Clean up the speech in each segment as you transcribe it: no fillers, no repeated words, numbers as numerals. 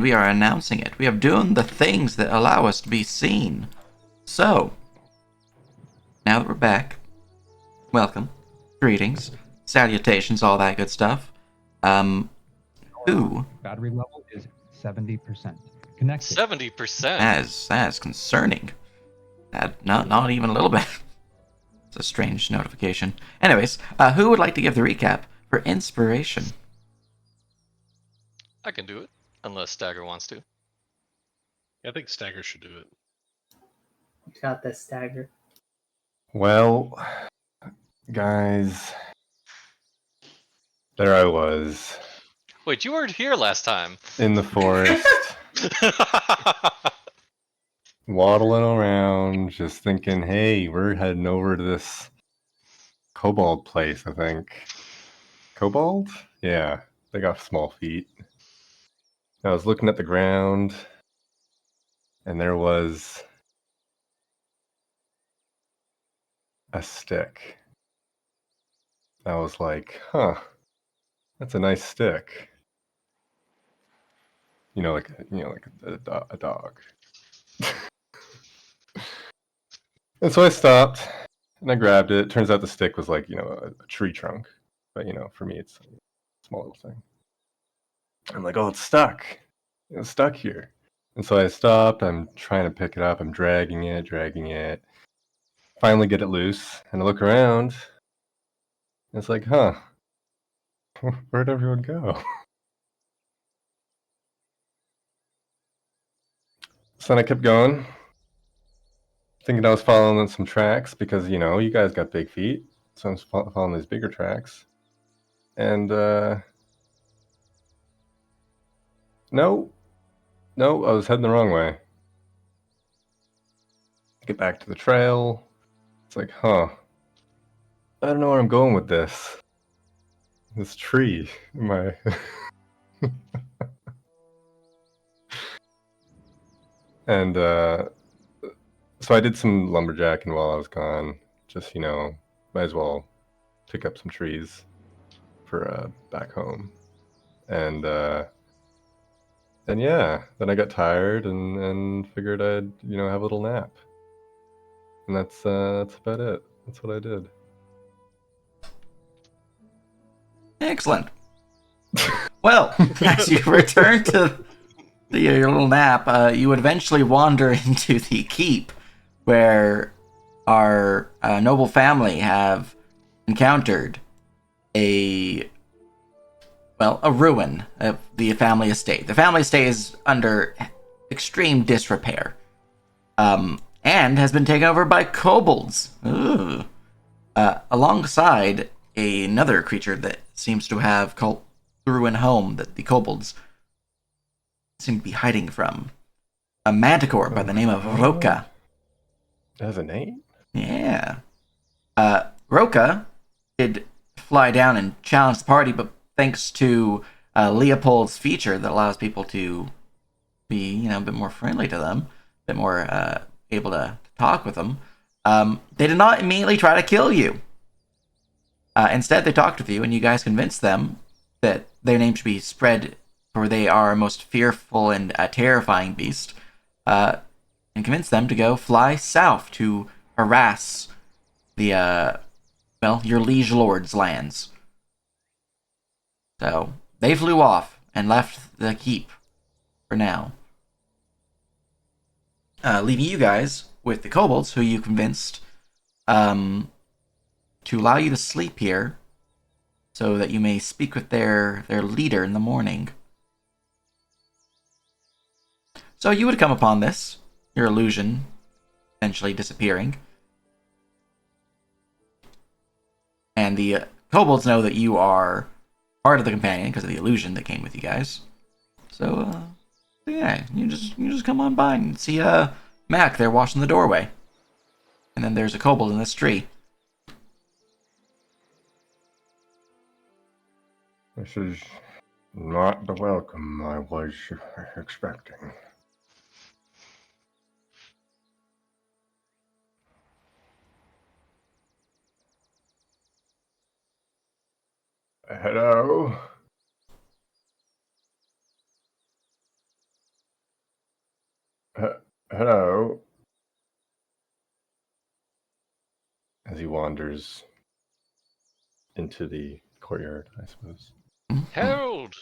We are announcing it. We are doing the things that allow us to be seen. So, now that we're back, welcome, greetings, salutations, all that good stuff. Who? Battery level is 70%. Connected. 70%. As concerning. Not even a little bit. It's a strange notification. Anyways, who would like to give the recap for inspiration? I can do it, unless Stagger wants to. I think Stagger should do it. Got this stagger. Well, guys, there I was Wait, you weren't here last time. in the forest, waddling around, just thinking, hey, we're heading over to this kobold place, I think. Kobold? Yeah, they got small feet. I was looking at the ground, and there was a stick. I was like, huh, that's a nice stick. Like a dog. And so I stopped and I grabbed it. Turns out the stick was like, a tree trunk. But, for me, it's a small little thing. I'm like, oh, it's stuck. It's stuck here. And so I stopped. I'm trying to pick it up. I'm dragging it. Finally get it loose. And I look around. And it's like, huh, where'd everyone go? So then I kept going, thinking I was following some tracks because, you guys got big feet. So I'm following these bigger tracks. And, no, I was heading the wrong way. Get back to the trail. It's like, huh, I don't know where I'm going with this. This tree. And, so I did some lumberjacking while I was gone. Just, might as well pick up some trees for back home. And yeah, then I got tired and figured I'd have a little nap. And that's about it. That's what I did. Excellent. Well, as you return to your little nap, you would eventually wander into the keep where our noble family have encountered a ruin of the family estate. The family estate is under extreme disrepair, and has been taken over by kobolds. Alongside another creature that seems to have called the ruin home that the kobolds seem to be hiding from. A manticore by the name of Roka. It has a name? Yeah. Roka did fly down and challenge the party, but thanks to Leopold's feature that allows people to be, a bit more friendly to them, a bit more able to talk with them, they did not immediately try to kill you. Instead, they talked with you, and you guys convinced them that their name should be spread, for they are a most fearful and terrifying beast, and convinced them to go fly south to harass the, your liege lord's lands. So, they flew off and left the keep for now. Leaving you guys with the kobolds, who you convinced to allow you to sleep here so that you may speak with their leader in the morning. So you would come upon this, your illusion essentially disappearing. And the kobolds know that you are part of the companion because of the illusion that came with you guys. So, yeah, you just come on by and see Mac there washing the doorway. And then there's a kobold in this tree. This is not the welcome I was expecting. Hello? Hello. As he wanders into the courtyard, I suppose. Harold,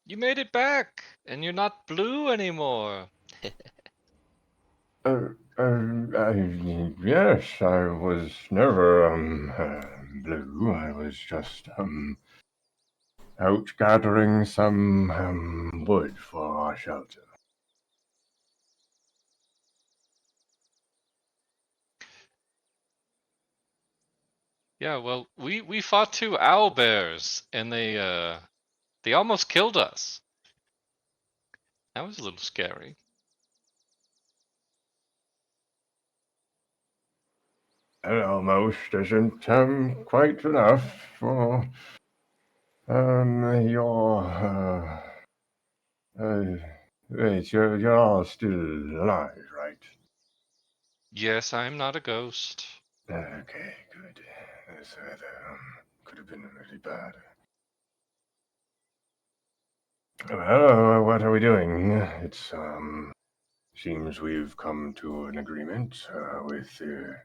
you made it back, and you're not blue anymore. Yes, I was never, blue. I was just, out gathering some, wood for our shelter. Yeah, well, we fought 2 owlbears, and they almost killed us. That was a little scary. That almost isn't, quite enough for, your, wait, you're all still alive, right? Yes, I'm not a ghost. Okay, good. This could have been really bad. Well, what are we doing? It's seems we've come to an agreement with the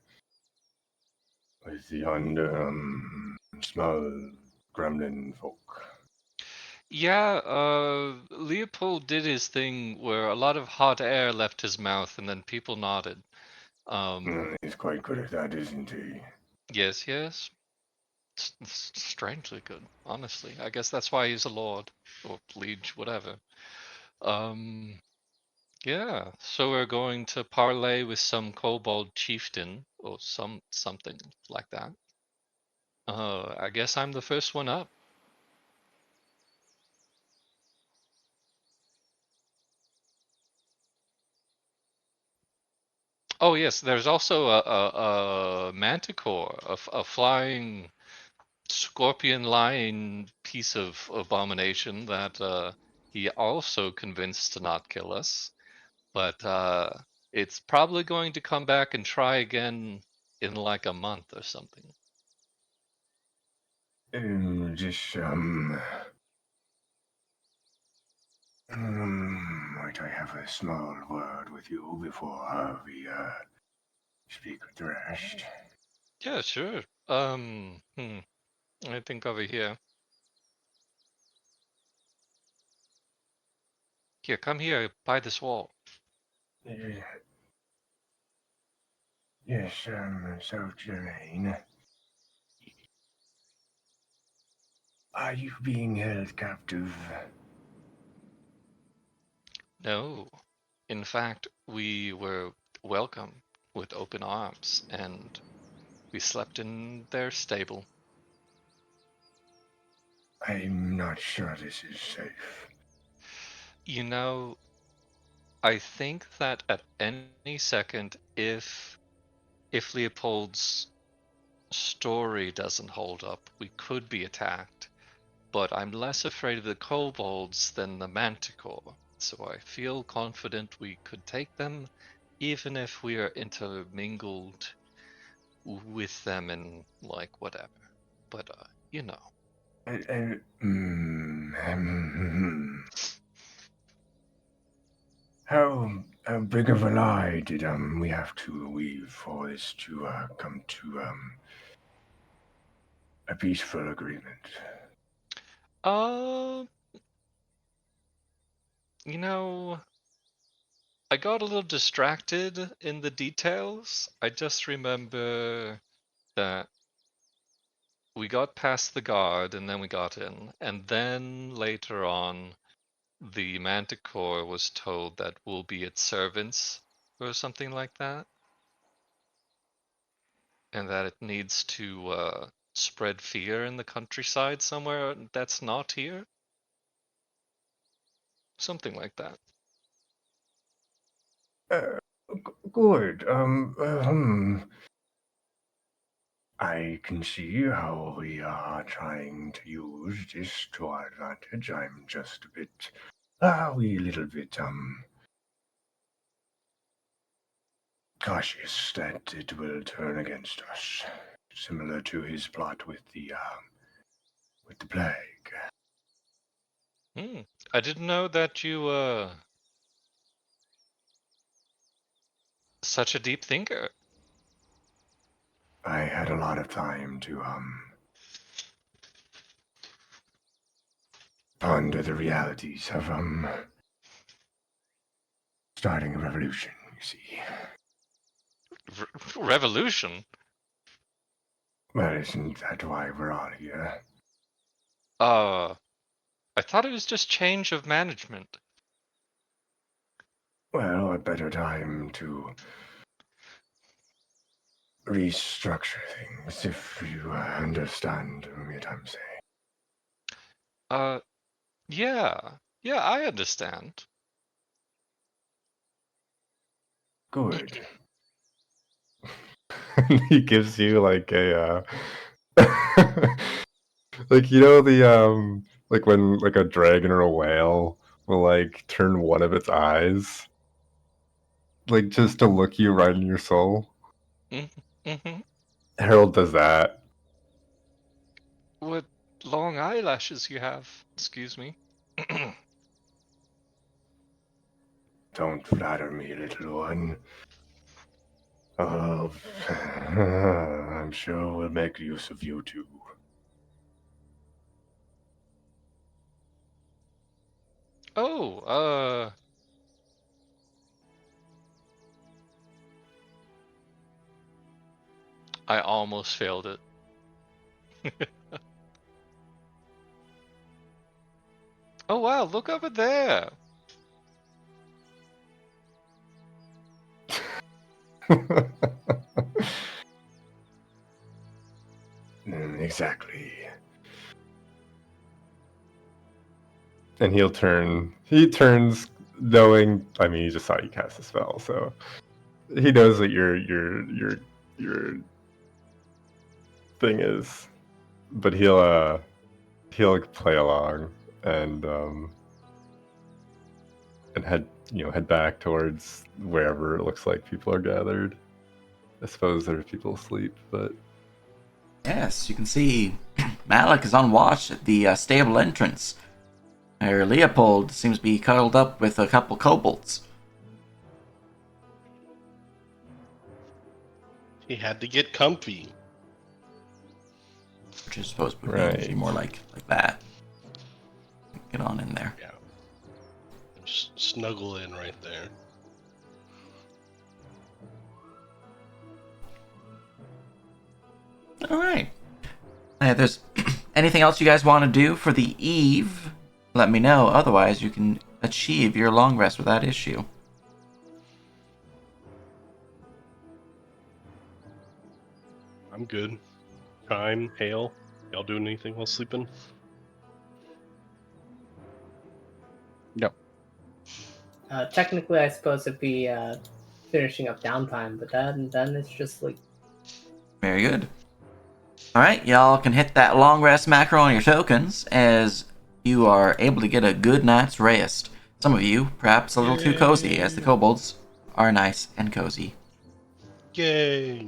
small gremlin folk. Yeah, Leopold did his thing where a lot of hot air left his mouth, and then people nodded. He's quite good at that, isn't he? Yes, yes. Strangely good, honestly. I guess that's why he's a lord or liege, whatever. Um, yeah. So we're going to parlay with some kobold chieftain or something like that. I guess I'm the first one up. Oh yes, there's also a manticore, a flying scorpion lion piece of abomination that he also convinced to not kill us. But it's probably going to come back and try again in like a month or something. Just might I have a small word with you before we speak with the rest? Yeah, sure. I think over here. Here, come here by this wall. Yes, so Jermaine, are you being held captive? No, in fact, we were welcome with open arms, and we slept in their stable. I'm not sure this is safe. You know, I think that at any second, if Leopold's story doesn't hold up, we could be attacked. But I'm less afraid of the kobolds than the manticore, so I feel confident we could take them, even if we are intermingled with them and like whatever. But you know. How big of a lie did we have to weave for this to come to a peaceful agreement? Uh, you know, I got a little distracted in the details. I just remember that we got past the guard and then we got in, and then later on the manticore was told that we'll be its servants or something like that, and that it needs to spread fear in the countryside somewhere that's not here, something like that. Good. I can see how we are trying to use this to our advantage. I'm just a bit, a wee little bit, cautious that it will turn against us, similar to his plot with the plague. Hmm. I didn't know that you such a deep thinker. I had a lot of time to ponder the realities of starting a revolution, you see. Revolution. Well, isn't that why we're all here? I thought it was just change of management. Well, a better time to restructure things, if you understand what I'm saying. Yeah. Yeah, I understand. Good. He gives you like a like the like when like a dragon or a whale will like turn one of its eyes like just to look you right in your soul. Mm-hmm. Harold does that. What long eyelashes you have. Excuse me. Don't flatter me, little one. Oh, I'm sure we'll make use of you too. Oh, I almost failed it. Oh wow, look over there. Exactly. And he turns knowing, I mean, he just saw you cast a spell, so he knows that your thing is, but he'll play along and head back towards wherever it looks like people are gathered. I suppose there are people asleep, but Yes, you can see Malik is on watch at the stable entrance. Where Leopold seems to be cuddled up with a couple kobolds. He had to get comfy. Which is supposed to be right. more like that. Get on in there. Yeah. Just snuggle in right there. All right. If there's anything else you guys want to do for the eve, let me know. Otherwise, you can achieve your long rest without issue. I'm good. Time, Hale, y'all doing anything while sleeping? Technically, I suppose it'd be finishing up downtime, but then it's just sleep. Very good. Alright, y'all can hit that long rest macro on your tokens as you are able to get a good night's rest. Some of you, perhaps a little too cozy, as the kobolds are nice and cozy. Yay!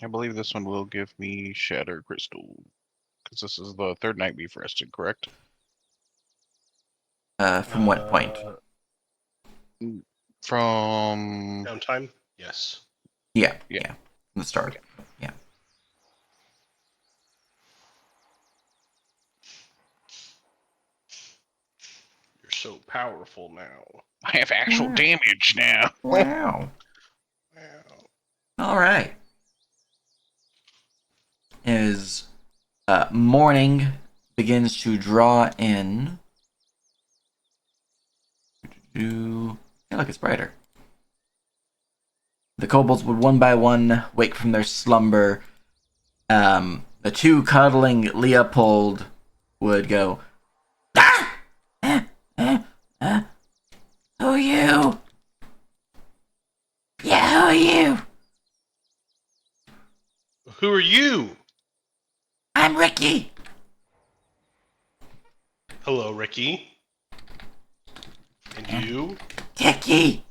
I believe this one will give me Shatter Crystal. Because this is the third night we've rested, correct? From what point? From... Downtime? Yes. Yeah, yeah. From the start. Yeah. You're so powerful now. I have actual damage now. Wow. Wow. Alright. As morning begins to draw in. Yeah, look, it's brighter. The kobolds would one by one wake from their slumber. The two cuddling Leopold would go, "Ah! Who are you? Yeah, who are you? Who are you? I'm Ricky." Hello, Ricky. And you? Tiki!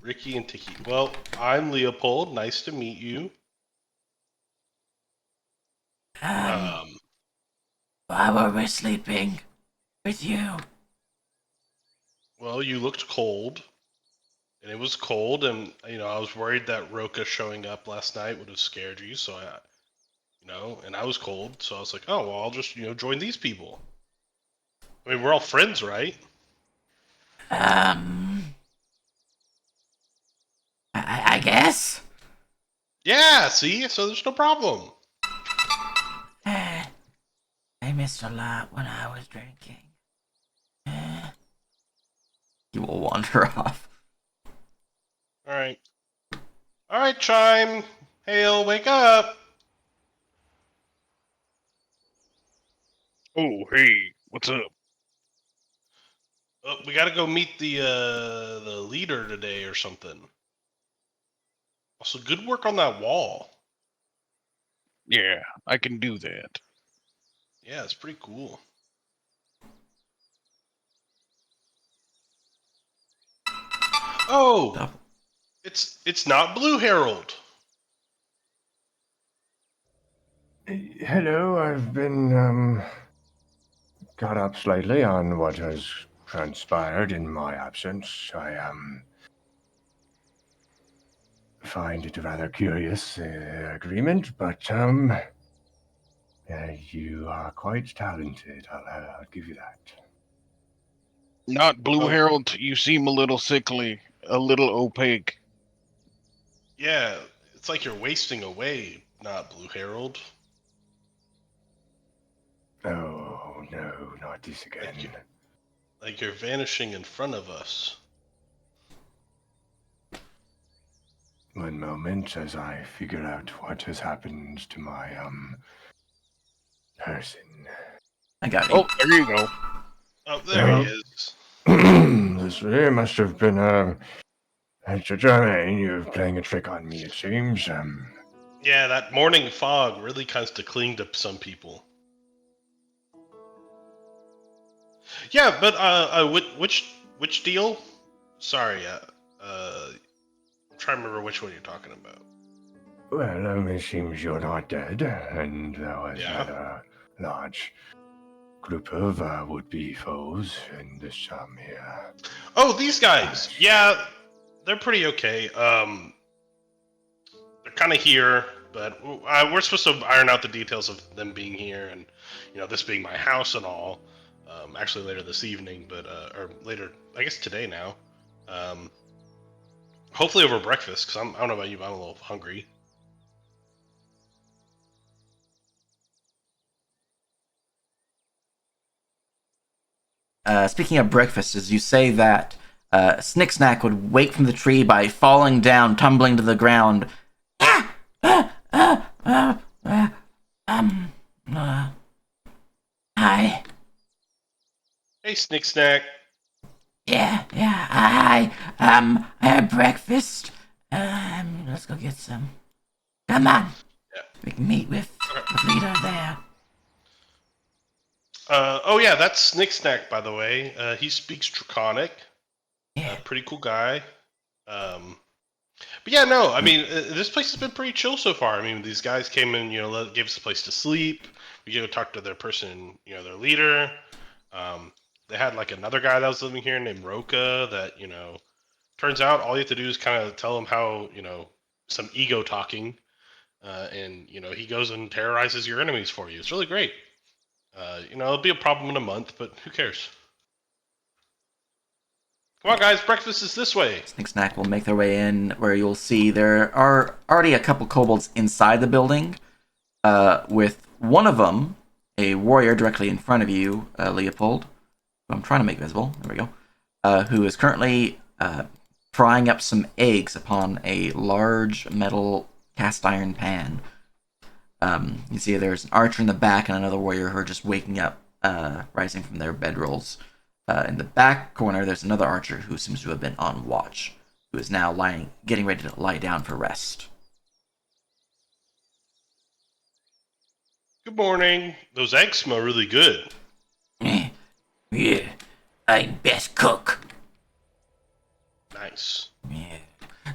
Ricky and Tiki. Well, I'm Leopold. Nice to meet you. While were we sleeping with you? Well, you looked cold. And it was cold, and, I was worried that Roka showing up last night would have scared you, so and I was cold, so I was like, oh, well, I'll just, join these people. I mean, we're all friends, right? I guess? Yeah, see? So there's no problem. I missed a lot when I was drinking. He will wander off. Alright. Alright, Chime. Hale, wake up! Oh, hey, what's up? Oh, we gotta go meet the leader today or something. Also, good work on that wall. Yeah, I can do that. Yeah, it's pretty cool. Oh! It's not Blue Herald. Hello, I've been caught up slightly on what has transpired in my absence. I find it a rather curious agreement, but you are quite talented. I'll give you that. Not Blue Oh. Herald, you seem a little sickly, a little opaque. Yeah, it's like you're wasting away, not Blue Herald. Oh no, not this again. Like you're vanishing in front of us. One moment as I figure out what has happened to my person. I got you. Oh, there you go. Oh, there he is. This really must have been Mr. Germain, you're playing a trick on me, it seems. Yeah, that morning fog really kind of cling to some people. Yeah, but which deal? Sorry, I'm trying to remember which one you're talking about. Well, it seems you're not dead, and there was Yeah. rather a large group of would-be foes in this here. Oh, these guys. Yeah, they're pretty okay. They're kind of here, but we're supposed to iron out the details of them being here, and this being my house and all. Actually, later this evening, but or later, I guess today now. Hopefully over breakfast, because I don't know about you, but I'm a little hungry. Speaking of breakfast, as you say that, Snicksnack would wake from the tree by falling down, tumbling to the ground. Ah! Hi. Hey, Snick Snack. Yeah, hi. I had breakfast. Let's go get some. Come on. Yeah. We can meet with the leader there. Oh yeah, that's Snick Snack, by the way. He speaks Draconic. Yeah. Pretty cool guy. But yeah, no, I mean, this place has been pretty chill so far. I mean, these guys came in, gave us a place to sleep. We go talk to their person, their leader. They had like another guy that was living here named Roka that, turns out all you have to do is kind of tell him how, some ego talking. And, he goes and terrorizes your enemies for you. It's really great. It'll be a problem in a month, but who cares? Come on, guys, breakfast is this way. Snicksnack will make their way in, where you'll see there are already a couple kobolds inside the building, with one of them, a warrior directly in front of you, Leopold, who I'm trying to make visible, there we go, who is currently frying up some eggs upon a large metal cast iron pan. You see there's an archer in the back and another warrior who are just waking up, rising from their bedrolls. In the back corner, there's another archer who seems to have been on watch, who is now getting ready to lie down for rest. Good morning. Those eggs smell really good. Yeah. I'm best cook. Nice. Yeah,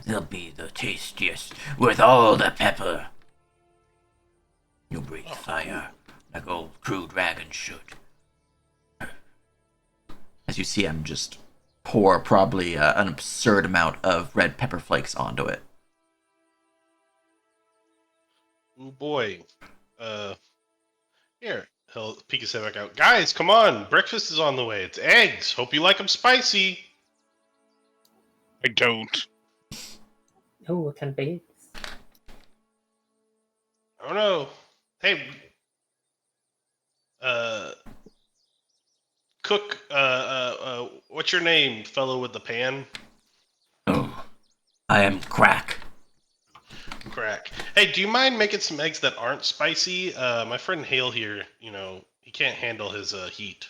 they'll be the tastiest with all the pepper. You breathe fire like old crew dragon should. As you see, I'm just pour probably an absurd amount of red pepper flakes onto it. Oh boy. Here. He'll peek his head back out. Guys, come on! Breakfast is on the way. It's eggs. Hope you like them spicy. I don't. Oh, what kind of eggs? I don't know. Hey, cook. What's your name, fellow with the pan? Oh, I am Crack. Crack. Hey, do you mind making some eggs that aren't spicy? My friend Hale here, he can't handle his heat.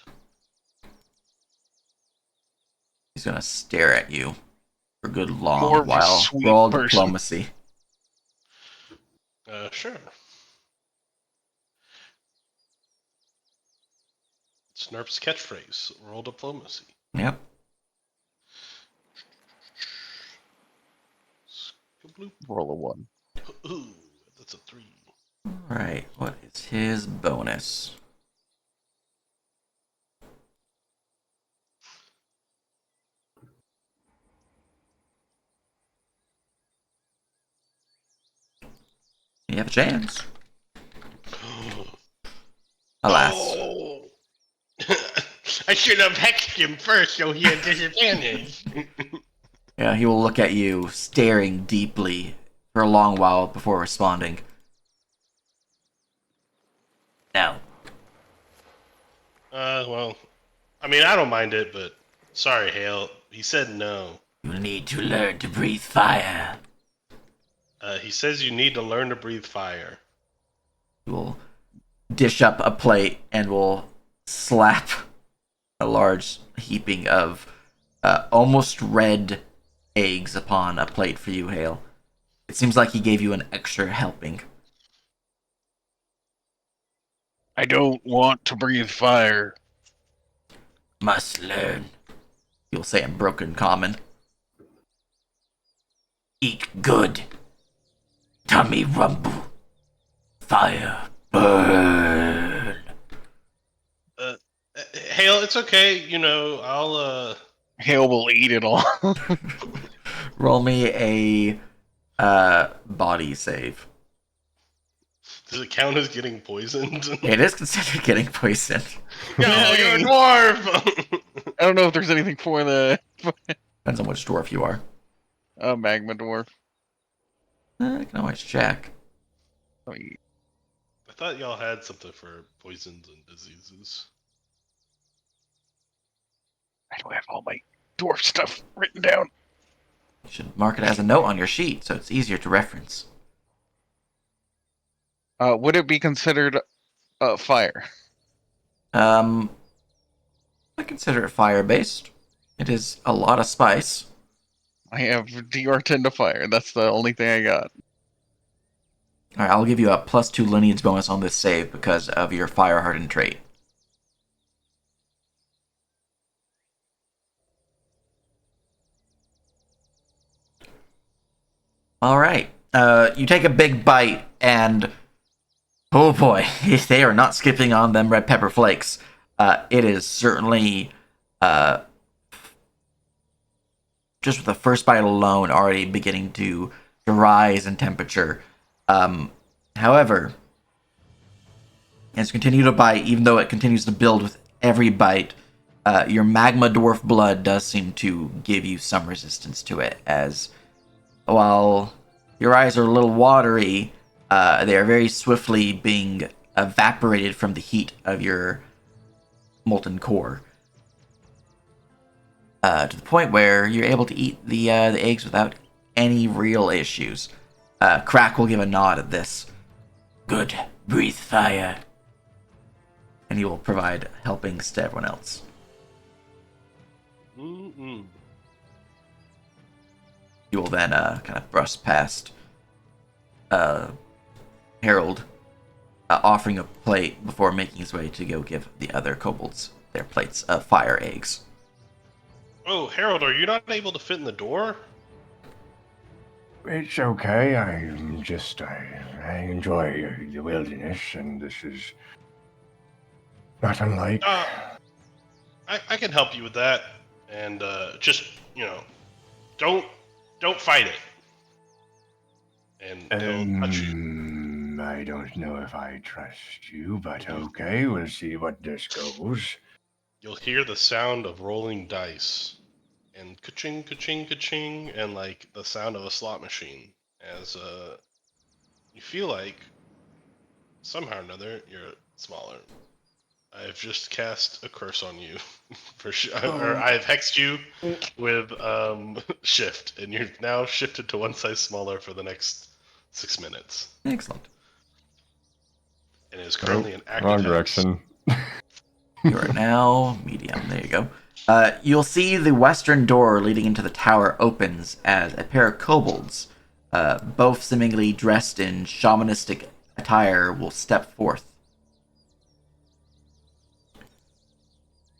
He's gonna stare at you for a good long More of a while. sweet Roll person. diplomacy. Sure. Snurp's catchphrase: roll diplomacy. Yep. Skabloop. Roll a 1. Ooh, that's a 3. Alright, what is his bonus? You have a chance. Alas. Oh! I should have hexed him first so he had disadvantage. Yeah, he will look at you, staring deeply for a long while before responding. No. Well, I mean, I don't mind it, but sorry, Hale. He said no. You need to learn to breathe fire. He says you need to learn to breathe fire. He will dish up a plate and will slap a large heaping of almost red eggs upon a plate for you, Hale. It seems like he gave you an extra helping. I don't want to breathe fire. Must learn. You'll say in broken common. Eat good. Tummy rumble. Fire burn. Hale, it's okay. I'll Hale will eat it all. Roll me a body save. Does it count as getting poisoned? It is considered getting poisoned. No, you're a dwarf! I don't know if there's anything for the Depends on which dwarf you are. magma dwarf. I can always check. Oh, I thought y'all had something for poisons and diseases. I don't have all my dwarf stuff written down. You should mark it as a note on your sheet so it's easier to reference. Would it be considered fire? I consider it fire-based. It is a lot of spice. I have DR10 to fire. That's the only thing I got. Alright, I'll give you a +2 lineage bonus on this save because of your fire-hardened trait. Alright, you take a big bite and... oh boy, they are not skipping on them red pepper flakes. It is certainly... just with the first bite alone already beginning to rise in temperature. However, as you continue to bite, even though it continues to build with every bite, your magma dwarf blood does seem to give you some resistance to it, as while your eyes are a little watery, they are very swiftly being evaporated from the heat of your molten core. To the point where you're able to eat the eggs without any real issues. Crack will give a nod at this. Good. Breathe fire. And he will provide helpings to everyone else. Mm-mm. You will then kind of brush past Harold, offering a plate before making his way to go give the other kobolds their plates of fire eggs. Oh, Harold, are you not able to fit in the door? It's okay. I enjoy the wilderness, and this is not unlike. I can help you with that, and just don't fight it, and he'll touch you. I don't know if I trust you, but okay, we'll see what this goes. You'll hear the sound of rolling dice, and ka-ching, ka-ching, ka-ching, and like the sound of a slot machine, as you feel like somehow or another you're smaller. I've just cast a curse on you, for sure, or I've hexed you with shift, and you're now shifted to one size smaller for the next 6 minutes. Excellent. And it is currently an active Wrong hex. direction. You are now medium. There you go. You'll see the western door leading into the tower opens as a pair of kobolds, both seemingly dressed in shamanistic attire, will step forth.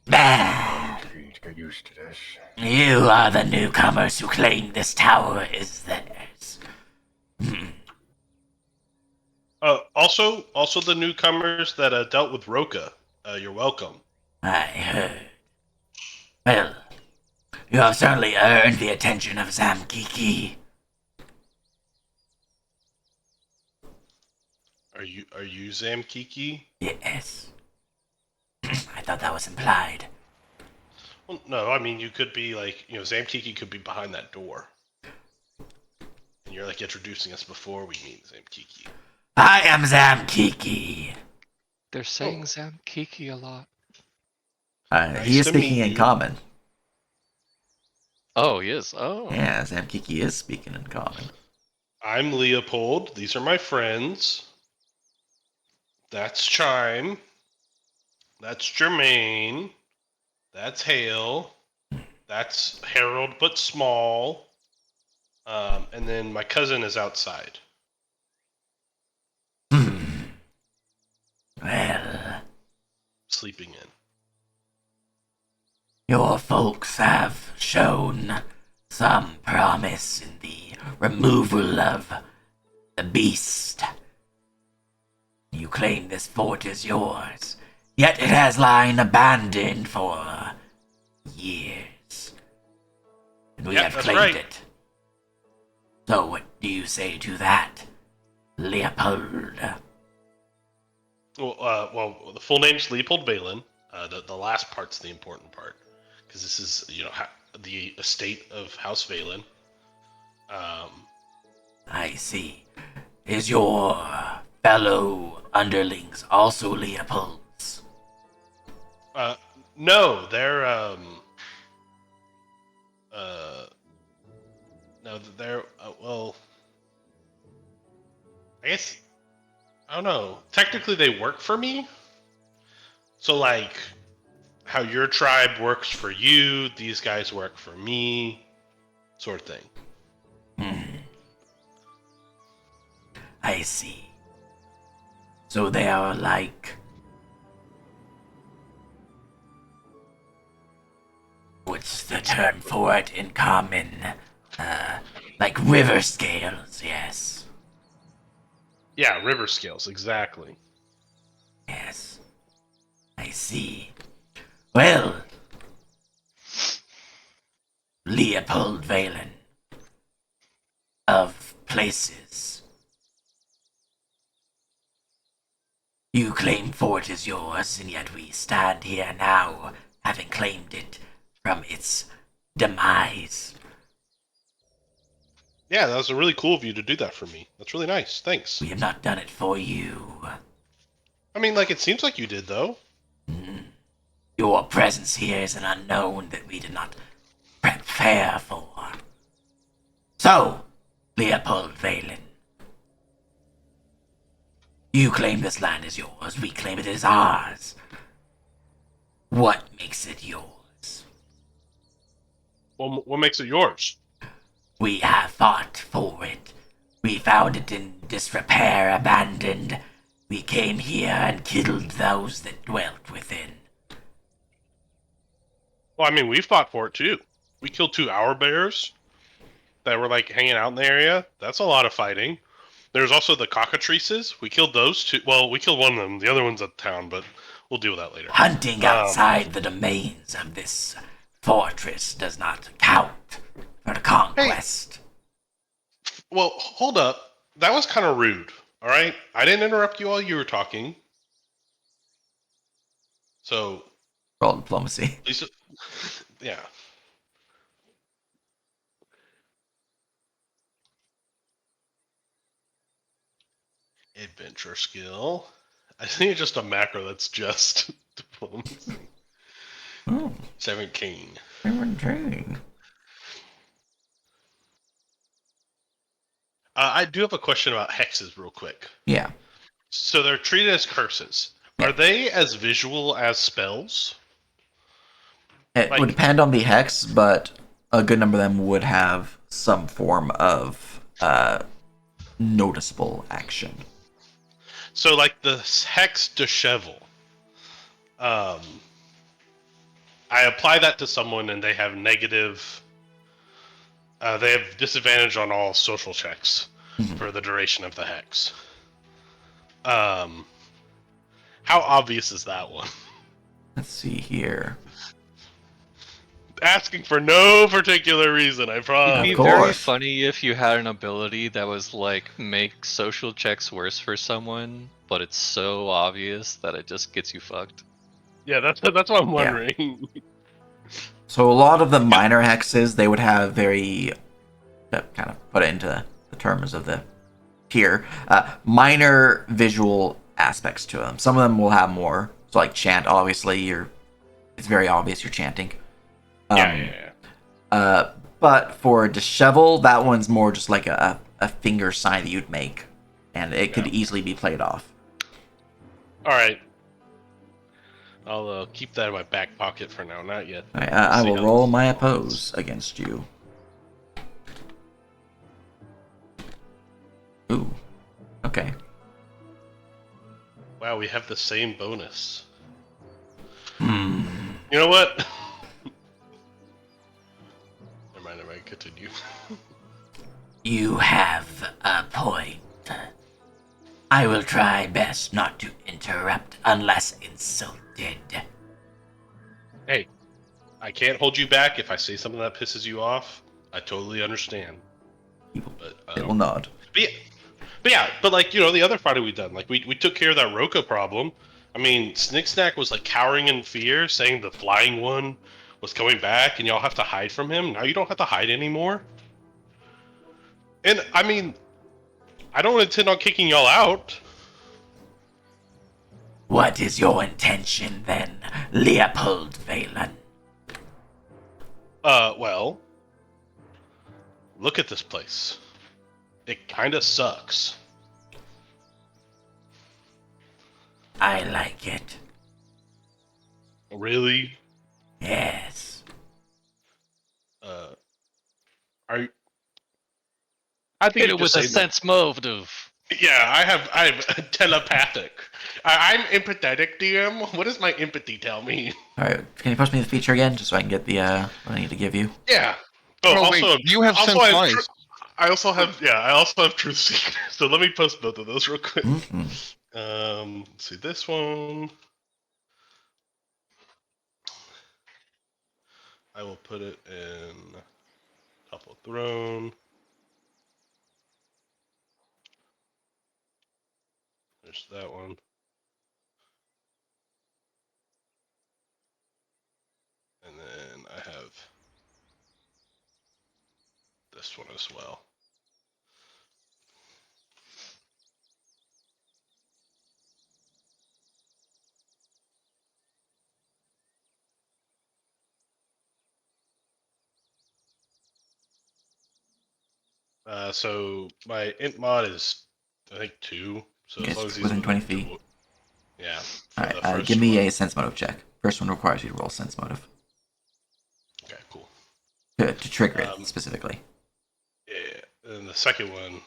Bah! Need to get used to this. You are the newcomers who claim this tower is theirs. Also the newcomers that dealt with Roka. You're welcome. I heard. Well, you have certainly earned the attention of Zamkiki. Are you Zamkiki? Yes. I thought that was implied. Well, no, I mean you could be like Zamkiki could be behind that door, and you're like introducing us before we meet Zamkiki. I am Zamkiki. They're saying Zamkiki a lot. He is to speaking meet in you. common. Oh, he is. Oh. Yeah, Zamkiki is speaking in common. I'm Leopold. These are my friends. That's Chime. That's Jermaine. That's Hale. That's Harold, but small. And then my cousin is outside. Well, Sleeping in. your folks have shown some promise in the removal of the beast. You claim this fort is yours, yet it has lain abandoned for years. And we Yeah, have that's claimed right. it. So what do you say to that, Leopold? Well, the full name's Leopold Balin. The last part's the important part, because this is the estate of House Valen. I see. Is your fellow underlings also Leopold's? No, they're no, they're well, I guess I don't know. Technically, they work for me. So like, how your tribe works for you, these guys work for me, sort of thing. I see. So they are like... What's the term for it in common? Like river scales, yes. Yeah, river scales, exactly. Yes. I see. Well... Leopold Valen. Of places. You claim fort is yours, and yet we stand here now, having claimed it from its demise. Yeah, that was really cool of you to do that for me. That's really nice. Thanks. We have not done it for you. I mean, like, it seems like you did, though. Your presence here is an unknown that we did not prepare for. So, Leopold Valen, you claim this land is yours, we claim it is ours. What makes it yours? Well, what makes it yours? We have fought for it. We found it in disrepair, abandoned. We came here and killed those that dwelt within. Well, I mean, we fought for it, too. We killed 2 hour bears that were like hanging out in the area. That's a lot of fighting. There's also the cockatrices. We killed those 2. Well, we killed one of them. The other one's at town, but we'll deal with that later. Hunting outside the domains of this fortress does not count for the conquest. Well, hold up. That was kind of rude. All right, I didn't interrupt you while you were talking. So, Roll diplomacy. Lisa, yeah. Adventure skill. I think it's just a macro that's just diplomacy. Oh, 17. 17. I do have a question about hexes, real quick. Yeah. So they're treated as curses. Yeah. Are they as visual as spells? It Like- would depend on the hex, but a good number of them would have some form of noticeable action. So, like the hex dishevel. I apply that to someone, and they have negative. They have disadvantage on all social checks for the duration of the hex. How obvious is that one? Let's see here. Asking for no particular reason, I It'd promise. be Of very course. funny if you had an ability that was like make social checks worse for someone, but it's so obvious that it just gets you fucked. Yeah, that's what I'm wondering. So a lot of the minor hexes, they would have very, to kind of put it into the terms of the tier, minor visual aspects to them. Some of them will have more. So like chant, obviously, it's very obvious you're chanting. Yeah. But for dishevel, that one's more just like a finger sign that you'd make, and it could easily be played off. All right. I'll keep that in my back pocket for now. Not yet. All right, I See will how roll this my evolves. oppose against you. Ooh. Okay. Wow, we have the same bonus. Hmm. You know what? Never mind. Continue. You have a point. I will try best not to interrupt unless insulted. Hey, I can't hold you back if I say something that pisses you off. I totally understand. But, It will nod. but like, the other Friday we done, like we took care of that Roka problem. I mean, Snicksnack was like cowering in fear, saying the flying one was coming back and y'all have to hide from him. Now you don't have to hide anymore. And I mean, I don't intend on kicking y'all out. What is your intention then, Leopold Valen? Well, look at this place. It kinda sucks. I like it. Really? Yes. I think Hit you it with just a say sense motive. Yeah, I'm telepathic. I'm empathetic, DM. What does my empathy tell me? All right, can you post me the feature again, just so I can get the what I need to give you? Yeah. Oh, Oh, also, wait, you have sense wise. I also have truth seeker. So let me post both of those real quick. Mhm. Let's see this one. I will put it in Toppled Throne. There's that one. And then I have this one as well. So my int mod is, I think, 2. So Okay, as long it's as he's within 20 feet. Yeah. All right, give me a sense motive check. First one requires you to roll sense motive Okay, cool. to trigger it specifically. Yeah, and the second one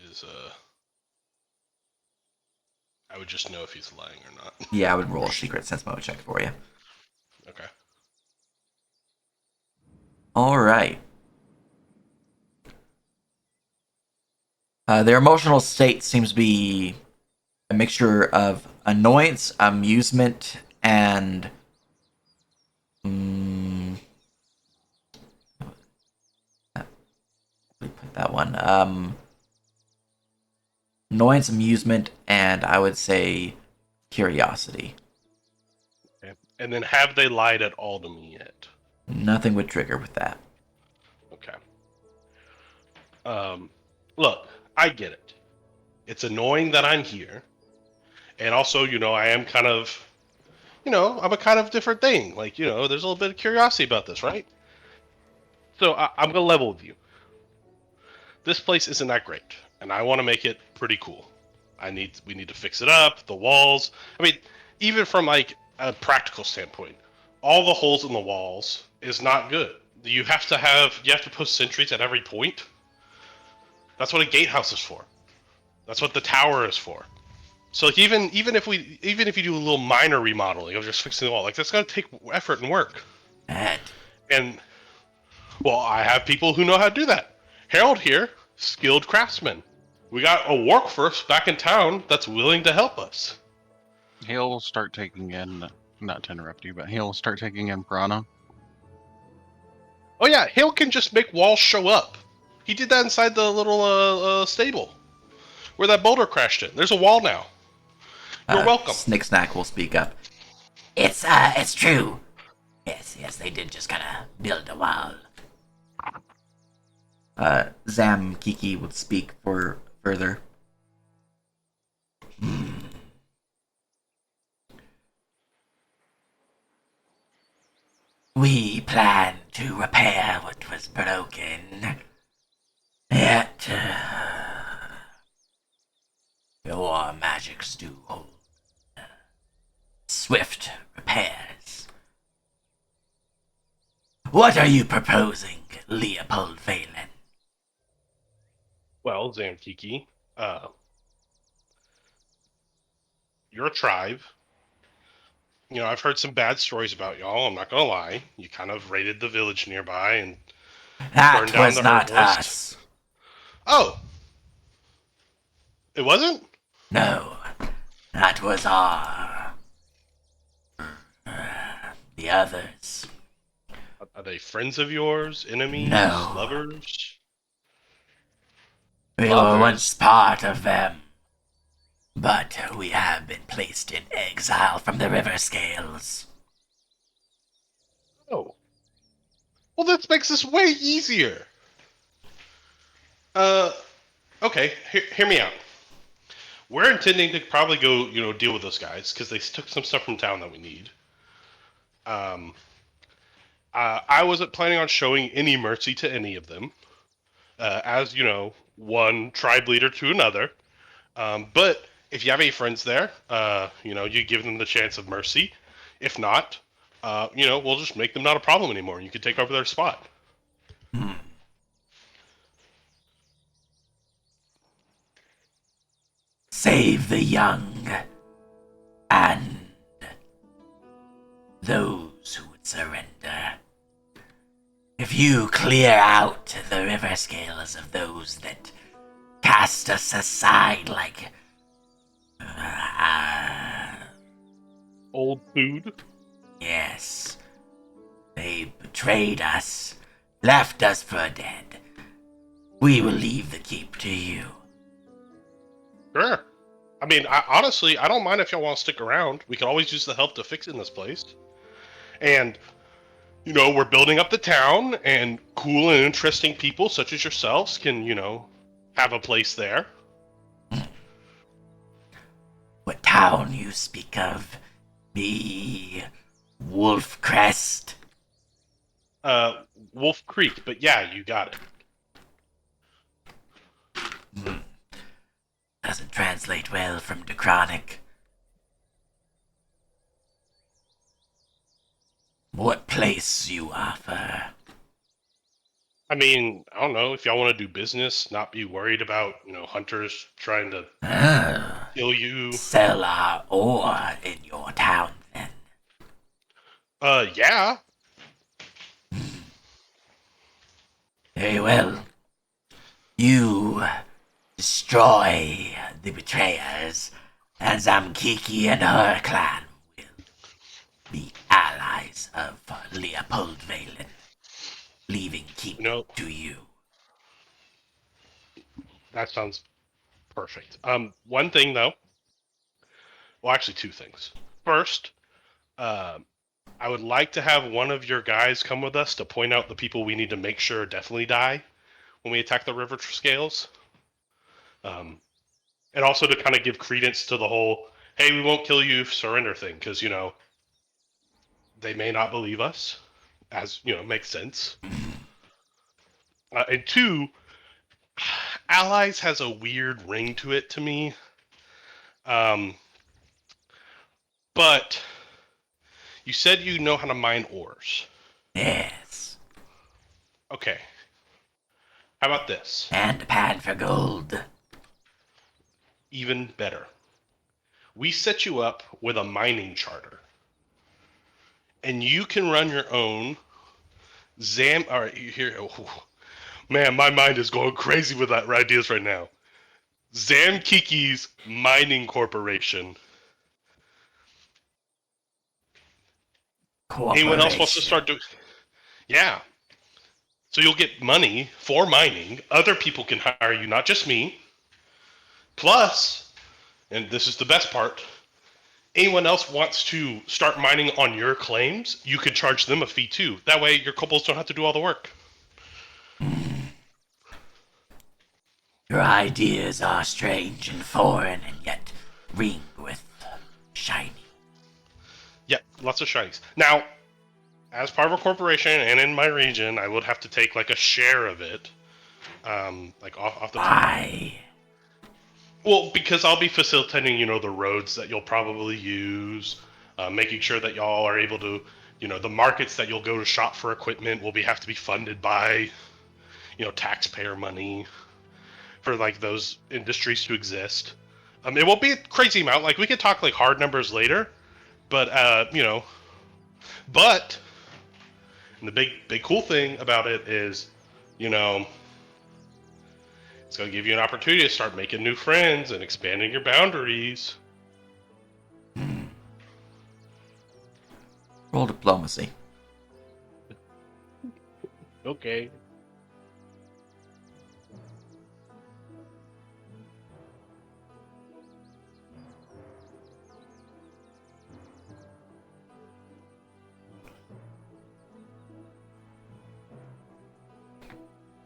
is I would just know if he's lying or not. Yeah, I would roll a secret sense motive check for you. Okay. All right. Their emotional state seems to be a mixture of annoyance, amusement, and let me put that one. Annoyance, amusement, and I would say curiosity. Okay. And then have they lied at all to me yet? Nothing would trigger with that. Okay. Look, I get it. It's annoying that I'm here, and also, I am kind of, I'm a kind of different thing. Like, there's a little bit of curiosity about this, right? So I'm gonna level with you. This place isn't that great, and I want to make it pretty cool. We need to fix it up. The walls. I mean, even from like a practical standpoint, all the holes in the walls is not good. You have to put sentries at every point. That's what a gatehouse is for. That's what the tower is for. So like even if you do a little minor remodeling of just fixing the wall, like that's gonna take effort and work. And well, I have people who know how to do that. Harold here, skilled craftsman. We got a workforce back in town that's willing to help us. He'll start taking in, not to interrupt you, but he'll start taking in Piranha. Oh yeah, Hale can just make walls show up. He did that inside the little stable where that boulder crashed in. There's a wall now. You're welcome. Snick Snack will speak up. It's true. Yes, they did just kind of build a wall. Zam Kiki would speak for further. We plan to repair what was broken. Yet, your magics do hold swift repairs. What are you proposing, Leopold Valen? Well, Zamkiki, your tribe. I've heard some bad stories about y'all. I'm not gonna lie. You kind of raided the village nearby and That burned down was the not herbalist. us. Oh, it wasn't? No, that was the others. Are they friends of yours? Enemies? No. Lovers? We were once part of them, but we have been placed in exile from the river scales. Oh. Well, this makes this way easier. Okay, hear me out. We're intending to probably go, deal with those guys because they took some stuff from town that we need. I wasn't planning on showing any mercy to any of them, as one tribe leader to another. But if you have any friends there, you give them the chance of mercy. If not, we'll just make them not a problem anymore, and you can take over their spot. Save the young and those who would surrender. If you clear out the river scales of those that cast us aside like Old food. yes, they betrayed us, left us for dead. We will leave the keep to you. Sure. I mean, honestly, I don't mind if y'all want to stick around. We can always use the help to fix in this place. And, we're building up the town, and cool and interesting people such as yourselves can, have a place there. What town you speak of? The Wolf Crest? Wolf Creek, but yeah, you got it. Doesn't translate well from Dechronic. What place you offer? I mean, I don't know if y'all want to do business, not be worried about, hunters trying to kill you. Sell our ore in your town, then. Yeah. Very well. You destroy the betrayers, and Zamkiki and her clan will be allies of Leopold Valen, leaving keep No, to you. that sounds perfect. One thing though. Well, actually, two things. First, I would like to have one of your guys come with us to point out the people we need to make sure definitely die when we attack the river scales. And also to kind of give credence to the whole "hey, we won't kill you, surrender" thing, because they may not believe us, as makes sense. And two, allies has a weird ring to it to me. But you said you know how to mine ores. Yes. Okay. How about this? And a pan for gold. Even better. We set you up with a mining charter. And you can run your own All right, here. Oh, man, my mind is going crazy with that ideas right now. Zamkiki's Mining Corporation. Anyone else wants to start doing? Yeah. So you'll get money for mining. Other people can hire you, not just me. Plus, and this is the best part, anyone else wants to start mining on your claims, you could charge them a fee too. That way your kobolds don't have to do all the work. Your ideas are strange and foreign, and yet ring with shiny. Yep, lots of shinies. Now, as part of a corporation and in my region, I would have to take like a share of it, like off the top. Why? Well, because I'll be facilitating, the roads that you'll probably use, making sure that y'all are able to, the markets that you'll go to shop for equipment will have to be funded by, taxpayer money for like those industries to exist. It won't be a crazy amount. Like we could talk like hard numbers later, but but and the big cool thing about it is, it's going to give you an opportunity to start making new friends and expanding your boundaries. Roll diplomacy. Okay.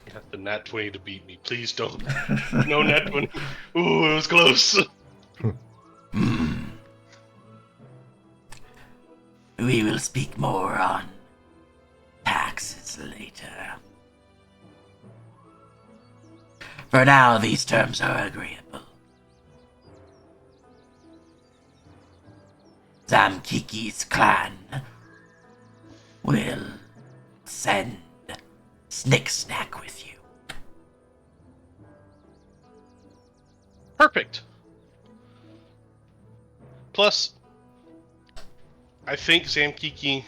You have the nat 20 to beat me. Please don't. No nat 20. Ooh, it was close. We will speak more on taxes later. For now, these terms are agreeable. Zamkiki's clan will send Snick-Snack with you. Perfect. Plus, I think, Zamkiki,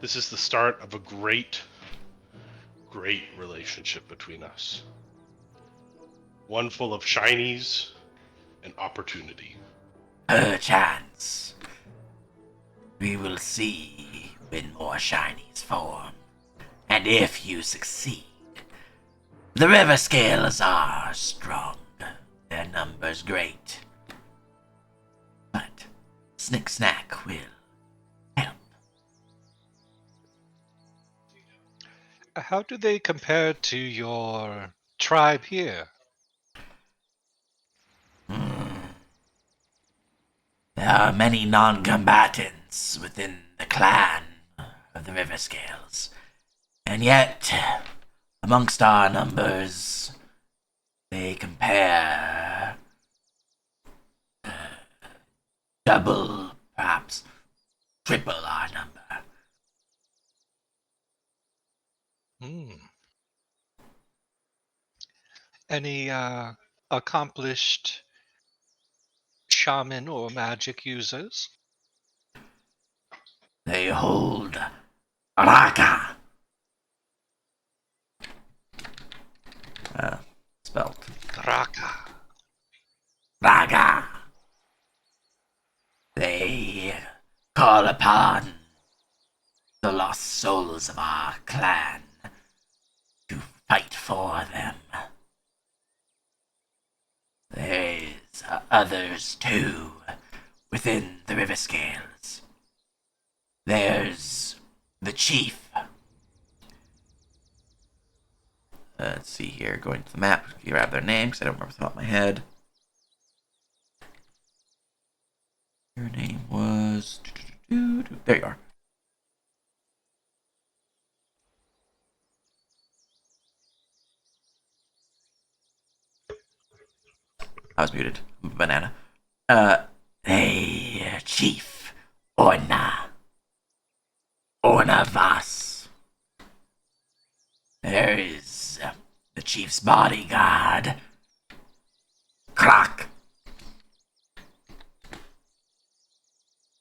this is the start of a great relationship between us. One full of shinies and opportunity. Perchance, we will see when more shinies form. And if you succeed, the river scales are strong, their numbers great. But Snick-Snack will help. How do they compare to your tribe here? There are many non-combatants within the clan of the River Scales. And yet, amongst our numbers, they compare double, perhaps triple our number. Any accomplished shaman or magic users? They hold Raka, upon the lost souls of our clan to fight for them. There's others too within the River Scales. There's the chief. Let's see here. Going to the map, grab their name because I don't remember off the top of my head. Your name was. There you are. I was muted. Banana. Hey, Chief Orna. Orna Voss. There is the chief's bodyguard, Croc.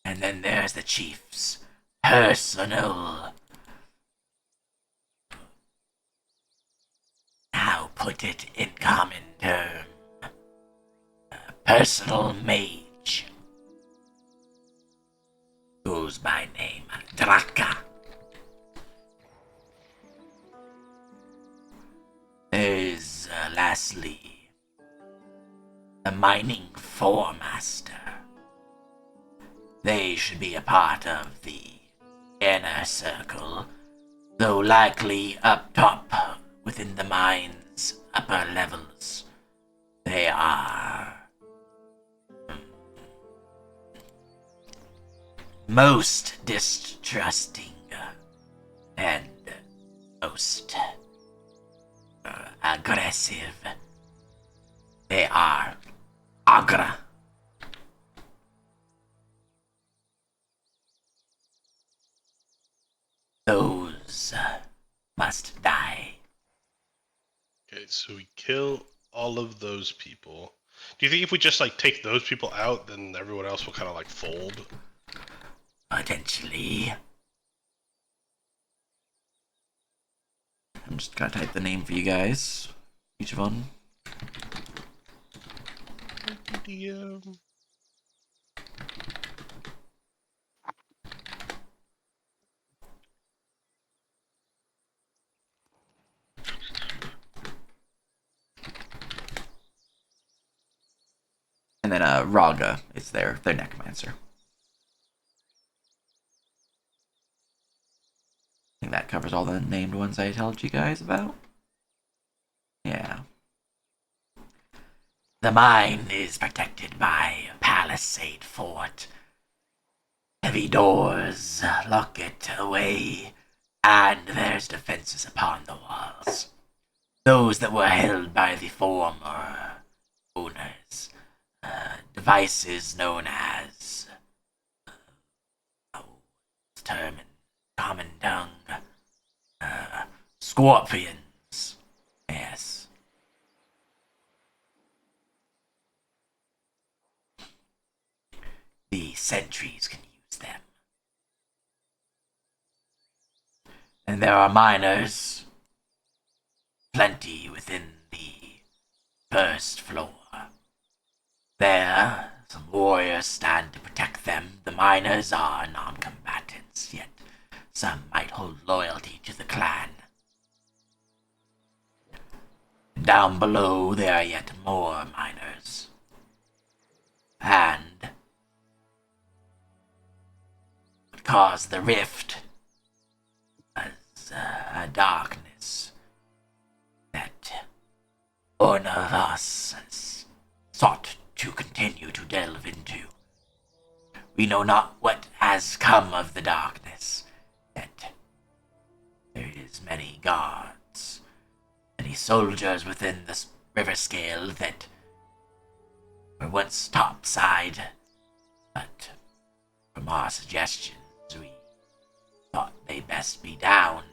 And then there's the chief's personal. How put it in common term? Personal mage. Goes by name Draka. There's lastly the mining foremaster. They should be a part of the inner circle, though likely up top within the mine's upper levels. They are most distrusting and most aggressive. They are Agra. Those must die. Okay, so we kill all of those people. Do you think if we just like take those people out, then everyone else will kind of like fold? Potentially. I'm just gonna type the name for you guys. Each one. And then Raga is their necromancer. I think that covers all the named ones I told you guys about. Yeah. The mine is protected by a palisade fort. Heavy doors lock it away, and there's defenses upon the walls. Those that were held by the former owners. Devices known as term in common tongue. Scorpions. Yes. The sentries can use them. And there are miners. Plenty within the first floor. There, some warriors stand to protect them. The miners are non-combatants, yet some might hold loyalty to the clan. Down below, there are yet more miners. And what caused the rift was a darkness that one of us has sought to continue to delve into. We know not what has come of the darkness, yet there is many guards, many soldiers within the river scale that were once topside, but from our suggestions we thought they best be down,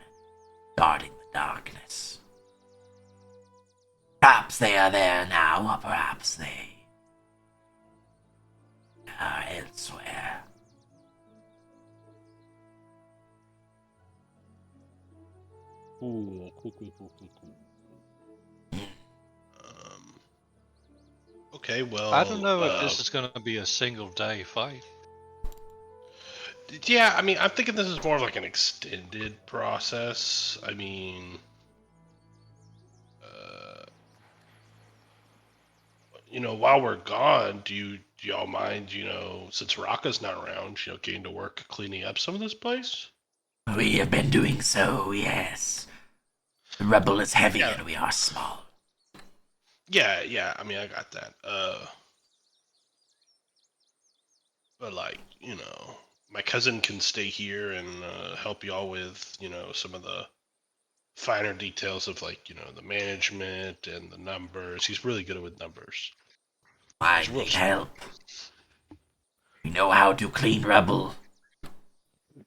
guarding the darkness. Perhaps they are there now, or perhaps they are elsewhere. Okay, well. I don't know if this is going to be a single day fight. Yeah, I mean, I'm thinking this is more of like an extended process. I mean, while we're gone, do y'all mind, since Raka's not around, getting to work cleaning up some of this place? We have been doing so, yes. The rubble is heavy Yeah. and we are small. Yeah. I mean, I got that. But like, my cousin can stay here and help y'all with, some of the finer details of like, the management and the numbers. He's really good with numbers. I He's real need smart. help. We know how to clean rubble.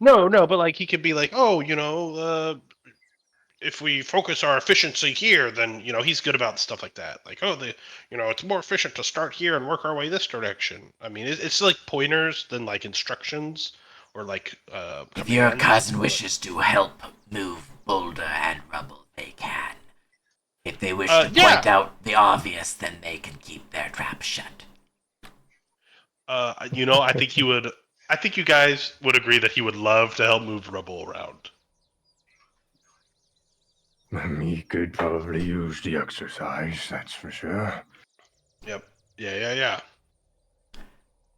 No, but like he could be like, oh, if we focus our efficiency here, then he's good about stuff like that. Like, oh, it's more efficient to start here and work our way this direction. I mean, it's like pointers than like instructions or like If your commands. cousin but- wishes to help move boulder and rubble, they can. If they wish to yeah. point out the obvious, then they can keep their trap shut. I think he would. I think you guys would agree that he would love to help move rubble around. He could probably use the exercise, that's for sure. Yep. Yeah.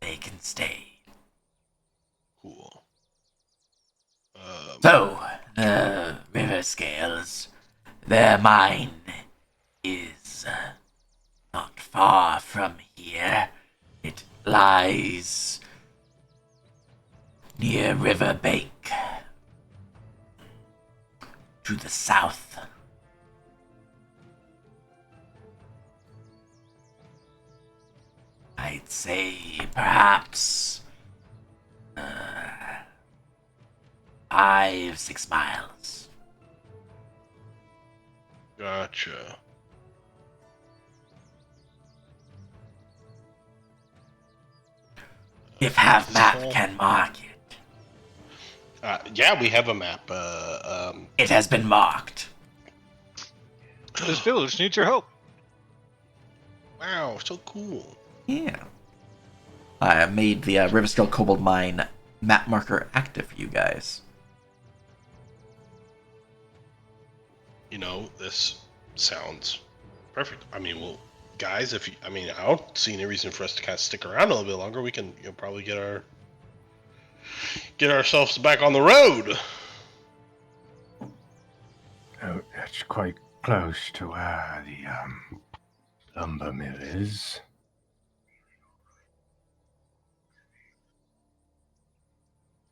They can stay. Cool. So, the river scales, their mine is not far from here. It lies near River Bank to the south. I'd say perhaps 5-6 miles. Gotcha. If Have Map can mark it. Yeah, we have a map. It has been marked. This village needs your help. Wow, so cool. Yeah. I made the Riverscale Kobold Mine map marker active for you guys. This sounds perfect. I mean, well, guys, I don't see any reason for us to kind of stick around a little bit longer. We can, probably get ourselves back on the road. Oh, that's quite close to where the lumber mill is.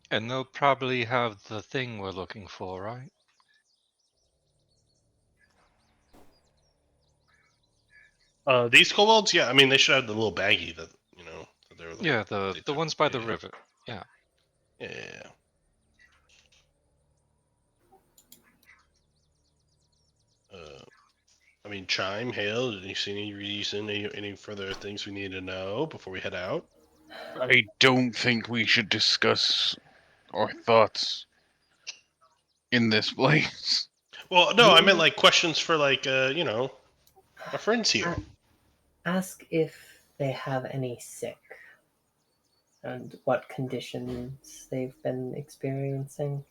And they'll probably have the thing we're looking for, right? These kobolds, yeah, I mean, they should have the little baggie that that they're Yeah, they the took- ones by the yeah. river. Yeah. Yeah. I mean, Chime, Hale, did you see any reason, any further things we need to know before we head out? I don't think we should discuss our thoughts in this place. Well, no, I meant like questions for like, our friends here. Ask if they have any sick and what conditions they've been experiencing.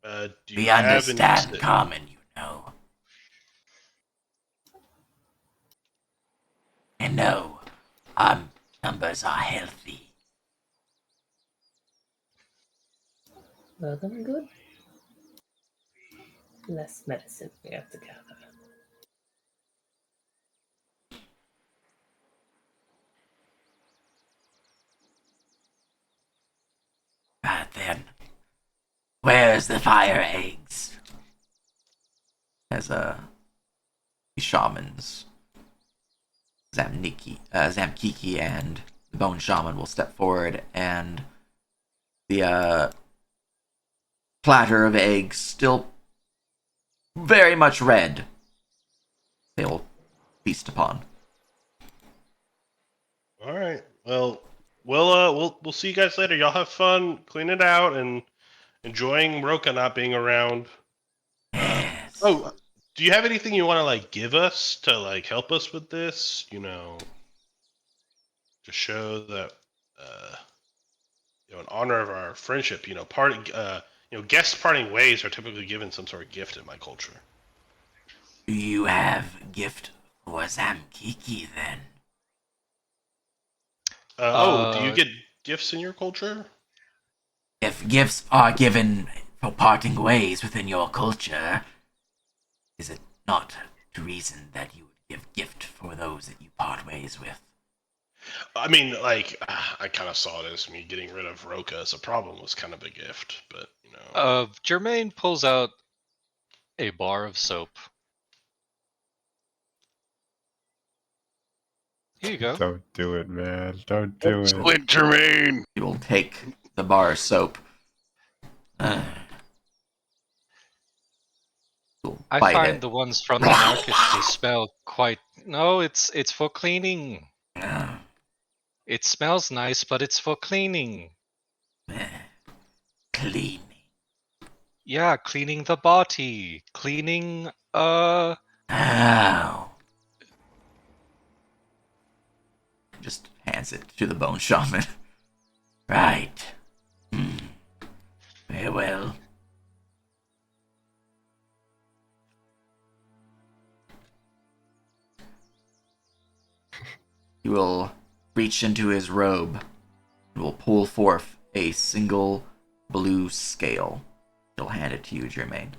Do you We have any understand common, you know. And no, our numbers are healthy. Well, then good. Less medicine we have to gather. Right then. Where's the fire eggs? As shamans, Zamkiki and the Bone Shaman will step forward, and the platter of eggs, still very much red, they will feast upon. All right. Well, we'll see you guys later. Y'all have fun, clean it out, and enjoying Roka not being around. Yes. Oh, do you have anything you want to like give us to like help us with this? To show that in honor of our friendship, guests parting ways are typically given some sort of gift in my culture. Do you have gift for Zamkiki then? Do you get gifts in your culture? If gifts are given for parting ways within your culture, is it not to reason that you would give gift for those that you part ways with? I mean, like, I kind of saw it as me getting rid of Roka as a problem was kind of a gift, but Jermaine pulls out a bar of soap. Here you go. Don't do it, man. Don't do it. Split Jermaine. He will take the bar of soap. He'll I bite find it. the ones from the market to smell quite. No, it's for cleaning. It smells nice, but it's for cleaning. Cleaning. Yeah, cleaning the body, cleaning. Oh. Just hands it to the bone shaman. Right. Very well. He will reach into his robe and will pull forth a single blue scale. He'll hand it to you, Jermaine.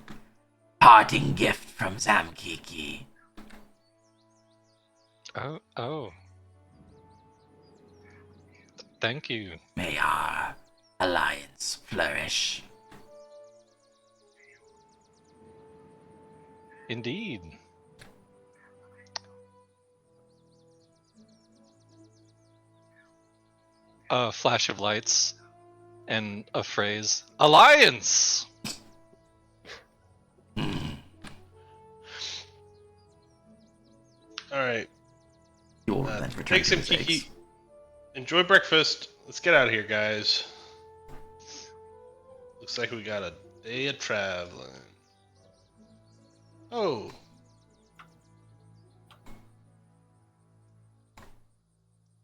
Parting gift from Zamkiki. Oh. Thank you. May our alliance flourish. Indeed. A flash of lights and a phrase. Alliance! all right. He will then return Take to some his Kiki. eggs. Enjoy breakfast. Let's get out of here, guys. Looks like we got a day of traveling. Oh.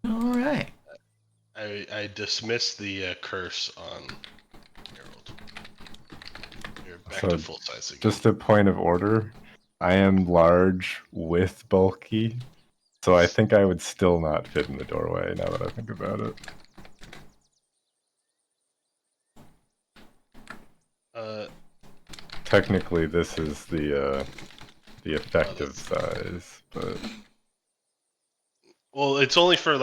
All right. I dismissed the curse on Harold. You're back So, to full size again. Just a point of order. I am large with bulky, so I think I would still not fit in the doorway now that I think about it. Technically, this is the effective size, but well, it's only for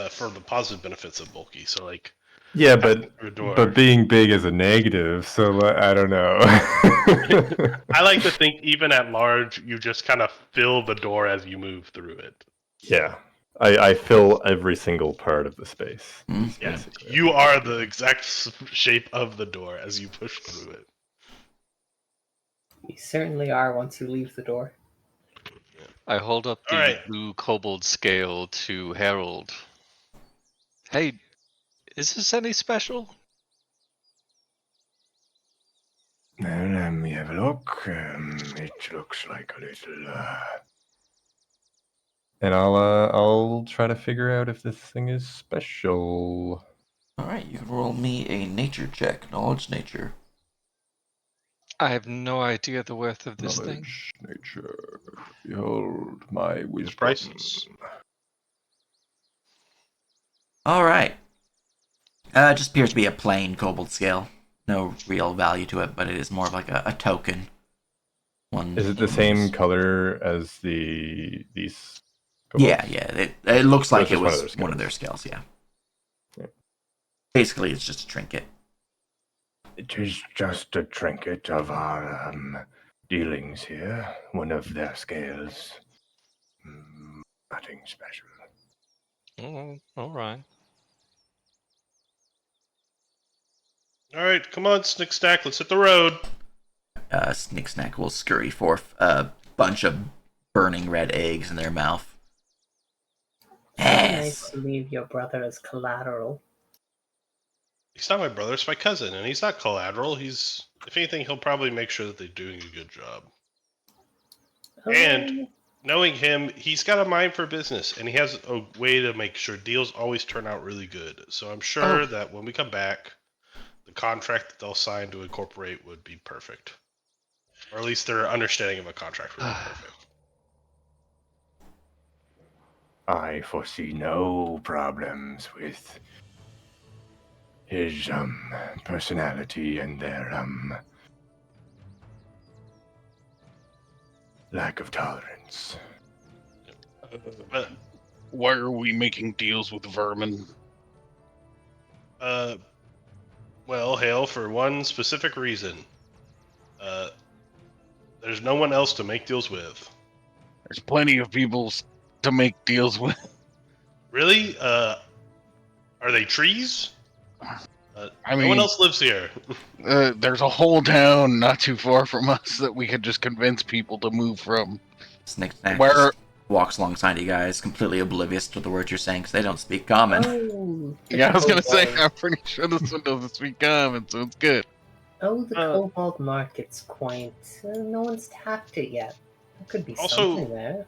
for the positive benefits of bulky. So like, yeah, through a door. but being big is a negative, so I don't know. I like to think even at large, you just kind of fill the door as you move through it. Yeah, I fill every single part of the space. Yeah, basically. you are the exact shape of the door as you push through it. You certainly are once you leave the door. I hold up the All right. blue kobold scale to Harold. Hey, is this any special? Well, let me have a look. It looks like a little. And I'll try to figure out if this thing is special. All right. You can roll me a nature check, knowledge nature. I have no idea the worth of this thing. Knowledge, nature. Behold my wisdom. It's priceless. All right. It just appears to be a plain kobold scale. No real value to it, but it is more of like a token. One. Is it the same color as these? Yeah, kobolds? yeah. It looks So like it's it just was one one of of their their scales. Yeah. Yeah. Basically, it's just a trinket. It is just a trinket of our dealings here. One of their scales. Nothing special. All right. All right, come on, Snick Stack, let's hit the road. Snick Snack will scurry forth a bunch of burning red eggs in their mouth. Nice to leave your brother as collateral. He's not my brother, it's my cousin, and he's not collateral. He's, if anything, he'll probably make sure that they're doing a good job. And knowing him, he's got a mind for business, and he has a way to make sure deals always turn out really good. So I'm sure that when we come back, the contract that they'll sign to incorporate would be perfect, or at least their understanding of a contract would be perfect. I foresee no problems with his personality and their lack of tolerance. But Why are we making deals with vermin? well, Hale, for one specific reason. There's no one else to make deals with. There's plenty of people to make deals with. Really? Are they trees? I No one mean, else lives here. there's a whole town not too far from us that we could just convince people to move from. Snicksnack Where- just walks alongside you guys, completely oblivious to the words you're saying because they don't speak common. Oh, the Yeah, I was gonna say, kobold. I'm pretty sure this one doesn't speak common, so it's good. Oh, the Uh, Cobalt Market's quaint. No one's tapped it yet. There could be Also- something there.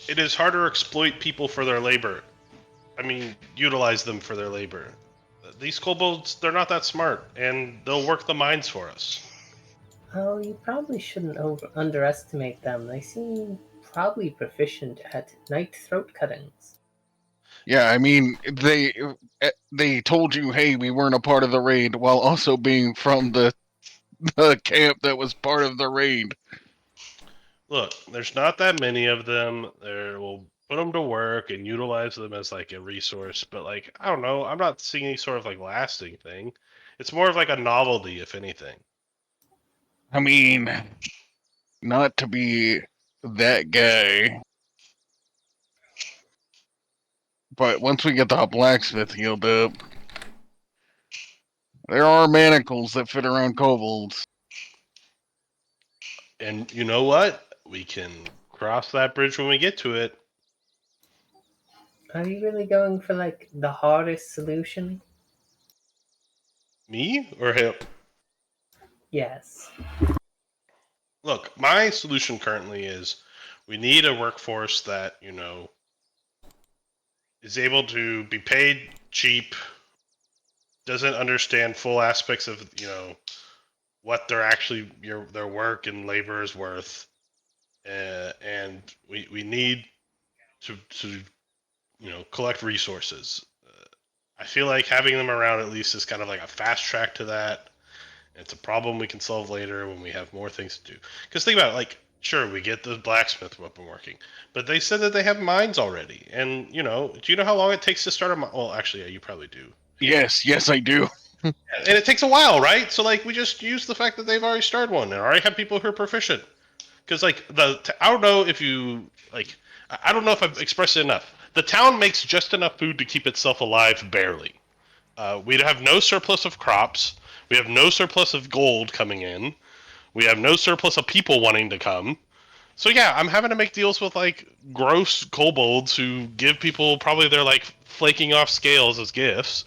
It is harder to exploit people for their labor. I mean, utilize them for their labor. These kobolds, they're not that smart, and they'll work the mines for us. Oh, you probably shouldn't underestimate them. They seem probably proficient at night throat cuttings. Yeah, I mean, they told you, hey, we weren't a part of the raid, while also being from the camp that was part of the raid. Look, there's not that many of them. We'll put them to work and utilize them as like a resource. But like, I don't know. I'm not seeing any sort of like lasting thing. It's more of like a novelty, if anything. I mean, not to be that guy, but once we get the blacksmith healed up, there are manacles that fit around kobolds. And you know what? We can cross that bridge when we get to it. Are you really going for like the hardest solution? Me or him? Yes. Look, my solution currently is we need a workforce that, is able to be paid cheap, doesn't understand full aspects of, what they're actually their work and labor is worth. And we need to collect resources. I feel like having them around at least is kind of like a fast track to that. It's a problem we can solve later when we have more things to do. Because think about it, like, sure, we get the blacksmith weapon working, but they said that they have mines already. And, do you know how long it takes to start a mine? Well, actually, yeah, you probably do. Yes, I do. And it takes a while, right? So, like, we just use the fact that they've already started one and already have people who are proficient. Because, like, I don't know if you, like, I don't know if I've expressed it enough. The town makes just enough food to keep itself alive, barely. We have no surplus of crops. We have no surplus of gold coming in. We have no surplus of people wanting to come. So yeah, I'm having to make deals with like gross kobolds who give people probably their like flaking off scales as gifts.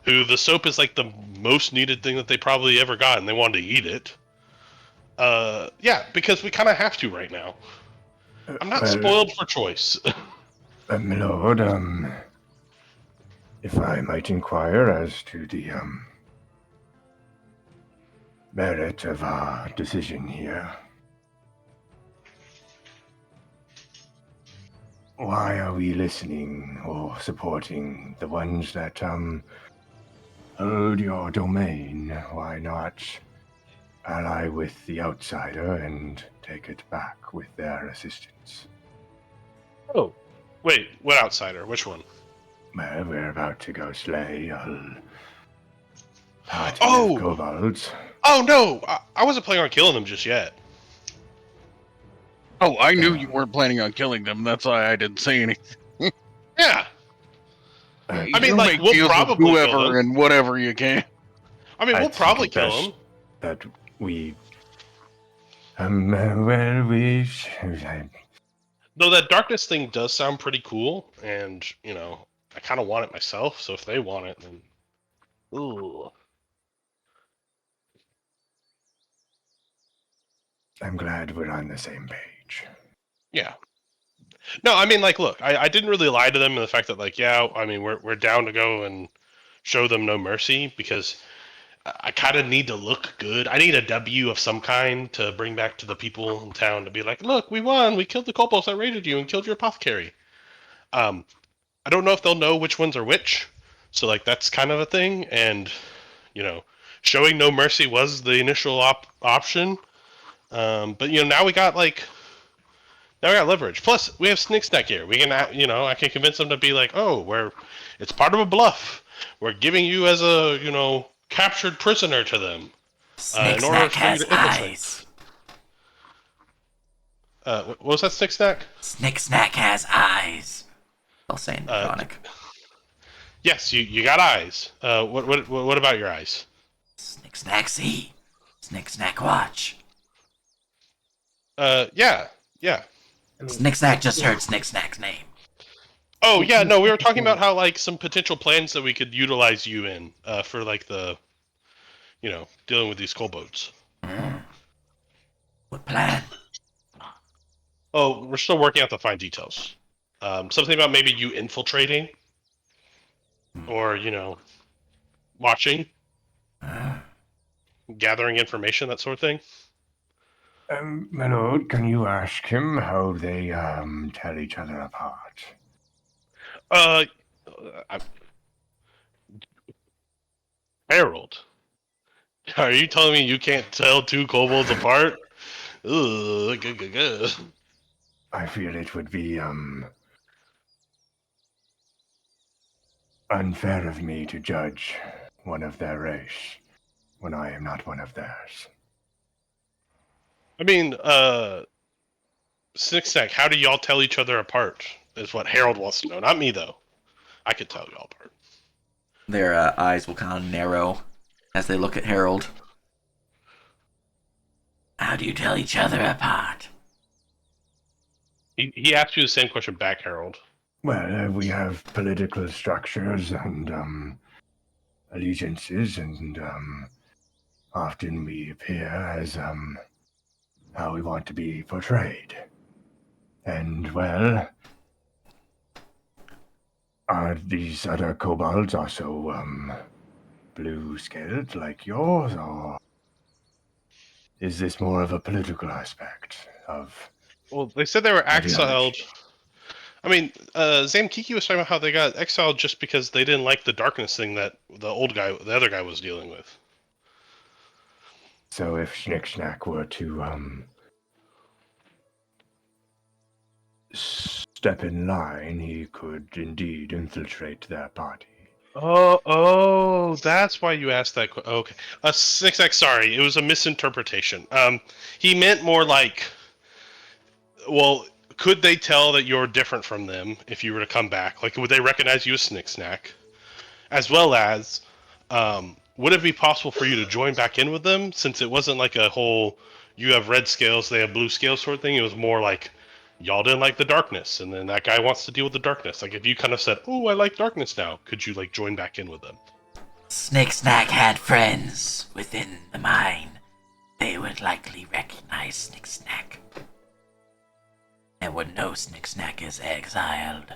Who the soap is like the most needed thing that they probably ever got, and they wanted to eat it. Yeah, because we kind of have to right now. I'm not spoiled for choice. My lord, if I might inquire as to the merit of our decision here. Why are we listening or supporting the ones that hold your domain? Why not ally with the outsider and take it back with their assistance? Oh, wait, what outsider? Which one? Well, we're about to go slay a whole party Oh! of kobolds. Oh no, I wasn't planning on killing them just yet. Oh, I knew you weren't planning on killing them. That's why I didn't say anything. Yeah, I I mean, You like, make we'll deals with probably kill whoever them. and whatever you can. I mean, we'll think probably it kill best them. that we well, we Though that darkness thing does sound pretty cool, and I kind of want it myself. So if they want it, then ooh, I'm glad we're on the same page. yeah. No, I mean, like, look, I didn't really lie to them in the fact that, like, yeah, I mean, we're down to go and show them no mercy because I kind of need to look good. I need a W of some kind to bring back to the people in town to be like, look, we won. We killed the kobolds that raided you and killed your apothecary. I don't know if they'll know which ones are which. So, like, that's kind of a thing. And, you know, showing no mercy was the initial option. But, you know, now we got, like, now we got leverage. Plus, we have Snick Snack here. We can, you know, I can convince them to be like, oh, it's part of a bluff. We're giving you as a, you know, captured prisoner to them. Snick In order Snack for you has to infiltrate. eyes. What was that, Snick Snack? Snick Snack has eyes. I'll say in Uh, Draconic. yes, you got eyes. What about your eyes? Snick Snack see. Snick Snack watch. Yeah. I mean, Snick Snack just heard Snick Snack's name. Oh yeah, no, we were talking about how like some potential plans that we could utilize you in for like the, you know, dealing with these kobolds. What plan? Oh, we're still working out the fine details. Something about maybe you infiltrating, or you know, watching, gathering information, that sort of thing. My lord, can you ask him how they tell each other apart? I, Harold, are you telling me you can't tell two kobolds apart? Ugh, good. I feel it would be unfair of me to judge one of their race when I am not one of theirs. I mean, Snick Snack, how do y'all tell each other apart? Is what Harold wants to know. Not me though. I could tell y'all apart. Their eyes will kind of narrow as they look at Harold. How do you tell each other apart? He asked you the same question back, Harold. Well, we have political structures and allegiances, and often we appear as how we want to be portrayed. And well, are these other kobolds also blue-scaled like yours, or is this more of a political aspect of? Well, they said they were exiled. Ideology. I mean, Zamkiki was talking about how they got exiled just because they didn't like the darkness thing that the other guy was dealing with. So if Schnick were to step in line, he could indeed infiltrate their party. Oh, that's why you asked that. Okay, Snick, sorry, it was a misinterpretation. He meant more like, well, could they tell that you're different from them if you were to come back? Like, would they recognize you as Snick Snack? As well as, would it be possible for you to join back in with them since it wasn't like a whole you have red scales, they have blue scales sort of thing? It was more like y'all didn't like the darkness, and then that guy wants to deal with the darkness. Like if you kind of said, "Oh, I like darkness now," could you like join back in with them? Snick Snack had friends within the mine. They would likely recognize Snick Snack. And would know Snick Snack is exiled.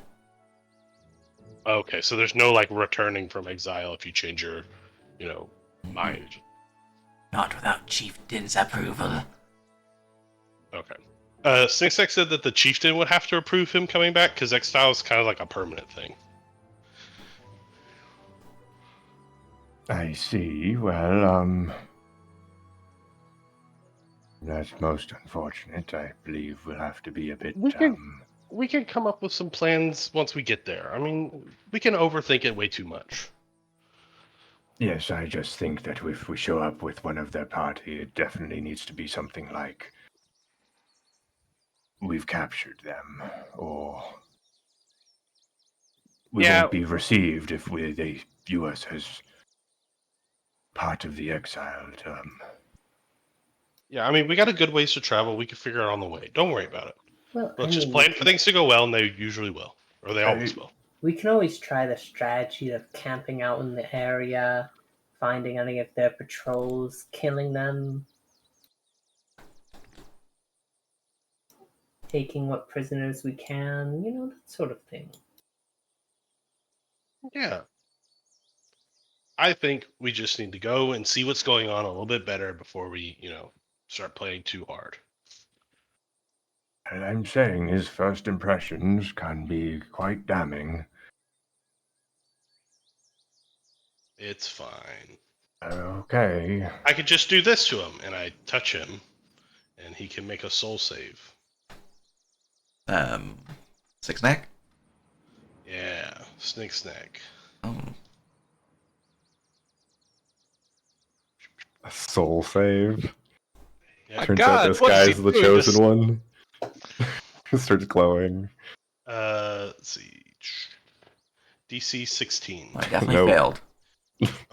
Okay, so there's no like returning from exile if you change your, you know, mind. Not without Chieftain's approval. Okay. Six said that the chieftain would have to approve him coming back because exile is kind of like a permanent thing. I see. Well, that's most unfortunate. I believe we'll have to be a bit. We can come up with some plans once we get there. I mean, we can overthink it way too much. Yes, I just think that if we show up with one of their party, it definitely needs to be something like we've captured them, or we won't be received if they view us as part of the exiled. Yeah, I mean, we got a good ways to travel. We can figure it on the way. Don't worry about it. well, Let's just plan for things to go well, and they usually will, or they always will. we can always try the strategy of camping out in the area, finding any of their patrols, killing them. taking what prisoners we can, that sort of thing. Yeah. I think we just need to go and see what's going on a little bit better before we, start playing too hard. And I'm saying his first impressions can be quite damning. It's fine. Okay. I could just do this to him, and I touch him, and he can make a soul save. Six neck. Yeah, snack. Oh, A soul save. Yeah. Turns God, out this what is he guy's the doing? chosen one. Starts glowing. Let's see. DC 16. I definitely Nope. failed.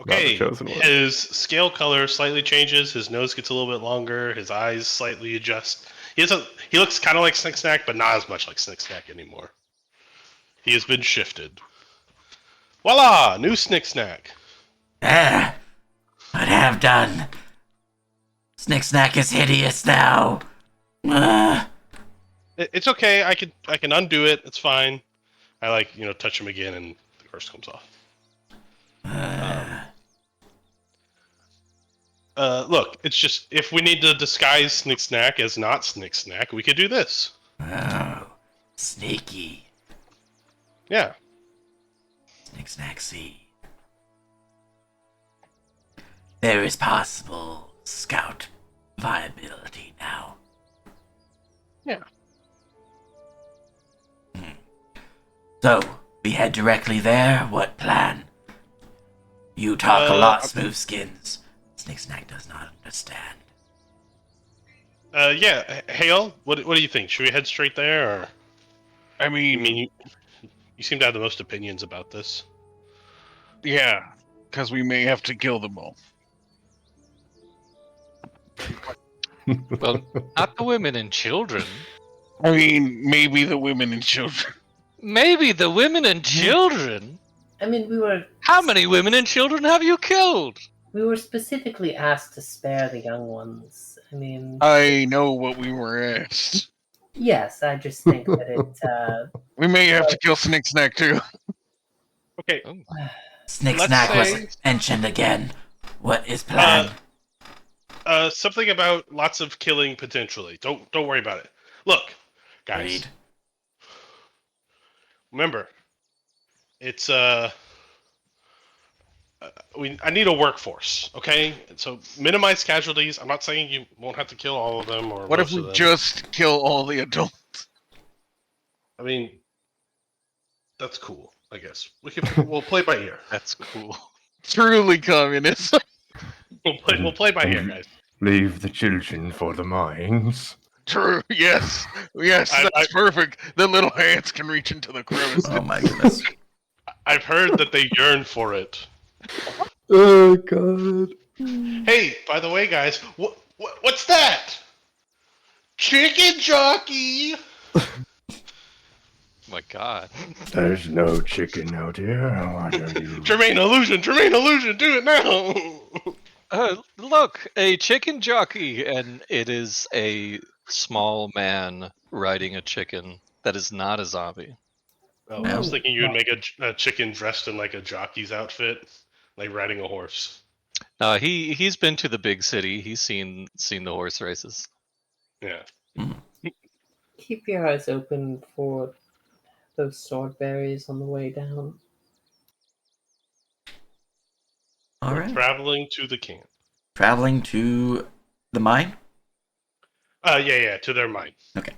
Okay, chosen one. his scale color slightly changes. His nose gets a little bit longer. His eyes slightly adjust. He looks kind of like Snack, but not as much like Snack anymore. He has been shifted. Voila! New Snack. What have done? Snack is hideous now. It's okay. I can undo it. It's fine. I touch him again, and the curse comes off. Look, it's just if we need to disguise Snack as not Snack, we could do this. Oh, sneaky. Yeah. Snack see. There is possible scout viability now. Yeah. So, we head directly there? What plan? You talk a lot, Smoothskins. Snack does not understand. Yeah. Hale, what do you think? Should we head straight there, or I mean, you seem to have the most opinions about this. yeah, because we may have to kill them all. Well, not the women and children. I mean, maybe the women and children. Maybe the women and children? I mean, How many women and children have you killed? we were specifically asked to spare the young ones. I mean, I know what we were asked. yes, I just think that We may have to kill Snack too. Okay. Snack Let's was mentioned again. What is plan? Something about lots of killing potentially. Don't worry about it. Look, guys. Read. Remember, it's I need a workforce, okay? So minimize casualties. I'm not saying you won't have to kill all of them or What if most we of them. just kill all the adults? I mean, that's cool. I guess we'll play by ear. That's cool. Truly communist. We'll play by ear, guys. Leave the children for the mines. True. Yes. Yes. That's perfect. The little hands can reach into the crevice. Oh my goodness. I've heard that they yearn for it. Oh god. Hey, by the way, guys, what's that? Chicken jockey. My God. There's no chicken out here. What are you? Tremaine illusion, do it now. Look, a chicken jockey, and it is a small man riding a chicken that is not a zombie. Oh, I was thinking you would make a chicken dressed in like a jockey's outfit, like riding a horse. He's been to the big city. He's seen the horse races. Yeah. keep your eyes open for those sword berries on the way down. All We're right. traveling to the camp. Traveling to the mine? Yeah, to their mine. Okay.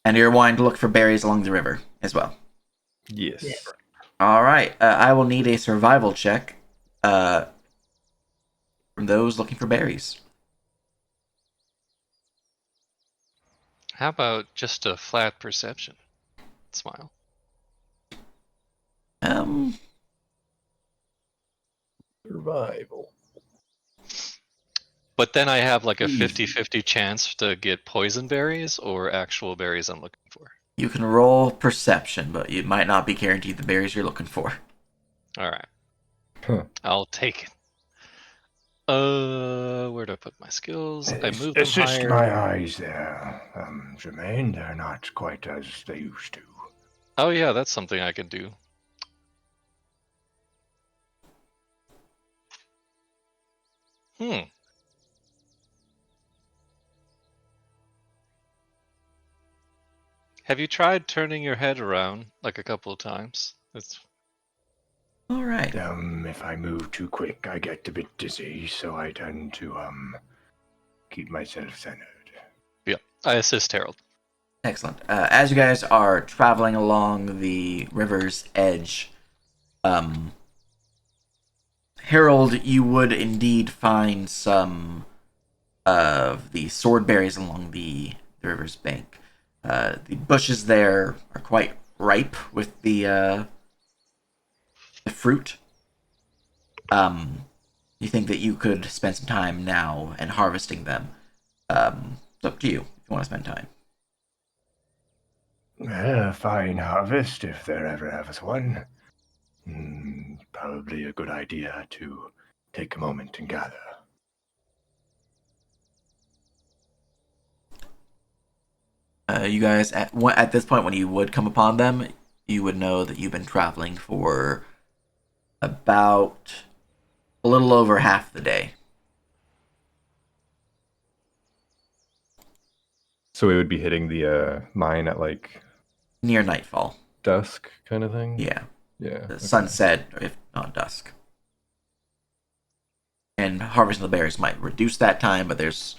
And you're wanting to look for berries along the river as well. Yes. Yeah. All right. I will need a survival check from those looking for berries. How about just a flat perception? Smile. Survival. But then I have like a 50-50 chance to get poison berries or actual berries I'm looking for. You can roll perception, but you might not be guaranteed the berries you're looking for. All right. Huh. I'll take it. Where do I put my skills? I move them Assist higher. my eyes there, Jermaine. They're not quite as they used to. Oh yeah, that's something I can do. Hmm. Have you tried turning your head around like a couple of times? It's All right. If I move too quick, I get a bit dizzy, so I tend to keep myself centered. yeah. I assist Harold. Excellent. As you guys are traveling along the river's edge, Harold, you would indeed find some of the sword berries along the river's bank. The bushes there are quite ripe with the fruit. You think that you could spend some time now and harvesting them. It's up to you if you want to spend time. A fine harvest, if there ever was one. Probably a good idea to take a moment and gather. You guys, at this point, when you would come upon them, you would know that you've been traveling for about a little over half the day. So we would be hitting the mine at like Near nightfall. dusk kind of thing? Yeah. Yeah. The sunset, if not dusk. And harvesting the berries might reduce that time, but doesn't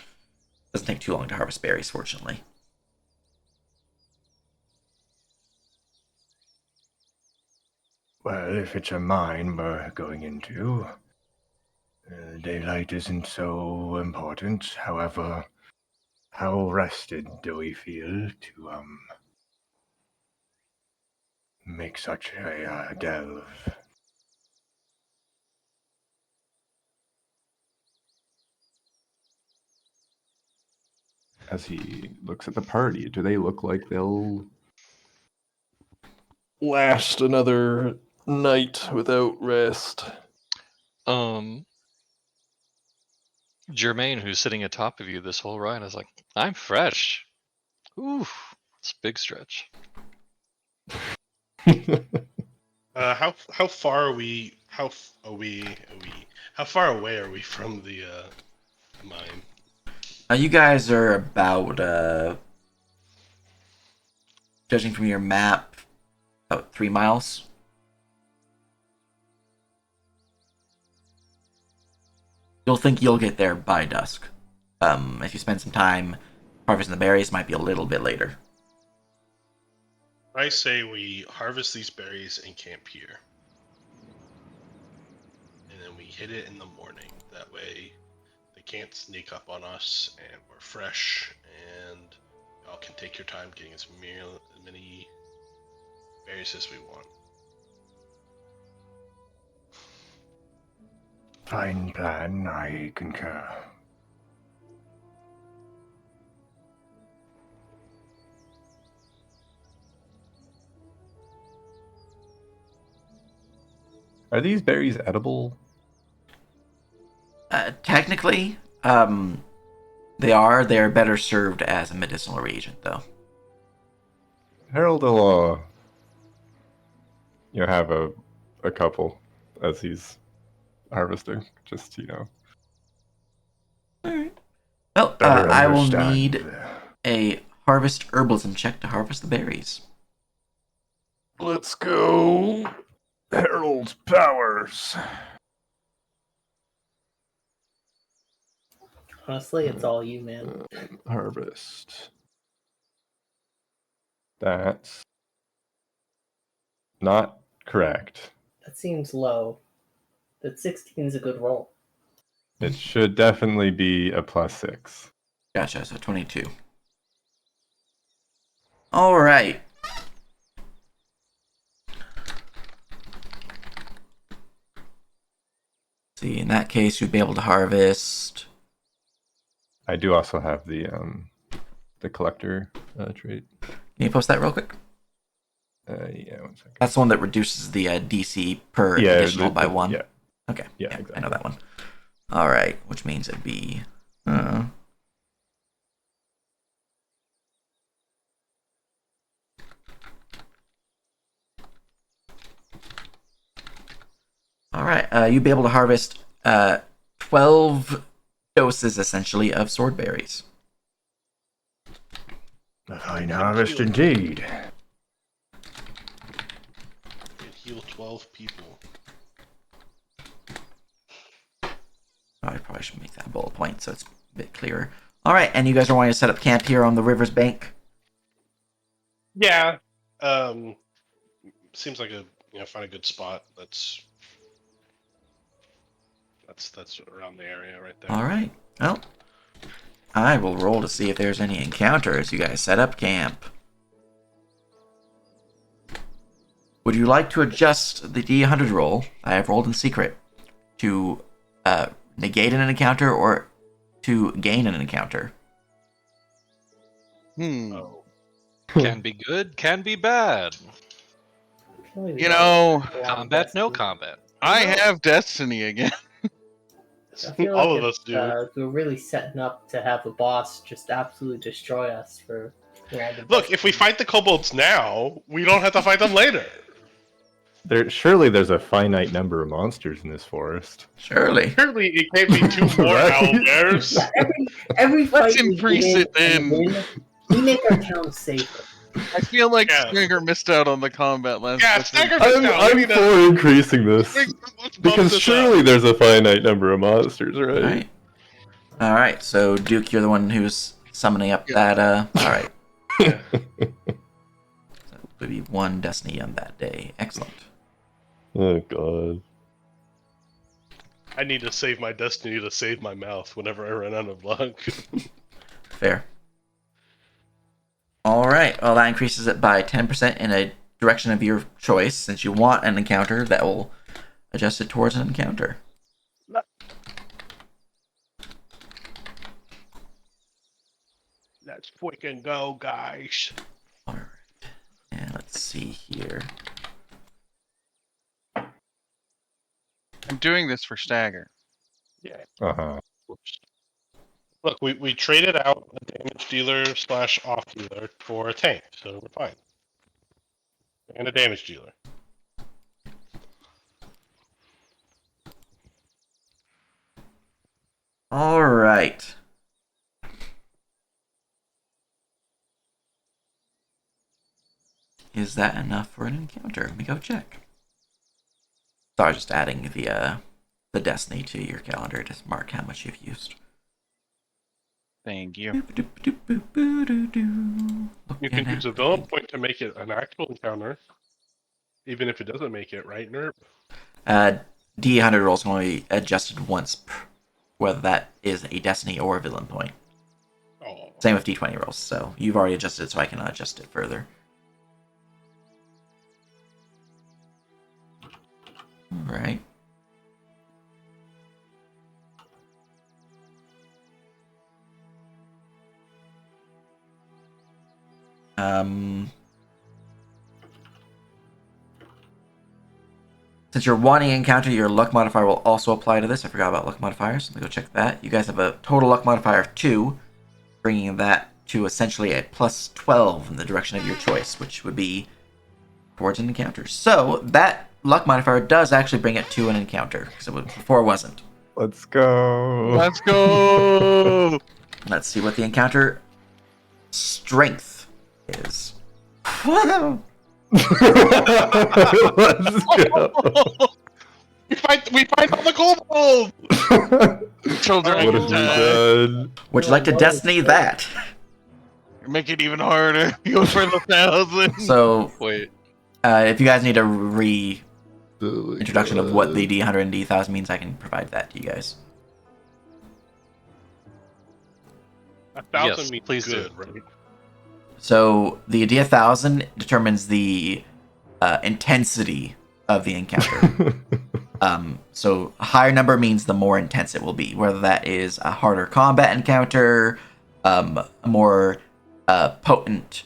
take too long to harvest berries, fortunately. Well, if it's a mine we're going into, daylight isn't so important. However, how rested do we feel to make such a delve? As he looks at the party, do they look like they'll last another night without rest? Jermaine, who's sitting atop of you this whole ride, is like, I'm fresh. Ooh, it's a big stretch. How far are we? How far away are we from the mine? You guys are about, judging from your map, about 3 miles. You'll think you'll get there by dusk. If you spend some time harvesting the berries, might be a little bit later. I say we harvest these berries and camp here, and then we hit it in the morning. That way, they can't sneak up on us, and we're fresh, and y'all can take your time getting as many berries as we want. Fine plan, I concur. Are these berries edible? Technically, they are. They're better served as a medicinal reagent, though. Harold will, have a couple as he's harvesting. Just, Alright. Well, better I will understand need the- a harvest herbalism check to harvest the berries. Let's go. Harold's powers. Honestly, it's all you, man. Harvest. That's not correct. That seems low. That 16 is a good roll. It should definitely be a +6. Gotcha, so 22. Alright. See, in that case, you'd be able to harvest. I do also have the collector trait. Can you post that real quick? Yeah, 1 second. That's the one that reduces the DC per Yeah, additional by 1. Yeah, Okay, yeah, I exactly. know that one. All right, which means it'd be. All right, you'd be able to harvest 12 doses essentially of sword berries. A fine harvest indeed. Heal 12 people. I probably should make that a bullet point so it's a bit clearer. All right, and you guys are wanting to set up camp here on the river's bank? Yeah. Seems like find a good spot. That's around the area right there. All right. Well, I will roll to see if there's any encounters. You guys set up camp. Would you like to adjust the D100 roll I have rolled in secret to negate an encounter or to gain an encounter? Oh. Can be good, can be bad. You know, Combat, no combat. I have Destiny again. I feel All like of us do. we're really setting up to have a boss just absolutely destroy us for random. Look, if we fight the kobolds now, we don't have to fight them later. Surely there's a finite number of monsters in this forest. Surely. Apparently, it can't be 2 more Right. owlbears. every fight Let's we increase win it then. and win, we make our town safer. I feel like Yeah. Snigger missed out on the combat last Yeah, session. Snagger missed out. I'm We need to- for increasing this. let's bump Because this surely up. there's a finite number of monsters, right? All right. So Duke, you're the one who's summoning up that. All right. Yeah. So would be 1 destiny on that day. Excellent. Oh god. I need to save my destiny to save my mouth whenever I run out of luck. Fair. All right. Well, that increases it by 10% in a direction of your choice. Since you want an encounter, that will adjust it towards an encounter. Let's freaking go, guys. All right. And let's see here. I'm doing this for Stagger. Yeah. Uh-huh. Look, we traded out a damage dealer / off dealer for a tank, so we're fine. And a damage dealer. All right. Is that enough for an encounter? Let me go check. Sorry, just adding the destiny to your calendar to mark how much you've used. Thank you. You can use a villain point to make it an actual encounter, even if it doesn't make it, right, Nerp? D100 rolls can only be adjusted once, whether that is a destiny or a villain point. Oh. Same with D20 rolls, so you've already adjusted it, so I cannot adjust it further. Alright. Since you're wanting an encounter, your luck modifier will also apply to this. I forgot about luck modifiers. Let me go check that. You guys have a total luck modifier of 2, bringing that to essentially a plus 12 in the direction of your choice, which would be towards an encounter. So that luck modifier does actually bring it to an encounter, because before it wasn't. Let's go. Let's go. Let's see what the encounter strength is. Let's go. We fight all the kobolds! Children, What have we done? Would you like to destiny that? make it even harder. Go for the 1,000. So, Wait, if you guys need a Oh my introduction of what the God. D100 and D1000 means, I can provide that to you guys. 1,000 Yes, means please do. good, right? So the D1000 determines the intensity of the encounter. So a higher number means the more intense it will be, whether that is a harder combat encounter, a more potent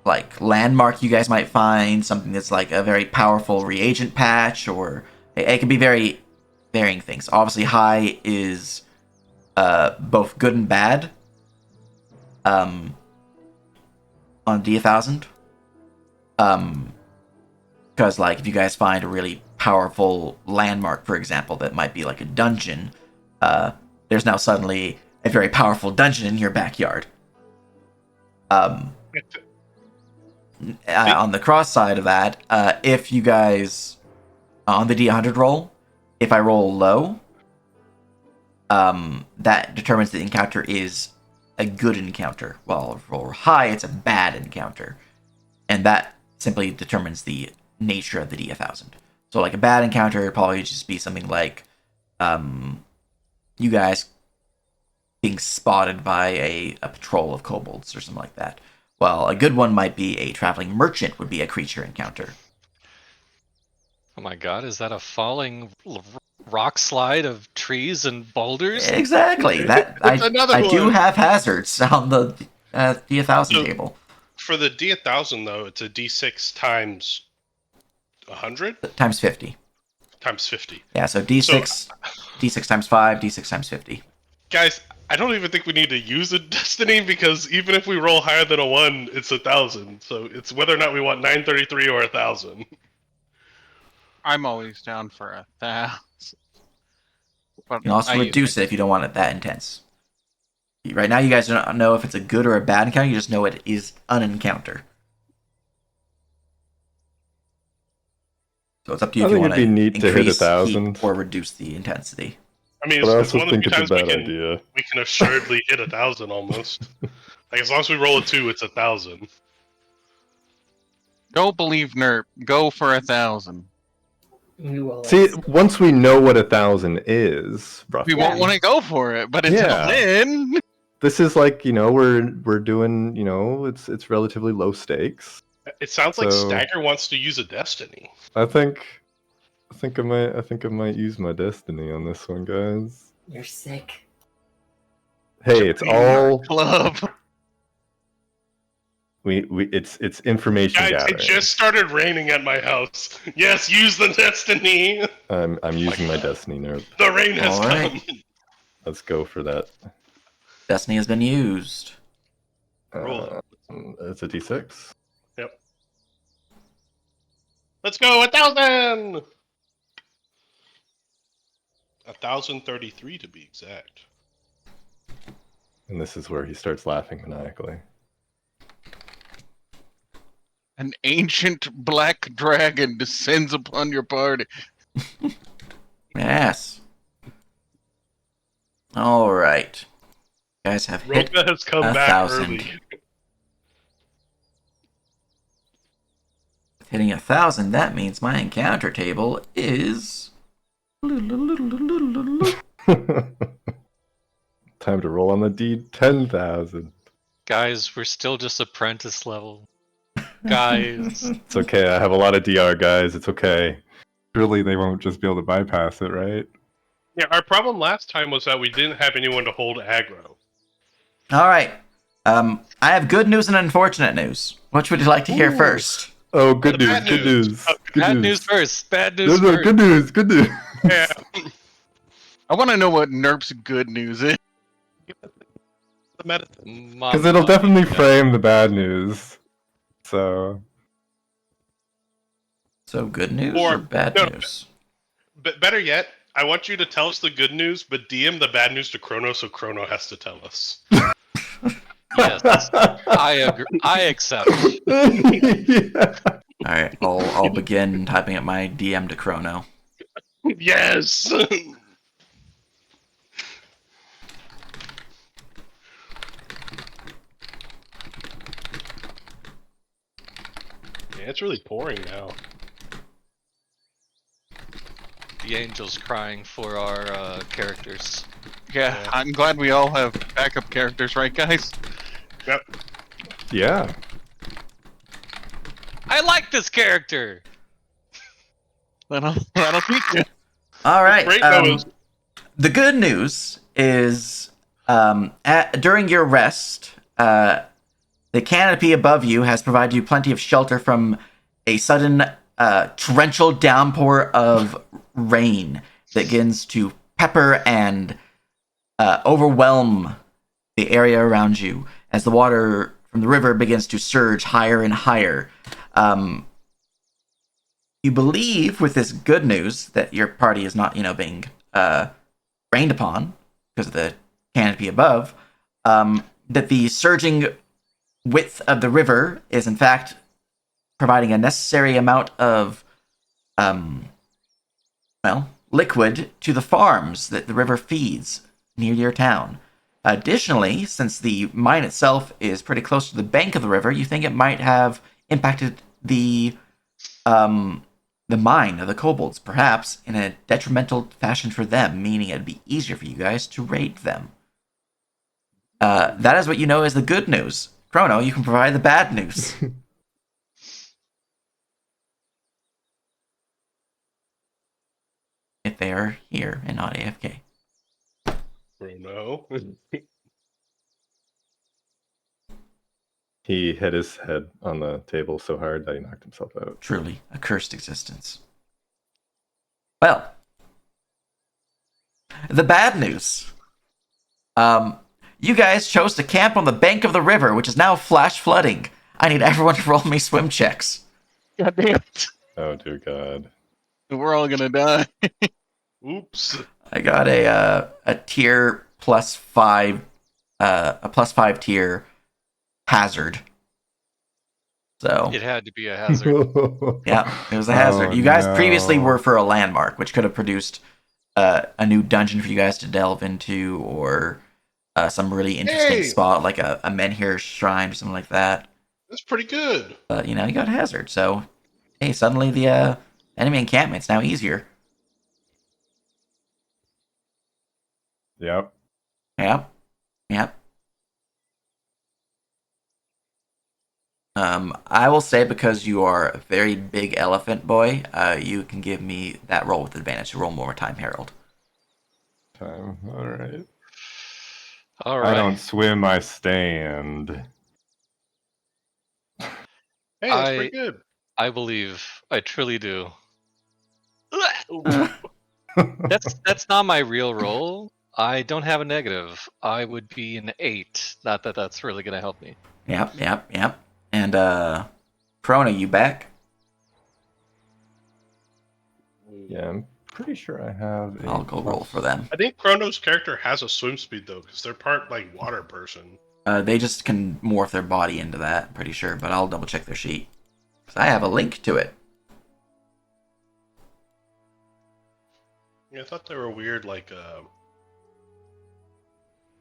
like landmark you guys might find, something that's like a very powerful reagent patch, or it can be very varying things. Obviously, high is both good and bad. On D1000. Because like if you guys find a really powerful landmark, for example, that might be like a dungeon, there's now suddenly a very powerful dungeon in your backyard. On the cross side of that, if you guys on the D100 roll, if I roll low, that determines the encounter is a good encounter. While if I roll high, it's a bad encounter, and that simply determines the nature of the D1000. So like a bad encounter would probably just be something like you guys being spotted by a patrol of kobolds or something like that. Well, a good one might be a traveling merchant would be a creature encounter. Oh my god, is that a falling rock slide of trees and boulders? Exactly. That That's I another do one. have hazards on the D1000 So- table. For the D1000 though, it's a D6 times 100 Times 50. times 50. Yeah, so D6 times 5, D6 times 50. Guys, I don't even think we need to use a destiny because even if we roll higher than a 1, it's 1,000. So it's whether or not we want 933 or 1,000. I'm always down for 1,000. But You can also I use reduce my- it if you don't want it that intense. Right now, you guys don't know if it's a good or a bad encounter. You just know it is an encounter. So it's up to you I if you think want it'd be neat to hit increase 1,000. heat or reduce the intensity. I mean, But I it's also one of the think few it's a times we bad can, idea. we can assuredly hit 1,000 almost. Like as long as we roll a 2, it's 1,000. Don't believe Nerp. Go for 1,000. We will. See, once we know what 1,000 is, We roughly, won't want to go for it, but until Yeah. then, this is like we're doing it's relatively low stakes. It sounds like So- Stagger wants to use a destiny. I think I might use my destiny on this one, guys. You're sick. Hey, it's all club. it's information Guys, gathering. it just started raining at my house. Yes, use the destiny. I'm using my destiny nerve. The rain has All right. come. Let's go for that. Destiny has been used. Roll It's a D6. Let's go, 1,000. 1,033 to be exact. And this is where he starts laughing maniacally. An ancient black dragon descends upon your party. Yes. All right. You guys have hit Roka has come back 1,000. early. Hitting 1,000. That means my encounter table is. Time to roll on the D10,000. Guys, we're still just apprentice level. Guys. It's okay. I have a lot of DR guys. It's okay. Surely they won't just be able to bypass it, right? Yeah, our problem last time was that we didn't have anyone to hold aggro. All right. I have good news and unfortunate news. Which would you like to hear Ooh. first? Oh, good The news. bad Good news. news. Oh, Good Bad news first. Bad news No, no, first. good news. Good news. Yeah. I want to know what Nerp's good news is. The medicine. Because it'll definitely frame the bad news. So So good news or, Or- bad no. news? But better yet, I want you to tell us the good news, but DM the bad news to Chrono, so Chrono has to tell us. Yes, I agree. I accept. yeah. All right. I'll begin typing up my DM to Chrono. Yes. Yeah, it's really pouring now. The angel's crying for our characters. Yeah, Yeah. I'm glad we all have backup characters, right, guys? Yep. Yeah. I like this character. That'll teach you. All right. Great though is The good news is during your rest, the canopy above you has provided you plenty of shelter from a sudden torrential downpour of rain. begins to pepper and overwhelm the area around you as the water from the river begins to surge higher and higher. You believe with this good news that your party is not, being rained upon because of the canopy above, that the surging width of the river is in fact providing a necessary amount of, liquid to the farms that the river feeds near your town. Additionally, since the mine itself is pretty close to the bank of the river, you think it might have impacted the mine of the kobolds, perhaps in a detrimental fashion for them, meaning it'd be easier for you guys to raid them. That is what you know as the good news. Chrono, you can provide the bad news. If they are here and not AFK. Bruno. He hit his head on the table so hard that he knocked himself out. Truly a cursed existence. Well, the bad news. You guys chose to camp on the bank of the river, which is now flash flooding. I need everyone to roll me swim checks. God damn it. Oh dear God. We're all gonna die. Oops. I got a tier +5, a +5 tier hazard. So It had to be a hazard. yeah, it was a hazard. Oh, You guys no. previously were for a landmark, which could have produced a new dungeon for you guys to delve into, or some really interesting Hey! spot like a Menhir shrine or something like that. That's pretty good. But you got a hazard, so hey, suddenly the enemy encampment's now easier. Yep. Yep. I will say, because you are a very big elephant boy, you can give me that roll with advantage. Roll one more time, Harold. Time. All right. All I don't right. swim. I stand. Hey, that's I- pretty good. I believe. I truly do. Ooh. That's not my real roll. I don't have a negative. I would be an 8. Not that that's really gonna help me. Yep. And Corona, you back? Yeah, I'm pretty sure I have. I'll go roll for them. I think Chrono's character has a swim speed though, because they're part like water person. They just can morph their body into that, I'm pretty sure, but I'll double check their sheet. 'Cause I have a link to it. Yeah, I thought they were weird, like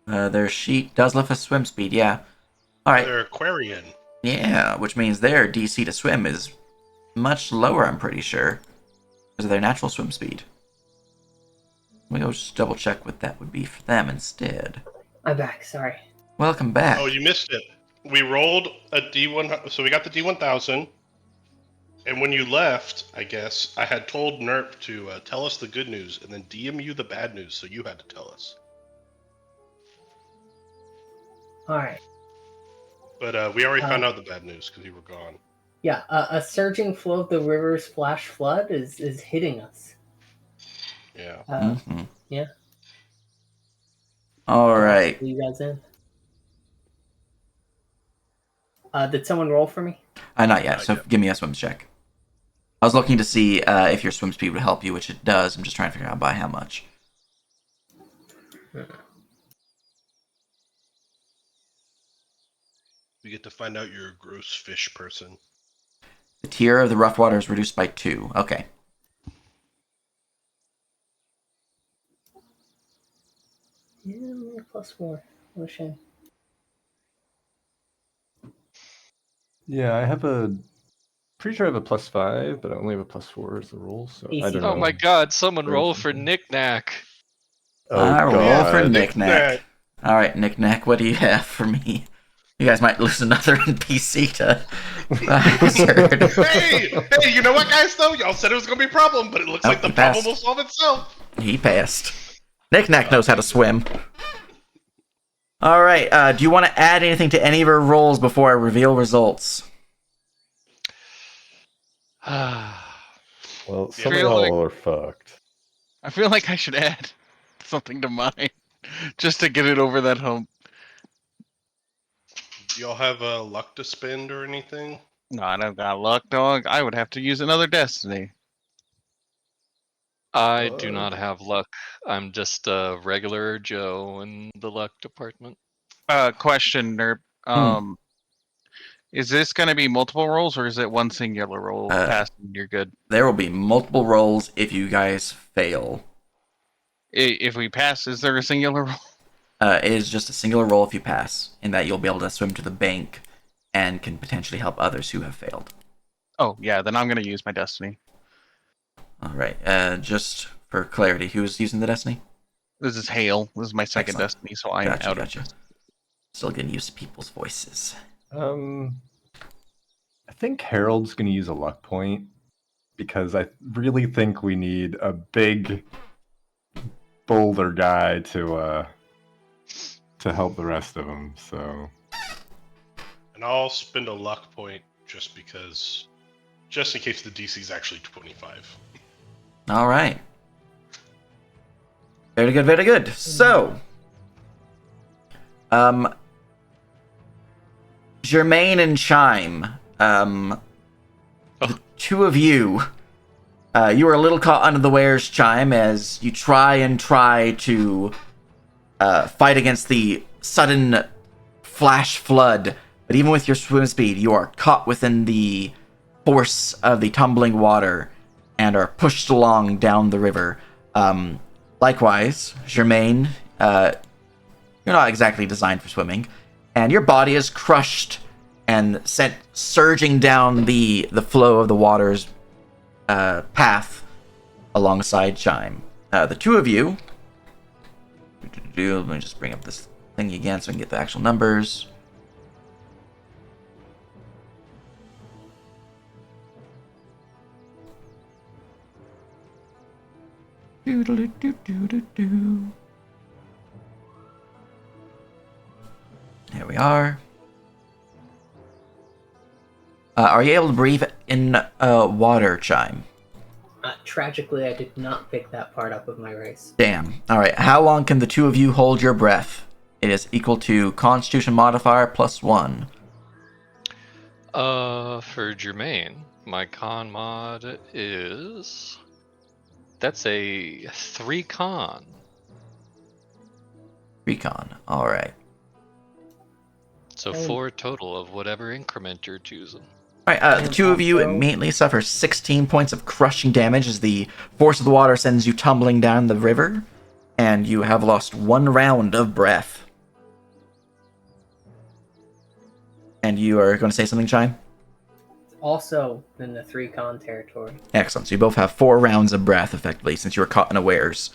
Their sheet does lift a swim speed, yeah. Alright, they're Aquarian. yeah, which means their DC to swim is much lower, I'm pretty sure, because of their natural swim speed. Let me go just double check what that would be for them instead. I'm back. Sorry. Welcome back. Oh, you missed it. We rolled a D1, so we got the D1000. And when you left, I guess, I had told Nerp to tell us the good news and then DM you the bad news, so you had to tell us. All right. But we already found out the bad news because you were gone. Yeah, a surging flow of the river's flash flood is hitting us. Yeah. Mhm. Yeah. Alright. You guys in? Did someone roll for me? Not yet, so give me a swim check. I was looking to see if your swim speed would help you, which it does. I'm just trying to figure out by how much. We get to find out you're a gross fish person. The tier of the rough water is reduced by 2. Okay. Yeah, only a +4. What a shame. Yeah, I have a. Pretty sure I have a +5, but I only have a +4 as the roll, so I don't know. Oh my god, someone Very roll for simple. Knick-Knack. Oh, I roll God. for Knick-Knack. Knick-Knack. Alright, Knick-Knack, what do you have for me? You guys might lose another NPC to hazard. Hey, you know what, guys, though? Y'all said it was going to be a problem, but it looks Oh, like the he problem passed. will solve itself. He passed. Knick-Knack knows how to swim. Alright, do you want to add anything to any of your rolls before I reveal results? Well, some of Feel like- y'all are fucked. I feel like I should add something to mine just to get it over that hump. Do y'all have luck to spend or anything? No, I don't got luck, dog. I would have to use another destiny. I do not have luck. I'm just a regular Joe in the luck department. Question, Nerp. Is this going to be multiple rolls, or is it one singular roll? Pass and you're good. There will be multiple rolls if you guys fail. If we pass, is there a singular roll? It is just a singular roll if you pass, in that you'll be able to swim to the bank and can potentially help others who have failed. Oh, yeah, then I'm going to use my destiny. All right. Just for clarity, who's using the destiny? This is Hale. This is my second Excellent. destiny, so I'm out of it. Still getting used to people's voices. I think Harold's going to use a luck point because I really think we need a big boulder guy to help the rest of them. So, And I'll spend a luck point just in case the DC is actually 25. All right. Very good, very good. So, Germain and Chime, the two of you, you are a little caught under the wares, Chime, as you try to fight against the sudden flash flood. But even with your swim speed, you are caught within the force of the tumbling water and are pushed along down the river. Likewise, Germain, you're not exactly designed for swimming, and your body is crushed and sent surging down the flow of the water's path alongside Chime. The two of you, let me just bring up this thing again so I can get the actual numbers. Doodle-doo-doo-doo-doo. Here we are. Are you able to breathe in water, Chime? Tragically, I did not pick that part up of my race. Damn. Alright, how long can the two of you hold your breath? It is equal to Constitution modifier +1. For Germain, my con mod is... That's a 3 con. Recon. Alright. So 4 total of whatever increment you're choosing. Alright, the two of you immediately suffer 16 points of crushing damage as the force of the water sends you tumbling down the river, and you have lost 1 round of breath. And you are going to say something, Chime? Also in the 3 con territory. Excellent. So you both have 4 rounds of breath, effectively, since you were caught unawares.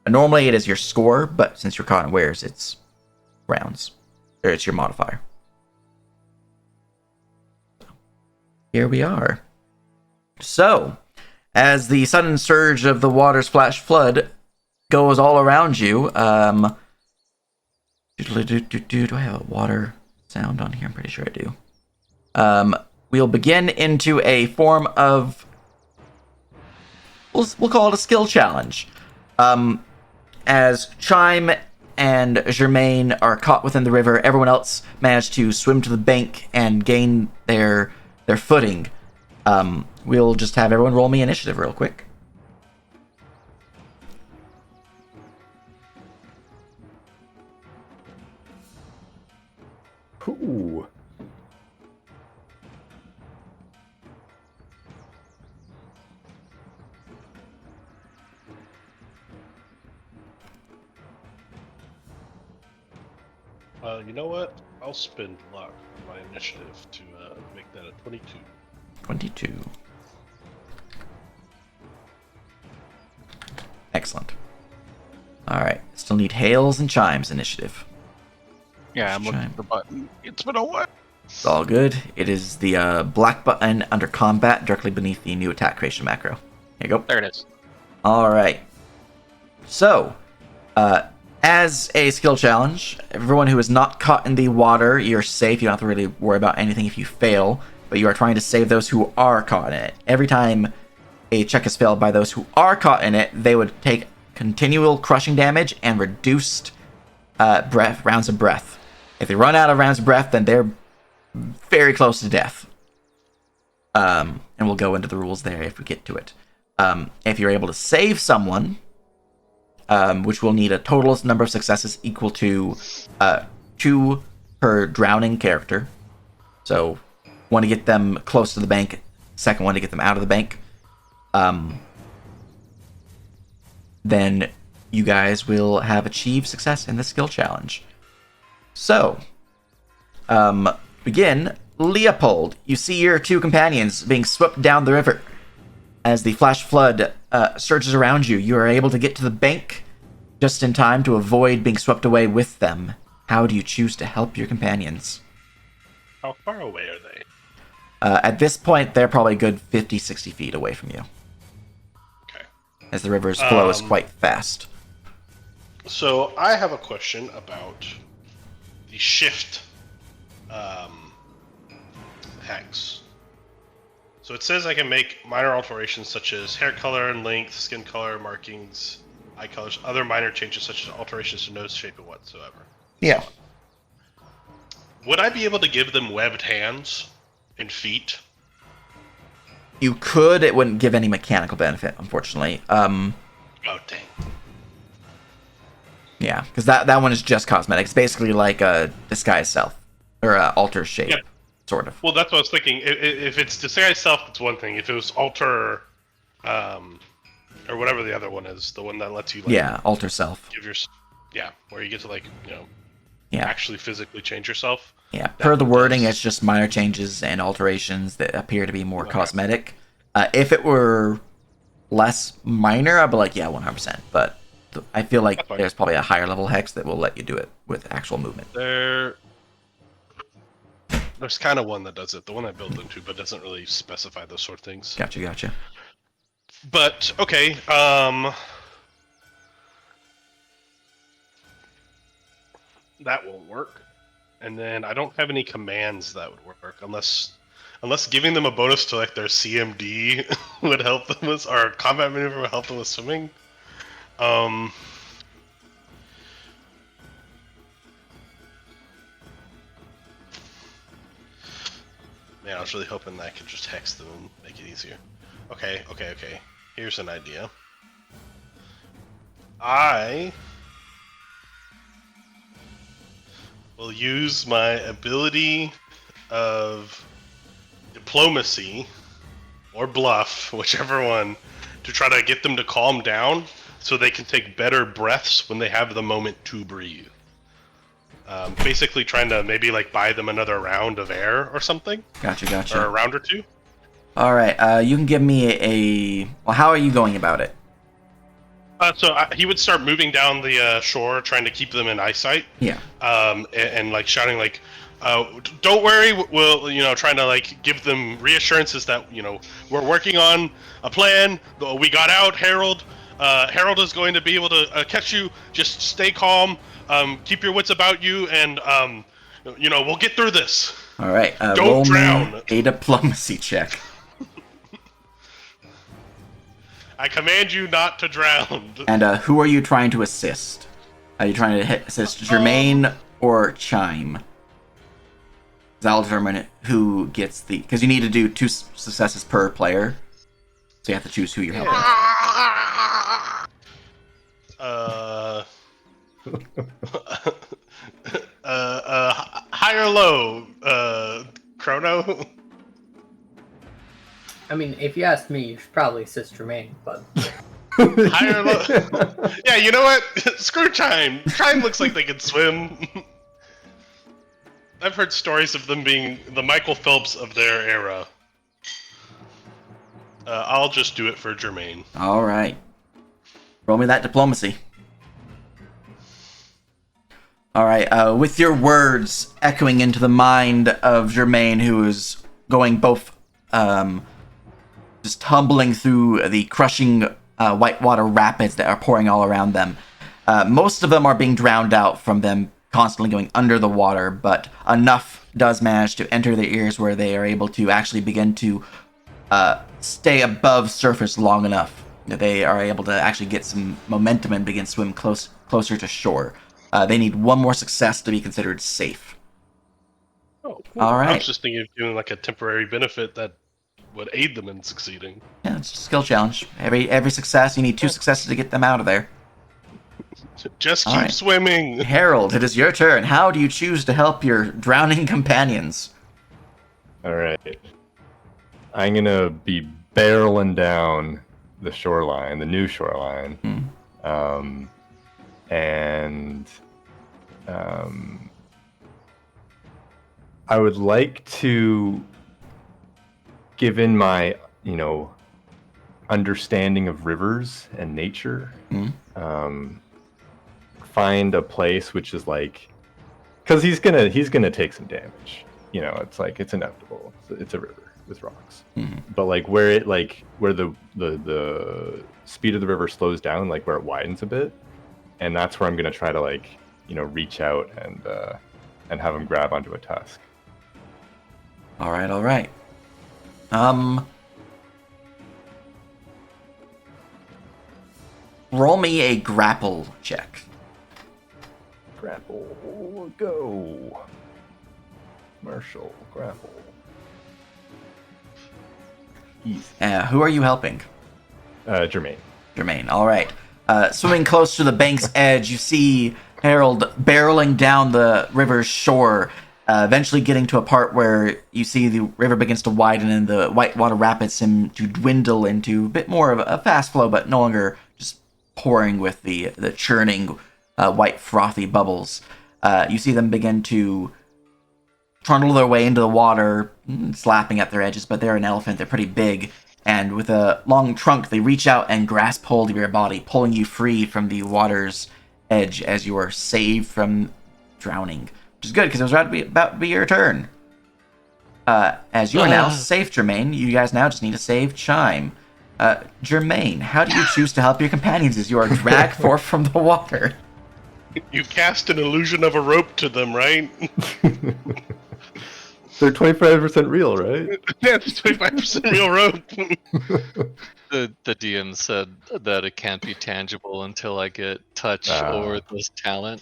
Normally it is your score, but since you're caught unawares, it's rounds. Or it's your modifier. Here we are. So, as the sudden surge of the water's flash flood goes all around you, do I have a water sound on here? I'm pretty sure I do. We'll begin into a form of... We'll call it a skill challenge. As Chime and Germain are caught within the river, everyone else managed to swim to the bank and gain their footing. We'll just have everyone roll me initiative real quick. ooh. You know what? I'll spend luck on my initiative to make that a 22. 22. Excellent. Alright, still need Hales and Chimes initiative. Yeah, I'm looking Chime. at the button. It's been a while. It's all good. It is the black button under combat directly beneath the new attack creation macro. Here you go. There it is. Alright. So, as a skill challenge, everyone who is not caught in the water, you're safe. You don't have to really worry about anything if you fail, but you are trying to save those who are caught in it. Every time a check is failed by those who are caught in it, they would take continual crushing damage and reduced rounds of breath. If they run out of rounds of breath, then they're very close to death. And we'll go into the rules there if we get to it. If you're able to save someone, which will need a total number of successes equal to 2 per drowning character. So, one to get them close to the bank, second one to get them out of the bank. Then you guys will have achieved success in the skill challenge. So, begin. Leopold, you see your 2 companions being swept down the river. As the flash flood surges around you, you are able to get to the bank just in time to avoid being swept away with them. How do you choose to help your companions? How far away are they? At this point, they're probably a good 50, 60 feet away from you. Okay. As the river's flow is quite fast. So I have a question about the shift hex. So it says I can make minor alterations such as hair color and length, skin color, markings, eye colors, other minor changes such as alterations to nose shape and whatsoever. Yeah. Would I be able to give them webbed hands and feet? You could. It wouldn't give any mechanical benefit, unfortunately. Oh, dang. Yeah, because that one is just cosmetic. It's basically like a disguise self. Or alter shape, Yep. sort of. Well, that's what I was thinking. If it's disguise self, it's one thing. If it was alter, or whatever the other one is, the one that lets you, like, Yeah, alter self. give your, yeah, where you get to, like, Yeah. actually physically change yourself. Yeah, per the one wording, does. it's just minor changes and alterations that appear to be more Okay. cosmetic. If it were less minor, I'd be like, yeah, 100%. But I feel like That's fine. there's probably a higher level hex that will let you do it with actual movement. There's kind of one that does it, the one I built into, but doesn't really specify those sort of things. Gotcha. But okay, that won't work. And then I don't have any commands that would work unless giving them a bonus to, like, their CMD would help them with, or combat maneuver would help them with swimming. Man, I was really hoping that I could just hex them and make it easier. Okay. Here's an idea. I will use my ability of diplomacy or bluff, whichever one, to try to get them to calm down so they can take better breaths when they have the moment to breathe. Basically trying to maybe, like, buy them another round of air or something. Gotcha. Or a round or two. All right, you can give me a... Well, how are you going about it? He would start moving down the shore, trying to keep them in eyesight. Yeah. And like shouting, like, "Don't worry, we'll, trying to, like, give them reassurances that, we're working on a plan. We got out, Harold. Harold is going to be able to catch you. Just stay calm. Keep your wits about you, and we'll get through this." All right, Don't roll drown. me a diplomacy check. I command you not to drown. And who are you trying to assist? Are you trying to assist Germain or Chime? That'll determine who gets the... Because you need to do 2 successes per player. So you have to choose who you're helping. High or low, Chrono? I mean, if you ask me, you should probably assist Jermaine, but High or low? Yeah, you know what? Screw Chime. Chime looks like they can swim. I've heard stories of them being the Michael Phelps of their era. I'll just do it for Jermaine. All right. Roll me that diplomacy. All right. With your words echoing into the mind of Germain, who is going both... just tumbling through the crushing whitewater rapids that are pouring all around them. Most of them are being drowned out from them constantly going under the water, but enough does manage to enter their ears where they are able to actually begin to stay above surface long enough They are able to actually get some momentum and begin to swim closer to shore. They need one more success to be considered safe. Oh, All I right. was just thinking of doing like a temporary benefit that would aid them in succeeding. Yeah, it's a skill challenge. Every success, you need 2 successes to get them out of there. Just All keep right. swimming. Harold, it is your turn. How do you choose to help your drowning companions? All right. I'm gonna be barreling down the shoreline, the new shoreline, and I would like to, given my understanding of rivers and nature, find a place which is like, because he's gonna take some damage. It's like it's inevitable. It's a river with rocks, but like where the speed of the river slows down, like where it widens a bit, and that's where I'm gonna try to reach out and have him grab onto a tusk. All right. Roll me a grapple check. Grapple, go. Marshall, grapple. Easy. Who are you helping? Jermaine. All right. Swimming close to the bank's edge, you see Harold barreling down the river's shore, eventually getting to a part where you see the river begins to widen and the whitewater rapids seem to dwindle into a bit more of a fast flow, but no longer just pouring with the churning white frothy bubbles. You see them begin to trundle their way into the water, slapping at their edges, but they're an elephant. They're pretty big. And with a long trunk, they reach out and grasp hold of your body, pulling you free from the water's edge as you are saved from drowning. Which is good, because it was about to be your turn. As you are now safe, Jermaine, you guys now just need to save Chime. Jermaine, how do you choose to help your companions as you are dragged forth from the water? You cast an illusion of a rope to them, right? They're 25% real, right? That's 25% real rope. The DM said that it can't be tangible until I get touch or this talent.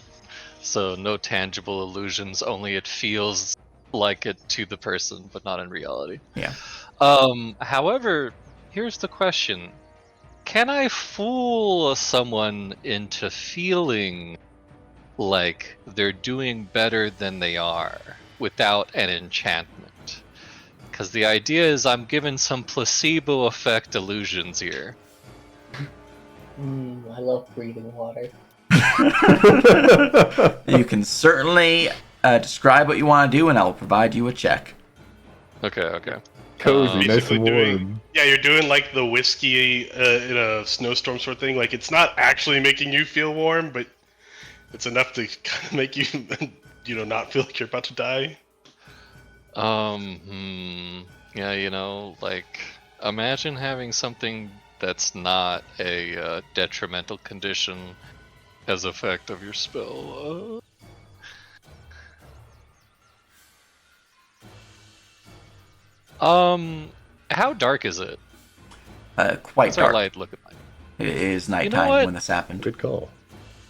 So no tangible illusions, only it feels like it to the person, but not in reality. Yeah. However, here's the question. Can I fool someone into feeling like they're doing better than they are without an enchantment? Because the idea is I'm given some placebo effect illusions here. I love breathing water. You can certainly describe what you want to do, and I'll provide you a check. Okay. Cozy, nice Basically and warm. you're doing like the whiskey in a snowstorm sort of thing. Like it's not actually making you feel warm, but it's enough to kind of make you, not feel like you're about to die. Yeah, like imagine having something that's not a detrimental condition as effect of your spell. How dark is it? Quite What's our dark. light looking like? It is know nighttime what? when this happened. Good call.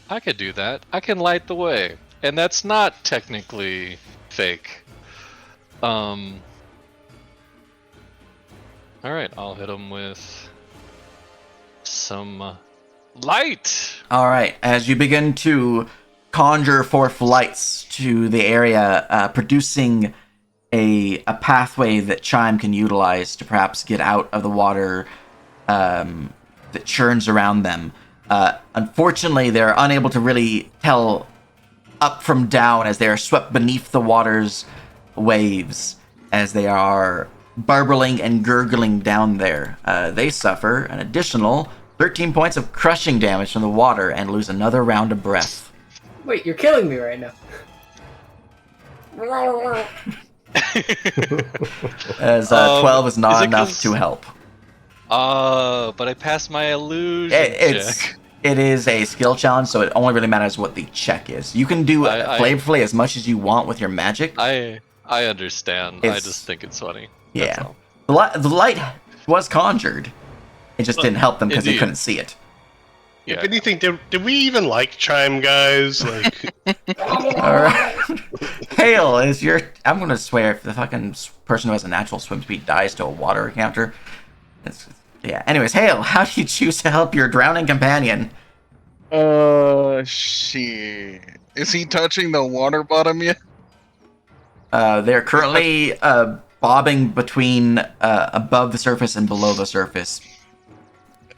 I could do that. I can light the way, and that's not technically fake. All right, I'll hit him with some light. All right, as you begin to conjure forth lights to the area, producing a pathway that Chime can utilize to perhaps get out of the water that churns around them. Unfortunately, they're unable to really tell up from down as they are swept beneath the water's waves as they are burbling and gurgling down there. They suffer an additional 13 points of crushing damage from the water and lose another round of breath. Wait, you're killing me right now. As 12 is not is it enough 'cause- to help. But I passed my illusion check. It is a skill challenge, so it only really matters what the check is. You can do flavorfully as much as you want with your magic. I understand. I It's- just think it's funny. Yeah. That's all. The light was conjured. It just didn't help them because they Indeed. couldn't see it. If Yeah. anything, did we even like Chime, guys? Like, Alright. Hale, is your... I'm gonna swear if the fucking person who has a natural swim speed dies to a water encounter... Yeah, anyways, Hale, how do you choose to help your drowning companion? Shit. Is he touching the water bottom yet? They're currently bobbing between above the surface and below the surface.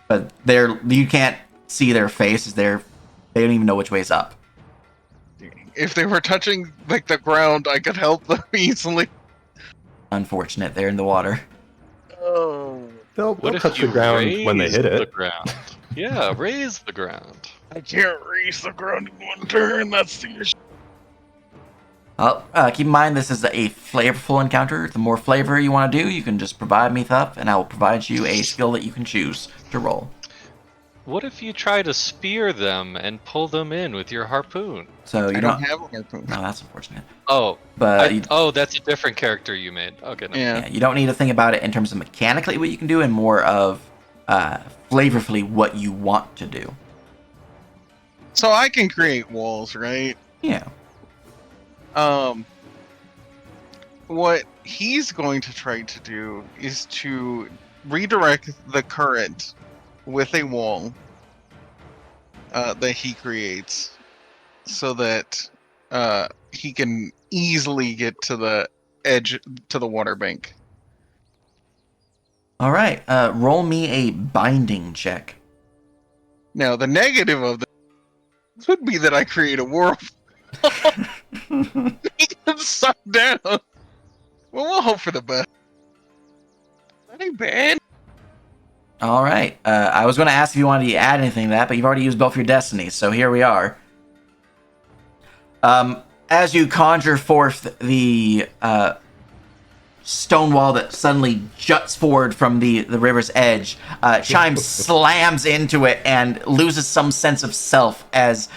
But you can't see their faces. They don't even know which way's up. If they were touching like the ground, I could help them easily. Unfortunate, they're in the water. Oh. They'll What if touch you the ground when they raise hit the it. ground? Yeah, raise the ground. I can't raise the ground in one turn. That's the issue. Well, keep in mind this is a flavorful encounter. The more flavor you want to do, you can just provide me stuff, and I will provide you a skill that you can choose to roll. What if you try to spear them and pull them in with your harpoon? So you I don't. don't have a harpoon. No, that's unfortunate. Oh, But that's a different character you made. Okay, no. Yeah. yeah, you don't need to think about it in terms of mechanically what you can do, and more of flavorfully what you want to do. So I can create walls, right? Yeah. What he's going to try to do is to redirect the current with a wall that he creates, so that he can easily get to the edge, to the water bank. All right. Roll me a binding check. Now, the negative of this would be that I create a whirlpool. He gets sucked down. Well, we'll hope for the best. That ain't bad. All right. I was going to ask if you wanted to add anything to that, but you've already used both your destinies, so here we are. As you conjure forth the stone wall that suddenly juts forward from the river's edge, Chime slams into it and loses some sense of self as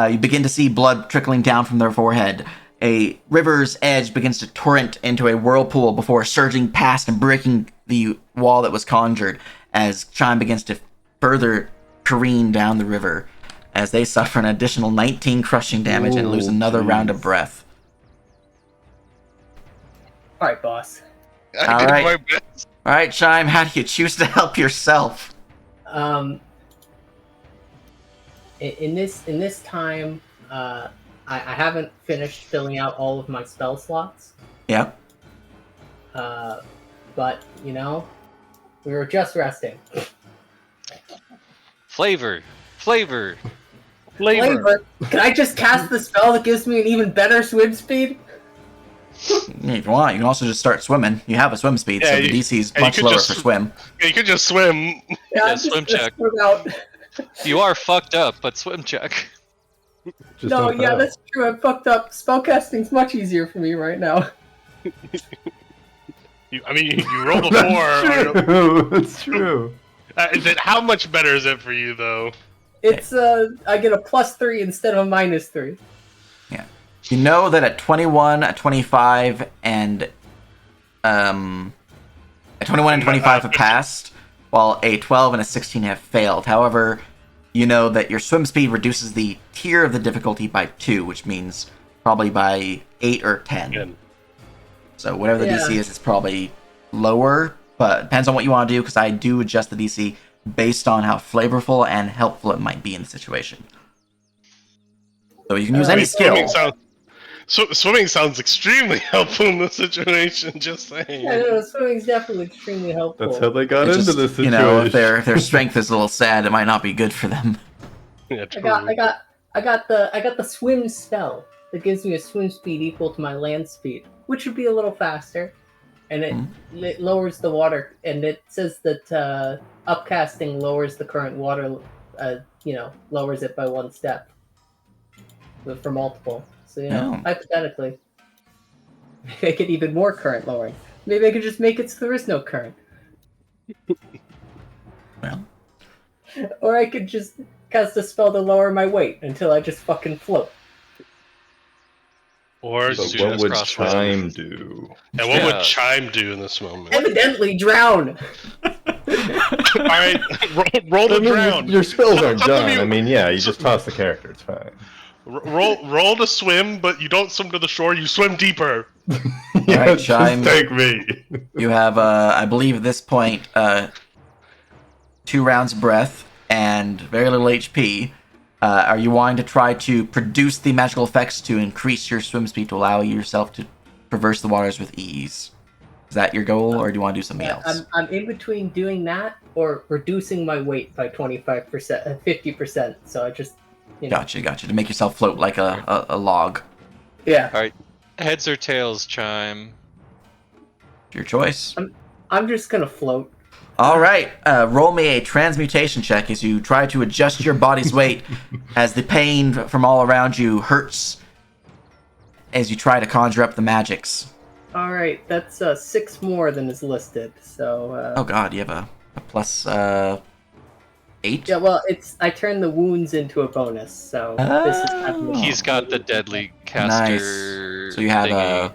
you begin to see blood trickling down from their forehead. A river's edge begins to torrent into a whirlpool before surging past and breaking the wall that was conjured as Chime begins to further careen down the river as they suffer an additional 19 crushing damage and lose another round of breath. All right, boss. I All did right. my best. All right, Chime, how do you choose to help yourself? In this time, I haven't finished filling out all of my spell slots. Yeah. But you know, we were just resting. Flavor. Flavor. Can I just cast the spell that gives me an even better swim speed? If you want, you can also just start swimming. You have a swim speed, so Yeah, the you- DC is yeah, you much could lower just- for swim. Yeah, you could just swim. Yeah, swim check. Out. You are fucked up, but swim check. Just No, don't yeah, fail. that's true. I'm fucked up. Spellcasting's much easier for me right now. You rolled a 4. That's true. That's true. How much better is it for you, though? It's I get a +3 instead of a -3. You know that at 21, a 25, and a 21 and 25 have passed, while a 12 and a 16 have failed. However, you know that your swim speed reduces the tier of the difficulty by 2, which means probably by 8 or 10. Good. So whatever the Yeah. DC is, it's probably lower, but it depends on what you want to do, because I do adjust the DC based on how flavorful and helpful it might be in the situation. So you can use any skill. Swimming sounds extremely helpful in this situation. Just saying. Yeah, no, swimming's definitely extremely helpful. That's how they got It's into just, this situation. You know, if their strength is a little sad, it might not be good for them. Yeah, I true. got the swim spell that gives me a swim speed equal to my land speed, which would be a little faster, and it lowers the water. And it says that upcasting lowers the current water, lowers it by 1 step, but for multiple. So Oh. hypothetically, maybe I get even more current lowering. Maybe I could just make it so there is no current, Well, or I could just cast a spell to lower my weight until I just fucking float. Or But Dude, what that's would crossword. Chime do? and what Yeah. would Chime do in this moment? Evidently drown. All right, roll I to mean, drown. your spells aren't Some of done. you- I mean, yeah, you just toss the character. It's fine. Roll to swim, but you don't swim to the shore. You swim deeper. Yeah, right, just Chime. take me. You have, I believe at this point, 2 rounds of breath and very little HP. Are you wanting to try to produce the magical effects to increase your swim speed to allow yourself to traverse the waters with ease? Is that your goal, or do you want to do something else? I'm in between doing that or reducing my weight by 25%, 50%. So I just, Gotcha. To make yourself float like a log. Yeah. All right, heads or tails, Chime. Your choice. I'm just gonna float. All right, roll me a transmutation check as you try to adjust your body's weight as the pain from all around you hurts as you try to conjure up the magics. All right, that's 6 more than is listed. So. Oh god, you have a plus 8? Yeah, well, I turned the wounds into a bonus, so this is Oh. He's got the deadly caster. Nice. So you have thingy.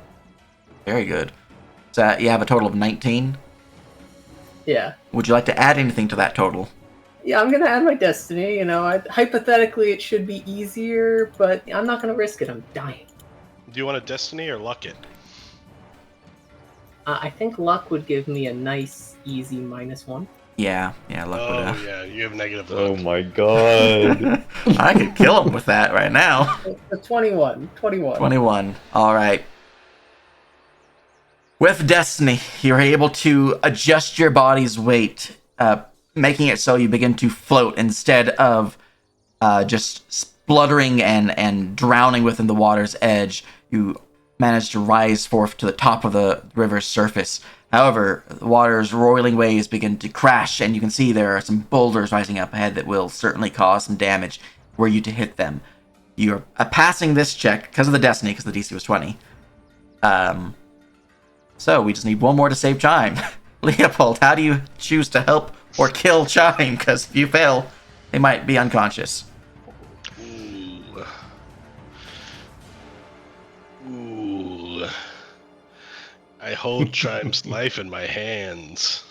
very good. So you have a total of 19. Yeah. Would you like to add anything to that total? Yeah, I'm gonna add my destiny. Hypothetically, it should be easier, but I'm not gonna risk it. I'm dying. Do you want a destiny or luck it? I think luck would give me a nice, easy -1. Yeah, luck would Oh have. yeah, you have negative Oh luck. my god. I could kill him with that right now. The 21. 21. All right. With Destiny, you're able to adjust your body's weight, making it so you begin to float instead of just spluttering and drowning within the water's edge. You manage to rise forth to the top of the river's surface. However, the water's roiling waves begin to crash, and you can see there are some boulders rising up ahead that will certainly cause some damage were you to hit them. You're passing this check because of the Destiny, because the DC was 20. So we just need one more to save Chime. Leopold, how do you choose to help or kill Chime? Because if you fail, they might be unconscious. Ooh. I hold Chime's life in my hands.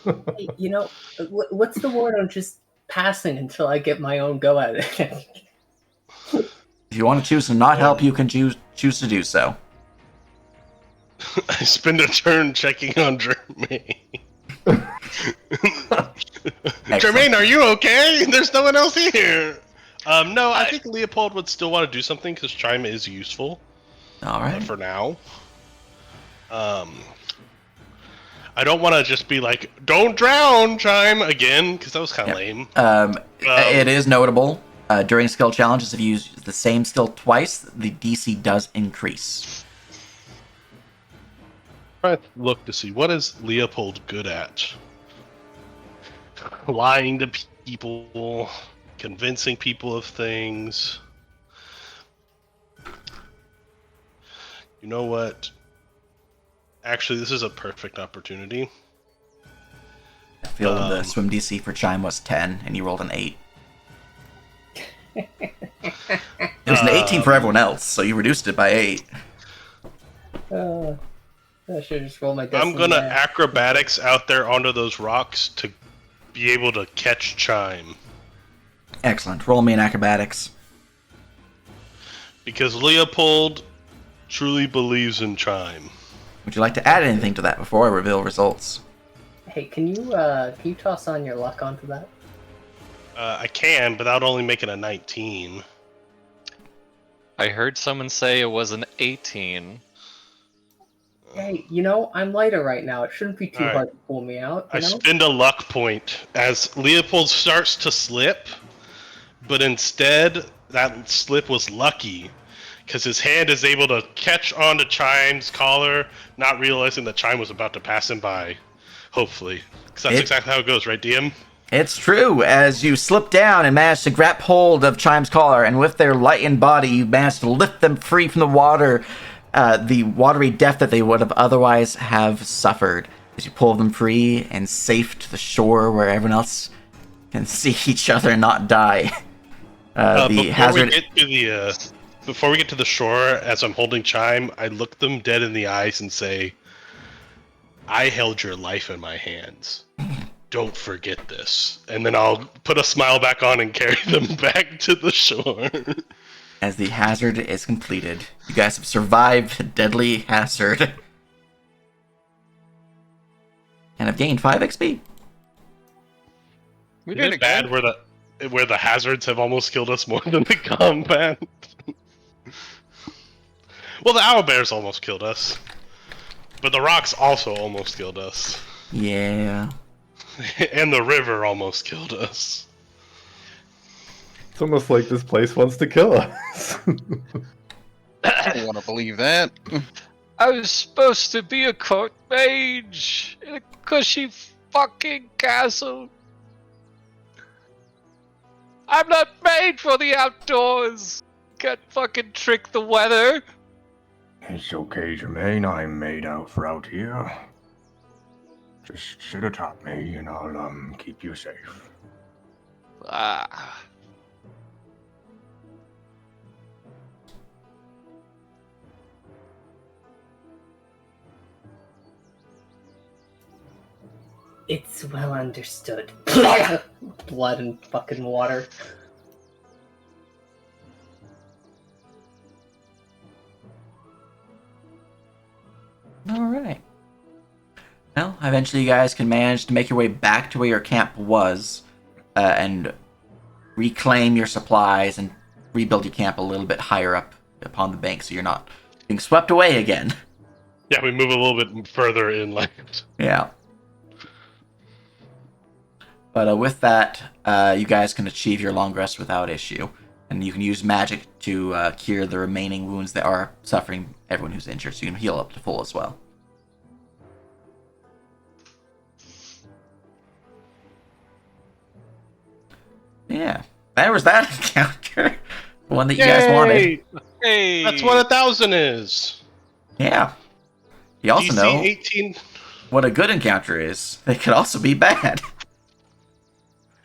What's the word on just passing until I get my own go at it? If you want to choose to not help, you can choose to do so. I spend a turn checking on Jermaine. Jermaine, are you okay? There's no one else here. No, I think Leopold would still want to do something because Chime is useful. All right. For now. I don't want to just be like, don't drown, Chime, again, because that was kind of lame. It is notable. During skill challenges, if you use the same skill twice, the DC does increase. Try to look to see what is Leopold good at. Lying to people, convincing people of things. You know what? Actually, this is a perfect opportunity. I feel the swim DC for Chime was 10, and you rolled an 8. It was an 18 for everyone else, so you reduced it by 8. I should just roll my destiny. I'm gonna there. acrobatics out there onto those rocks to be able to catch Chime. Excellent. Roll me in acrobatics. Because Leopold truly believes in Chime. Would you like to add anything to that before I reveal results? Hey, can you toss on your luck onto that? I can, but that would only make it a 19. I heard someone say it was an 18. Hey, I'm lighter right now. It shouldn't be too Alright. hard to pull me out. I spend a luck point as Leopold starts to slip, but instead that slip was lucky because his hand is able to catch onto Chime's collar, not realizing that Chime was about to pass him by. Hopefully, because that's exactly how it goes, right, DM? It's true. As you slip down and manage to grab hold of Chime's collar, and with their lightened body, you manage to lift them free from the water, the watery death that they would have otherwise have suffered. As you pull them free and safe to the shore where everyone else can see each other and not die. Before we get to the shore, as I'm holding Chime, I look them dead in the eyes and say, I held your life in my hands. don't forget this. And then I'll put a smile back on and carry them back to the shore. As the hazard is completed, you guys have survived a deadly hazard and have gained 5 XP. We Is did it it bad good. where the hazards have almost killed us more than the combat? Well, the owlbears almost killed us. But the rocks also almost killed us. Yeah. And the river almost killed us. It's almost like this place wants to kill us. I don't want to believe that. I was supposed to be a court mage in a cushy fucking castle. I'm not made for the outdoors. Can't fucking trick the weather. It's okay, Jermaine. I'm made out for out here. Just sit atop me and I'll keep you safe. Ah. It's well understood. Blood and fucking water. Alright. Well, eventually you guys can manage to make your way back to where your camp was and reclaim your supplies and rebuild your camp a little bit higher up upon the bank so you're not being swept away again. Yeah, we move a little bit further inland. Yeah. But with that, you guys can achieve your long rest without issue. And you can use magic to cure the remaining wounds that are suffering everyone who's injured. So you can heal up to full as well. Yeah. That was that encounter. The one that you guys wanted. Hey. That's what 1,000 is. Yeah. You also DC know 18. what a good encounter is. They could also be bad.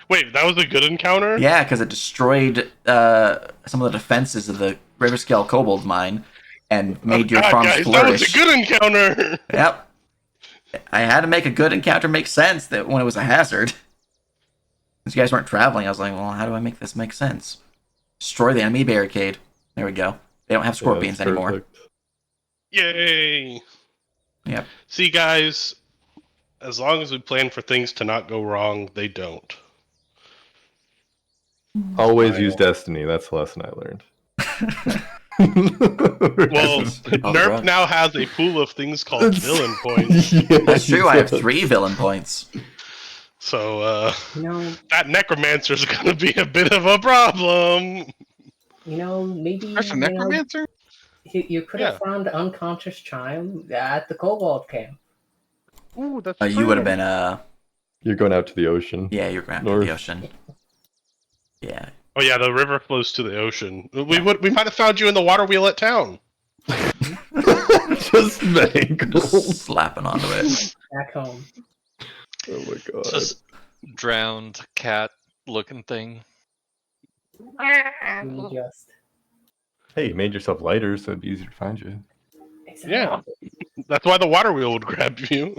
Wait, that was a good encounter? Yeah, because it destroyed some of the defenses of the Riverscale Kobold mine and made your God, farms guys, flourish. that was a good encounter! Yep. I had to make a good encounter make sense that when it was a hazard. Since you guys weren't traveling, I was like, well, how do I make this make sense? Destroy the enemy barricade. There we go. They don't have scorpions Yeah, that's anymore. perfect. Yay! Yep. See, guys, as long as we plan for things to not go wrong, they don't. Always use destiny. That's the lesson I learned. Well, all the Nerf drugs. now has a pool of things called villain points. Yeah, That's true, I have he 3 villain points. So, You that necromancer's gonna be a bit of a problem. Maybe That's a necromancer? you could have found unconscious Chime at the Kobold camp. Ooh, that's You would have been, You're going out to the ocean. yeah, you're going to North. the ocean. Yeah. Oh yeah, the river flows to the ocean. We might have found you in the water wheel at town. Just mangled. Just slapping onto it. Back home. Oh my god. Just drowned cat looking thing. You just Hey, you made yourself lighter, so it'd be easier to find you. exactly. Yeah. That's why the water wheel would grab you.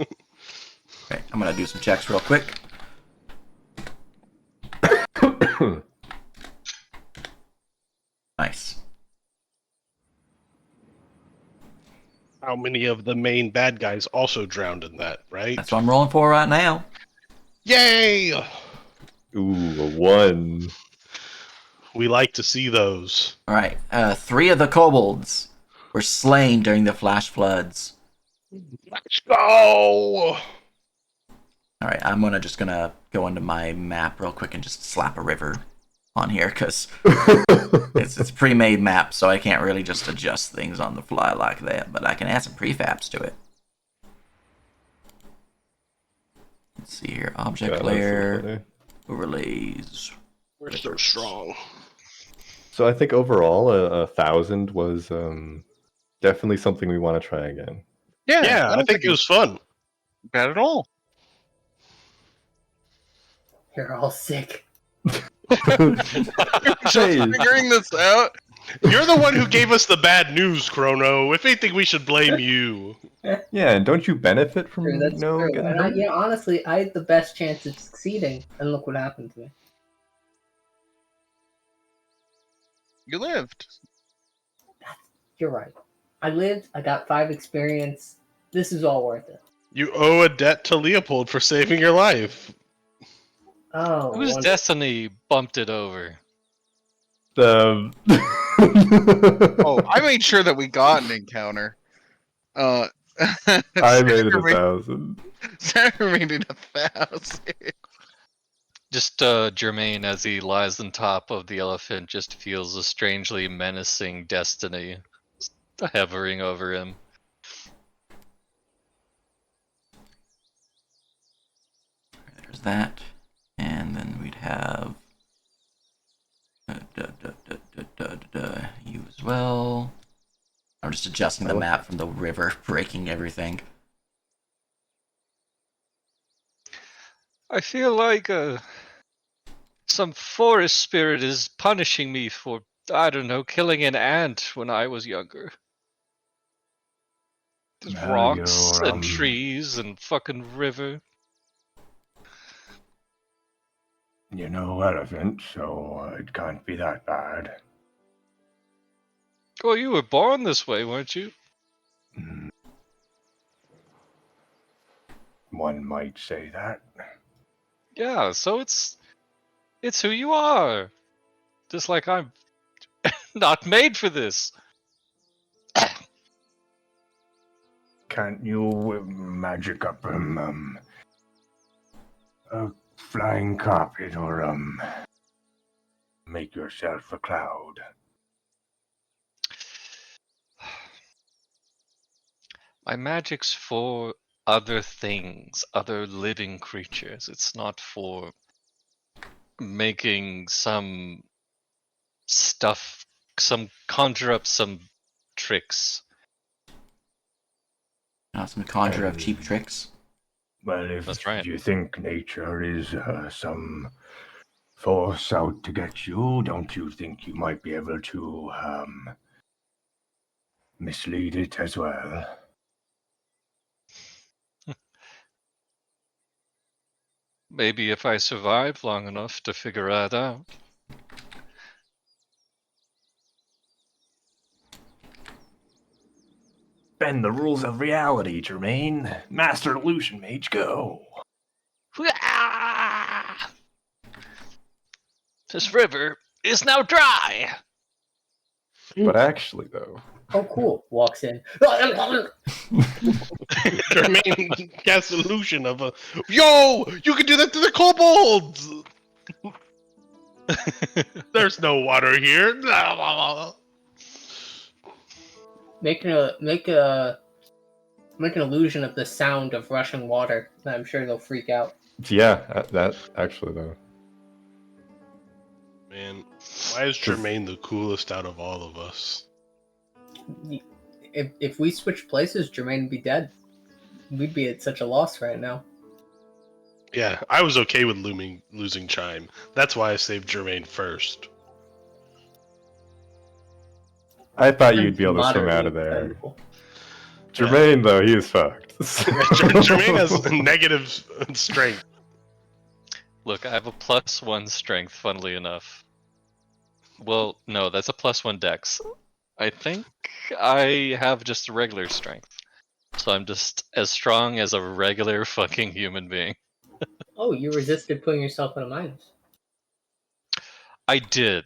Okay, I'm going to do some checks real quick. Nice. How many of the main bad guys also drowned in that, right? That's what I'm rolling for right now. Yay! Ooh, a 1. We like to see those. Alright, 3 of the kobolds were slain during the flash floods. Let's go! Alright, I'm just gonna go into my map real quick and just slap a river on here, because it's a pre-made map, so I can't really just adjust things on the fly like that, but I can add some prefabs to it. Let's see here, object God, that's so layer, funny. overlays. We're so strong. So I think overall, 1,000 was definitely something we want to try again. Yeah, I don't think it was fun. bad at all. You're all sick. Just Hey. figuring this out. You're the one who gave us the bad news, Chrono. If anything, we should blame you. Yeah, and don't you benefit from True, that's true. getting And hurt? honestly, I had the best chance of succeeding, and look what happened to me. You lived. You're right. I lived. I got 5 experience. This is all worth it. You owe a debt to Leopold for saving your life. Oh, Whose wonderful. destiny bumped it over? The Oh, I made sure that we got an encounter. I made it 1,000. Sarah made it 1,000. Just Jermaine, as he lies on top of the elephant, just feels a strangely menacing destiny hovering over him. There's that. And then we'd have you as well. I'm just adjusting the map from the river, breaking everything. I feel like some forest spirit is punishing me for, I don't know, killing an ant when I was younger. There's Well, rocks you're, and trees and fucking river. You know elephant, so it can't be that bad. Well, you were born this way, weren't you? Hmm. One might say that. Yeah, so it's who you are. Just like I'm not made for this. Can't you magic up a flying carpet or make yourself a cloud? My magic's for other things, other living creatures. It's not for making some stuff, conjure up some tricks. Some conjure up cheap tricks. Well, if That's right. you think nature is some force out to get you, don't you think you might be able to mislead it as well? Maybe if I survive long enough to figure that out. Bend the rules of reality, Jermaine. Master Illusion Mage, go. This river is now dry. But actually, though, Oh, cool. Walks in. Jermaine casts illusion of a yo. You can do that to the kobolds. There's no water here. Make an illusion of the sound of rushing water. I'm sure they'll freak out. yeah, that actually though. Man, why is Jermaine the coolest out of all of us? If we switch places, Jermaine would be dead. We'd be at such a loss right now. Yeah, I was okay with losing Chime. That's why I saved Jermaine first. I thought you'd be able to swim out of there. Incredible. Jermaine, though, he is fucked. Jermaine has negative strength. Look, I have a +1 strength, funnily enough. Well, no, that's a +1 dex. I think I have just a regular strength. So I'm just as strong as a regular fucking human being. Oh, you resisted putting yourself in a minus. I did.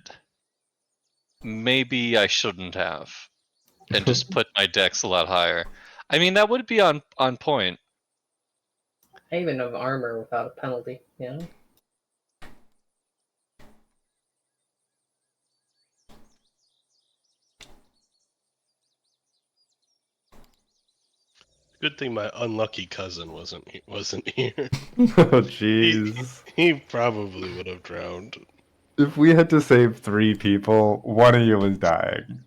Maybe I shouldn't have. And just put my dex a lot higher. I mean, that would be on point. I even have armor without a penalty, you know? Good thing my unlucky cousin wasn't here. Oh, jeez. He probably would have drowned. If we had to save 3 people, one of you was dying.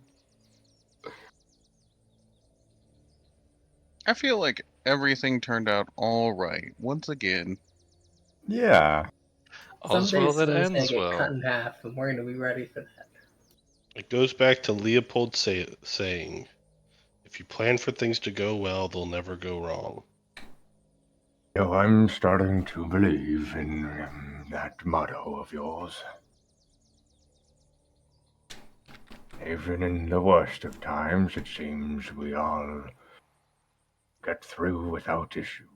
I feel like everything turned out all right once again. Yeah. All's Someday well that someone's ends gonna get cut well. in half, and we're gonna be ready for that. It goes back to Leopold saying, if you plan for things to go well, they'll never go wrong. I'm starting to believe in that motto of yours. Even in the worst of times, it seems we all get through without issue.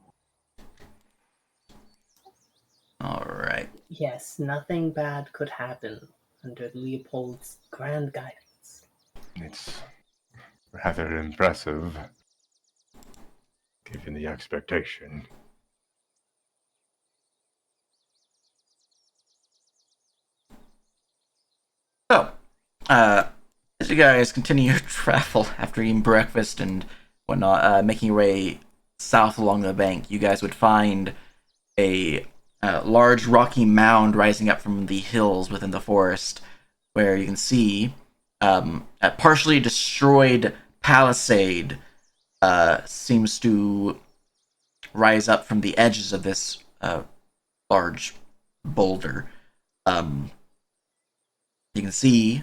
All right. Yes, nothing bad could happen under Leopold's grand guidance. It's rather impressive, given the expectation. So, as you guys continue your travel after eating breakfast and whatnot, making your way south along the bank, you guys would find a large rocky mound rising up from the hills within the forest, where you can see a partially destroyed palisade seems to rise up from the edges of this large boulder. You can see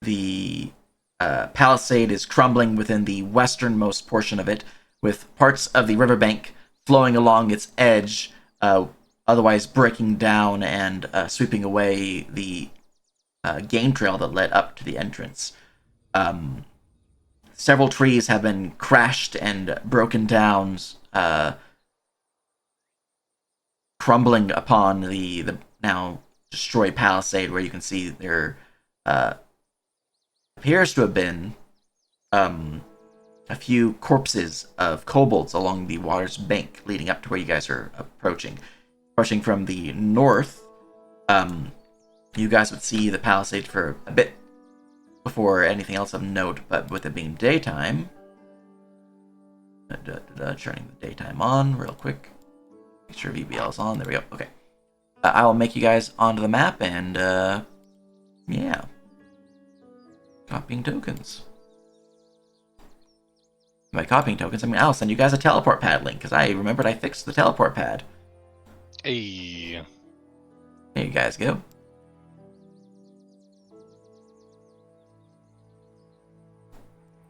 the palisade is crumbling within the westernmost portion of it, with parts of the riverbank flowing along its edge, otherwise breaking down and sweeping away the game trail that led up to the entrance. Several trees have been crashed and broken down, crumbling upon the now destroyed palisade, where you can see there appears to have been a few corpses of kobolds along the water's bank leading up to where you guys are approaching. Approaching from the north, you guys would see the palisade for a bit before anything else of note, but with it being daytime, turning the daytime on real quick. Make sure VBL's on. There we go. Okay. I will make you guys onto the map and, yeah. Copying tokens. By copying tokens, I mean I'll send you guys a teleport pad link, because I remembered I fixed the teleport pad. Hey. There you guys go.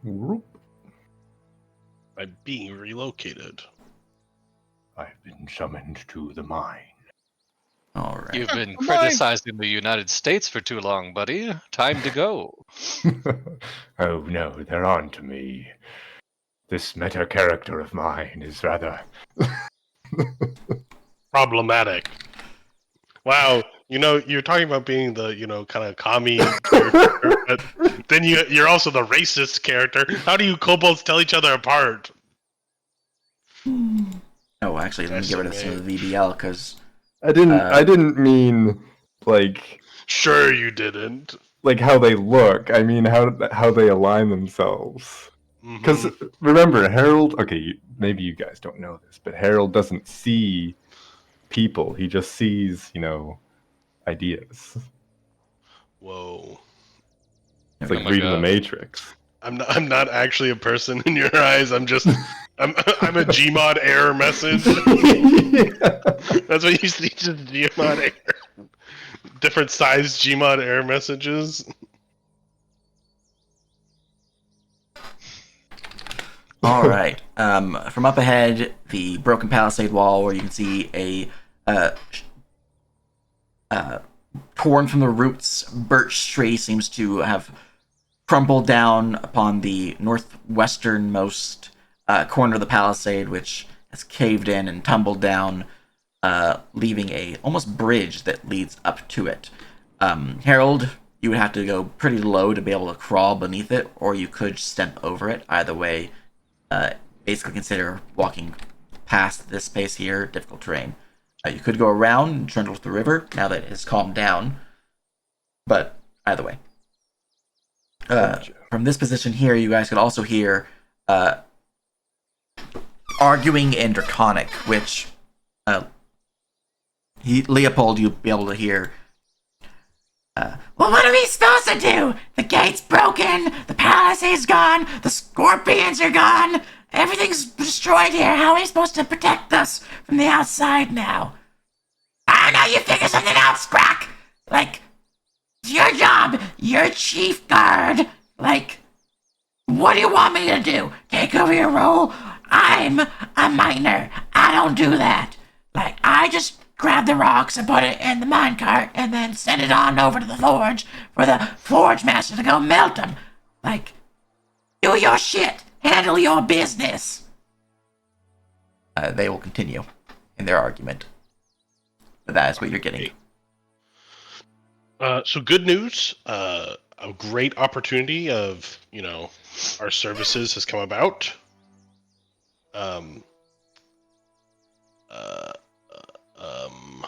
Whoop. I'm being relocated. I've been summoned to the mine. All right. You've been Mine. criticizing the United States for too long, buddy. Time to go. Oh no, they're on to me. This meta character of mine is rather... Problematic. Wow, you're talking about being the, kind of commie character, but then you're also the racist character. How do you kobolds tell each other apart? Oh, actually, let me get rid of some of the VBL, because I didn't mean like Sure you didn't. like how they look. I mean how they align themselves. Because Mhm. remember, Harold. Okay, maybe you guys don't know this, but Harold doesn't see people. He just sees, ideas. Whoa. It's Oh like my reading the God. Matrix. I'm not actually a person in your eyes. I'm a Gmod error message. That's what you see, just Gmod error. Different size Gmod error messages. all right. From up ahead, the broken palisade wall, where you can see a torn from the roots birch tree seems to have crumbled down upon the northwesternmost corner of the palisade, which has caved in and tumbled down, leaving a almost bridge that leads up to it. Harold, you would have to go pretty low to be able to crawl beneath it, or you could step over it. Either way, basically consider walking past this space here difficult terrain. You could go around and trundle to the river now that it has calmed down, but either way. From this position here, you guys could also hear arguing in Draconic, which Leopold, you'll be able to hear. Well, what are we supposed to do? The gate's broken, the palisade's gone, the scorpions are gone, everything's destroyed here. How are we supposed to protect us from the outside now? I don't know, you figure something out, Scrack! Like, It's your job. You're chief guard. Like, what do you want me to do? Take over your role? I'm a miner. I don't do that. Like, I just grab the rocks and put it in the minecart and then send it on over to the forge for the forge master to go melt them. Like, do your shit. Handle your business. They will continue in their argument. But that is what you're getting. So good news. A great opportunity of our services has come about. Um. Uh. Um.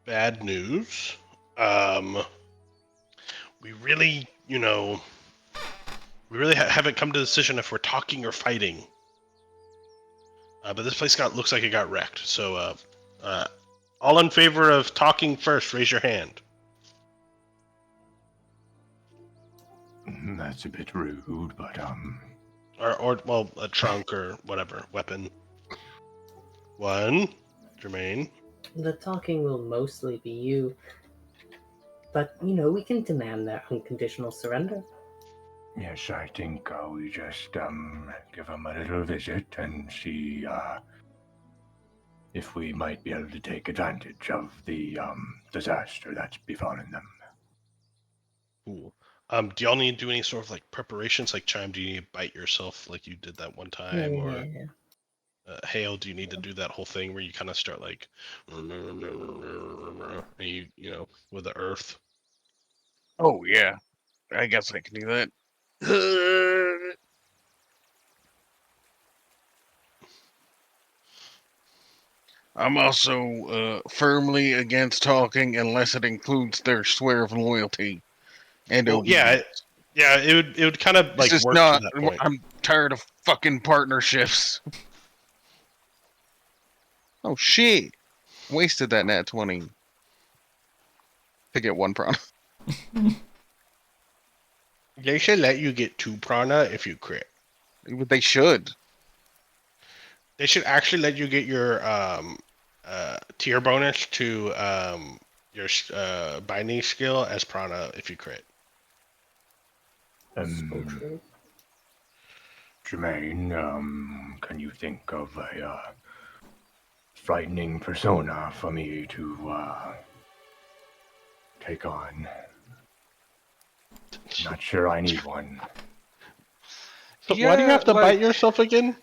Bad news. We really, haven't come to the decision if we're talking or fighting. But this place looks like it got wrecked. So, all in favor of talking first, raise your hand. That's a bit rude, but Or well, a trunk or whatever weapon. 1, Jermaine. The talking will mostly be you. But, we can demand their unconditional surrender. yes, I think we just give him a little visit and see if we might be able to take advantage of the disaster that's befallen them. Cool. Do y'all need to do any sort of like preparations? Like Chime, do you need to bite yourself like you did that one time? Or Hale, do you need to do that whole thing where you kind of start like, and you with the earth? Oh yeah, I guess I can do that. I'm also firmly against talking unless it includes their swear of loyalty and Well, obedience. yeah, it would kind of like This is work not. to that point. I'm tired of fucking partnerships. Oh shit! Wasted that nat 20 to get 1 prana. They should let you get 2 prana if you crit. They should. They should actually let you get your tier bonus to your binding skill as prana if you crit. So true. Jermaine, can you think of a frightening persona for me to take on? Not sure I need one. So why do you have to bite yourself again?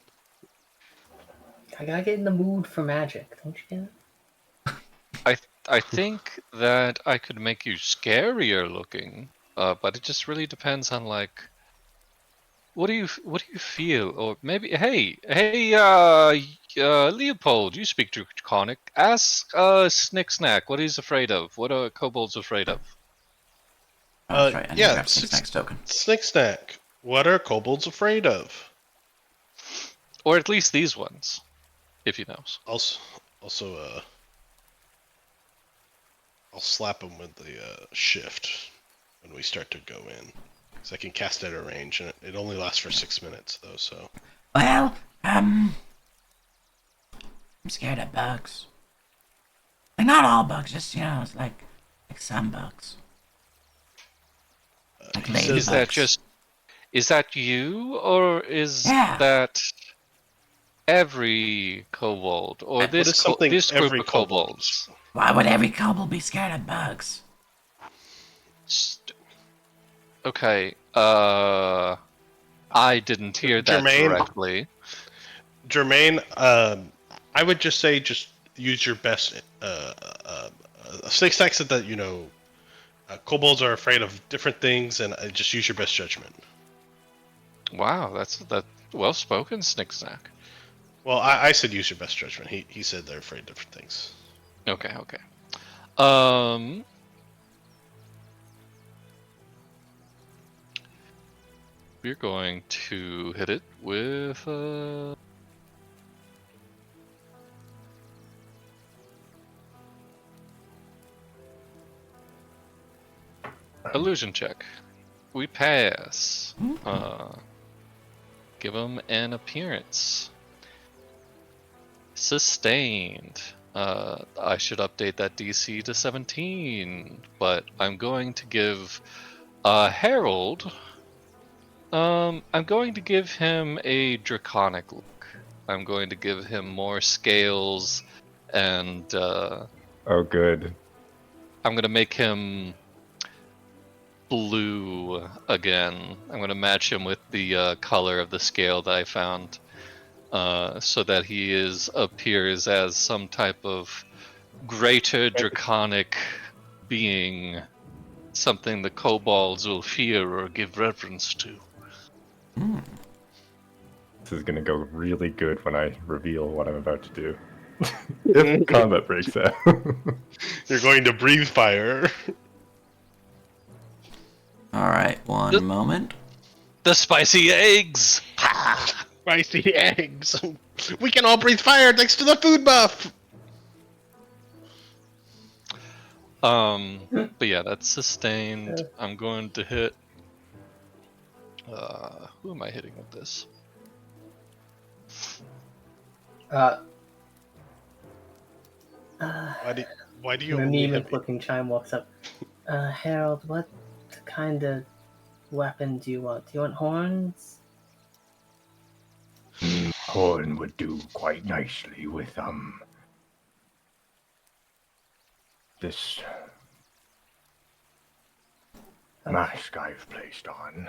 I gotta get in the mood for magic, don't you get it? I think that I could make you scarier looking, but it just really depends on like what do you feel, or maybe Leopold, you speak Draconic. Ask Snick Snack what he's afraid of. What are kobolds afraid of? Oh, that's right. I need to Yeah, grab Snack's token. Snick Snack. What are kobolds afraid of? Or at least these ones, if he knows. Also, I'll slap him with the shift when we start to go in. So I can cast at a range, and it only lasts for 6 minutes, though, so... Well, I'm scared of bugs. Like, not all bugs, just, it's like some bugs. Like ladybugs. Is that you, or is Yeah. that every kobold, or this group every of kobolds? Why would every kobold be scared of bugs? Okay, I didn't hear that correctly. Jermaine, I would just say just use your best. Snake Stack said that kobolds are afraid of different things, and just use your best judgment. Wow, that's well spoken, Snick Snack. Well, I said use your best judgment. He said they're afraid of different things. Okay. We're going to hit it with illusion check. We pass. Give him an appearance. Sustained. I should update that DC to 17, but I'm going to give Harold. I'm going to give him a draconic look. I'm going to give him more scales, and Oh, good. I'm going to make him blue again. I'm going to match him with the color of the scale that I found, so that he appears as some type of greater draconic being, something the kobolds will fear or give reverence to. This is gonna go really good when I reveal what I'm about to do. If combat breaks out. You're going to breathe fire. All right, one moment. The spicy eggs! Spicy eggs. We can all breathe fire thanks to the food buff. But yeah, that's sustained. I'm going to hit. Who am I hitting with this? Why do you An only anemic have... looking chime walks up. Harold, what kind of weapon do you want? Do you want horns? Horn would do quite nicely with, this mask I've placed on.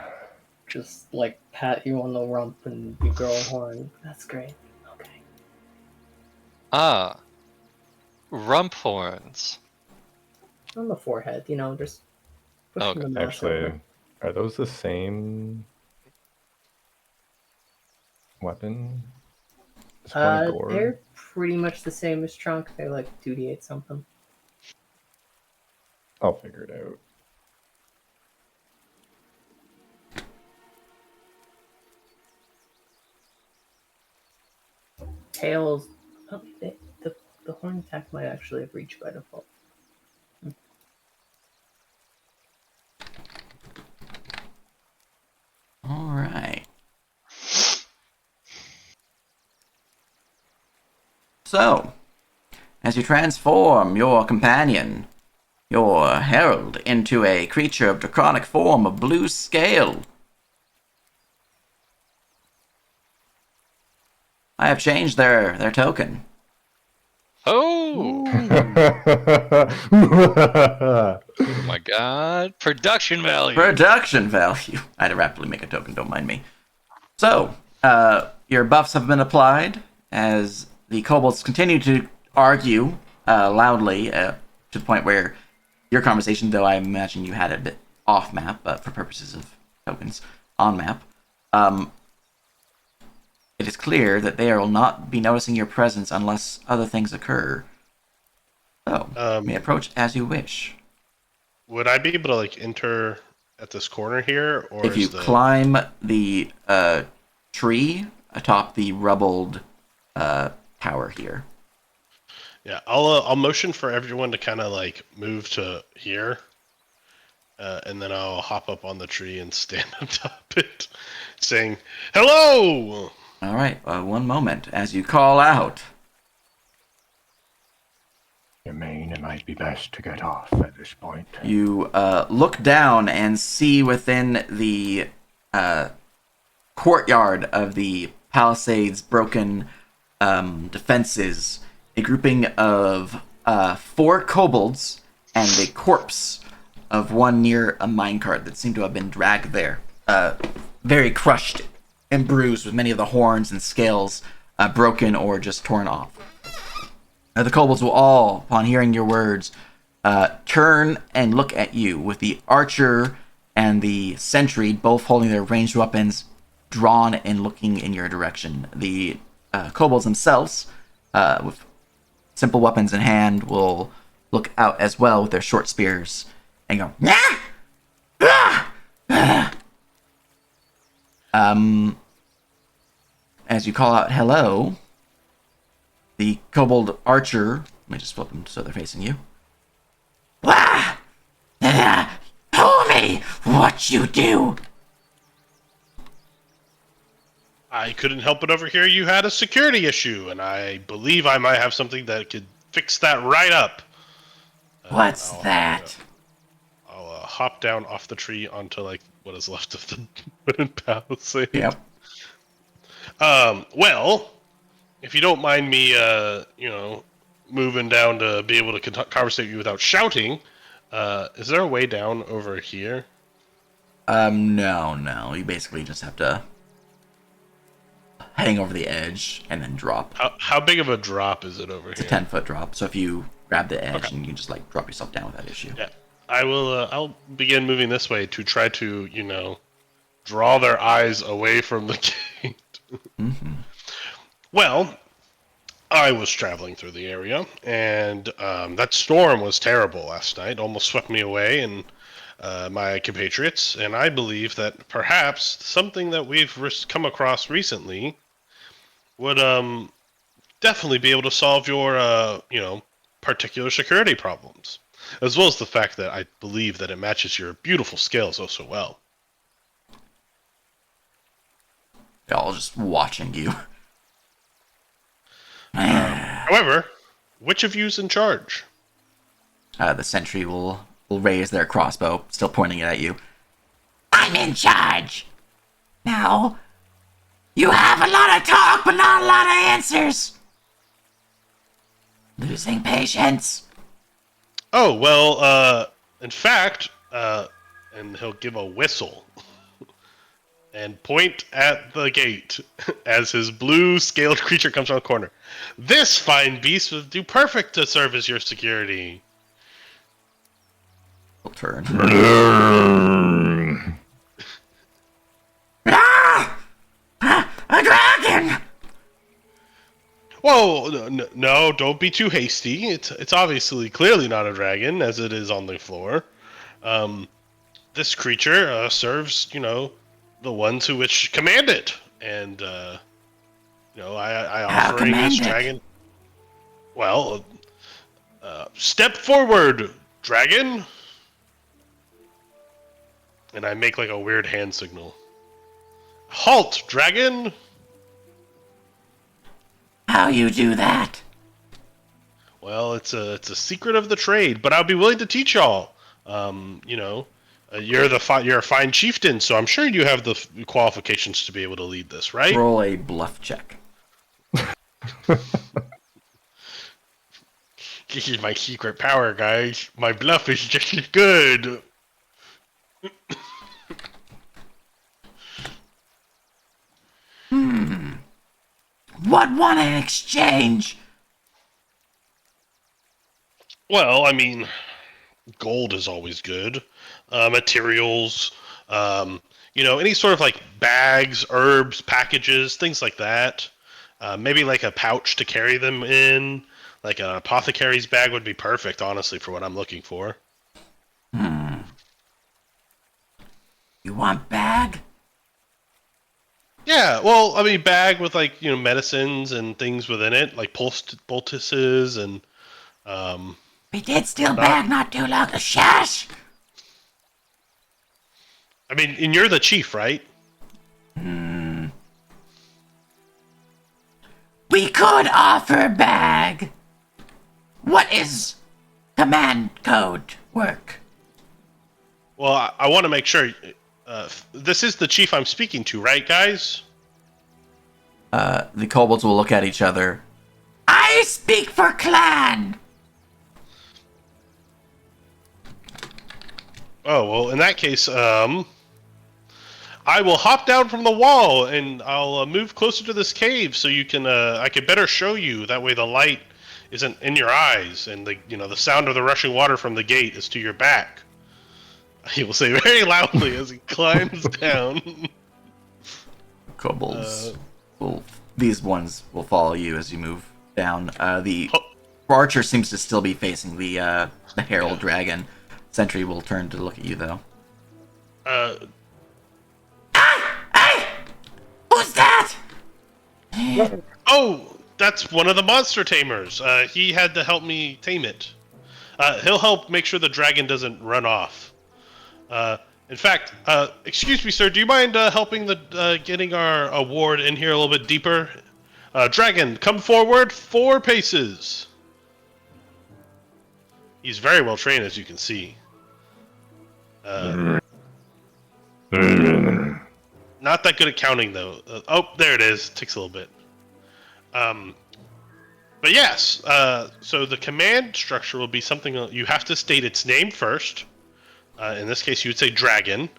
Just like pat you on the rump and you grow a horn. That's great. Okay. Rump horns. On the forehead, just pushing Okay. the mask Actually, over. are those the same weapon? Is one a gore? They're pretty much the same as Trunk. They're like 2d8 something. I'll figure it out. Tails. Oh, the horn attack might actually have reached by default. All right. So, as you transform your companion, your herald, into a creature of draconic form of blue scale, I have changed their token. Oh! Oh Oh my god. Production value! Production value. I had to rapidly make a token, don't mind me. So, your buffs have been applied as the kobolds continue to argue loudly to the point where your conversation, though I imagine you had it a bit off map, but for purposes of tokens, on map, it is clear that they will not be noticing your presence unless other things occur. So, you may approach as you wish. Would I be able to enter at this corner here, or If you climb the tree atop the rubbled tower here. Yeah, I'll motion for everyone to kind of like move to here, and then I'll hop up on the tree and stand on top of it, saying hello. All right, one moment as you call out. Germain, it might be best to get off at this point. You look down and see within the courtyard of the palisades' broken defenses a grouping of 4 kobolds and a corpse of one near a minecart that seemed to have been dragged there, very crushed and bruised, with many of the horns and scales broken or just torn off. The kobolds will all, upon hearing your words, turn and look at you, with the archer and the sentry both holding their ranged weapons drawn and looking in your direction. The kobolds themselves, with simple weapons in hand, will look out as well with their short spears and go, nah! Ah! Ah! As you call out hello, the kobold archer, let me just flip them so they're facing you. Wah! Tell me what you do. I couldn't help but overhear you had a security issue, and I believe I might have something that could fix that right up. What's I'll, that? I'll hop down off the tree onto like what is left of the wooden palisade. Yep. Well, if you don't mind me, moving down to be able to conversate with you without shouting, is there a way down over here? No. You basically just have to hang over the edge and then drop. How big of a drop is it over It's a here? 10-foot drop. So if you grab the edge, Okay. and you can just like drop yourself down without issue. Yeah, I will. I'll begin moving this way to try to, draw their eyes away from the gate. Mm-hmm. Well, I was traveling through the area, and that storm was terrible last night. Almost swept me away and my compatriots. And I believe that perhaps something that we've come across recently would definitely be able to solve your particular security problems, as well as the fact that I believe that it matches your beautiful scales oh so well. They're all just watching you. However, which of you's in charge? The sentry will raise their crossbow, still pointing it at you. I'm in charge. Now, you have a lot of talk, but not a lot of answers. Losing patience. Oh, well, in fact, and he'll give a whistle and point at the gate as his blue scaled creature comes around the corner. This fine beast would do perfect to serve as your security. He'll turn. A dragon! Whoa, no, don't be too hasty. It's obviously clearly not a dragon, as it is on the floor. This creature serves, the ones who which command it. And, I How offering this command it? dragon... Well, step forward, dragon! And I make like a weird hand signal. Halt, dragon! How you do that? Well, it's a secret of the trade, but I'll be willing to teach y'all. You're a fine chieftain, so I'm sure you have the qualifications to be able to lead this, right? Roll a bluff check. This is my secret power, guys. My bluff is just as good. What want in exchange? Well, I mean, gold is always good. Materials, any sort of like bags, herbs, packages, things like that. Maybe like a pouch to carry them in. Like an apothecary's bag would be perfect, honestly, for what I'm looking for. You want bag? Yeah, well, I mean, bag with like medicines and things within it, like poultices and We did steal bag not too long. Shush! I mean, and you're the chief, right? We could offer bag. What is command code work? Well, I want to make sure. This is the chief I'm speaking to, right, guys? The kobolds will look at each other. I speak for clan. Oh, well, in that case, I will hop down from the wall and I'll move closer to this cave so you can. I can better show you. That way, the light isn't in your eyes, and the sound of the rushing water from the gate is to your back. He will say very loudly as he climbs down. Kobolds these ones will follow you as you move down. The archer seems to still be facing the herald dragon. Sentry will turn to look at you though. Hey! Who's that? Oh, that's one of the monster tamers. He had to help me tame it. He'll help make sure the dragon doesn't run off. In fact, excuse me, sir. Do you mind helping getting our award in here a little bit deeper? Dragon, come forward 4 paces. He's very well trained, as you can see. Not that good at counting, though. Oh, there it is. Takes a little bit. But yes, so the command structure will be something you have to state its name first. In this case, you would say dragon.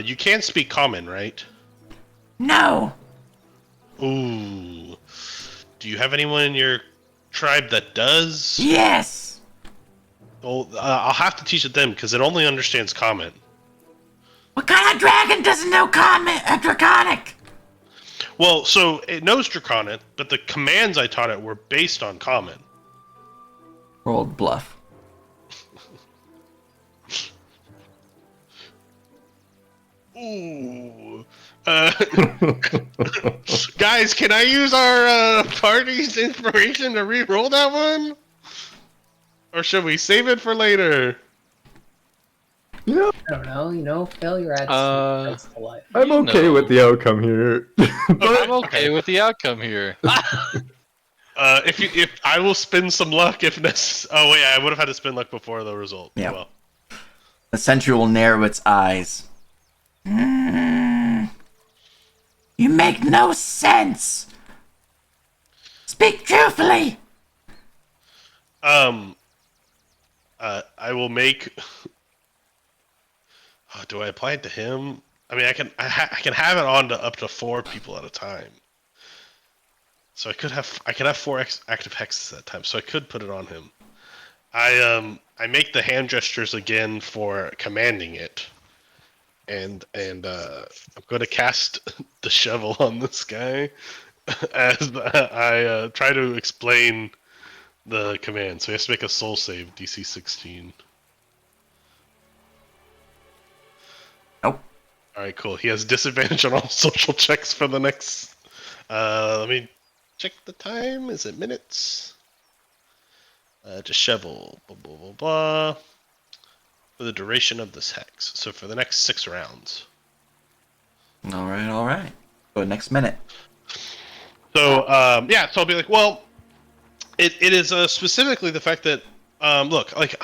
You can speak common, right? No. Ooh. Do you have anyone in your tribe that does? Yes. Well, I'll have to teach it them because it only understands common. What kind of dragon doesn't know draconic? Well, so it knows Draconic, but the commands I taught it were based on common. Rolled bluff. Ooh. Guys, can I use our party's inspiration to re-roll that one? Or should we save it for later? I don't know, failure adds to life. I'm okay with the outcome here. I'm okay with the outcome here. If I will spend some luck if necessary. Oh wait, I would have had to spend luck before the result. Yeah. Well. The sentry will narrow its eyes. You make no sense. Speak truthfully. I will make. Oh, do I apply it to him? I mean, I can have it on to up to 4 people at a time. So I can have 4 active hexes at a time. So I could put it on him. I make the hand gestures again for commanding it, and I'm going to cast the shovel on this guy as I try to explain the command. So he has to make a soul save, DC 16. Nope. All right, cool. He has disadvantage on all social checks for the next. Let me check the time. Is it minutes? Just shovel. Blah blah blah blah. For the duration of this hex. So for the next 6 rounds. All right. So next minute. So yeah. So I'll be like, well, it is specifically the fact that look, like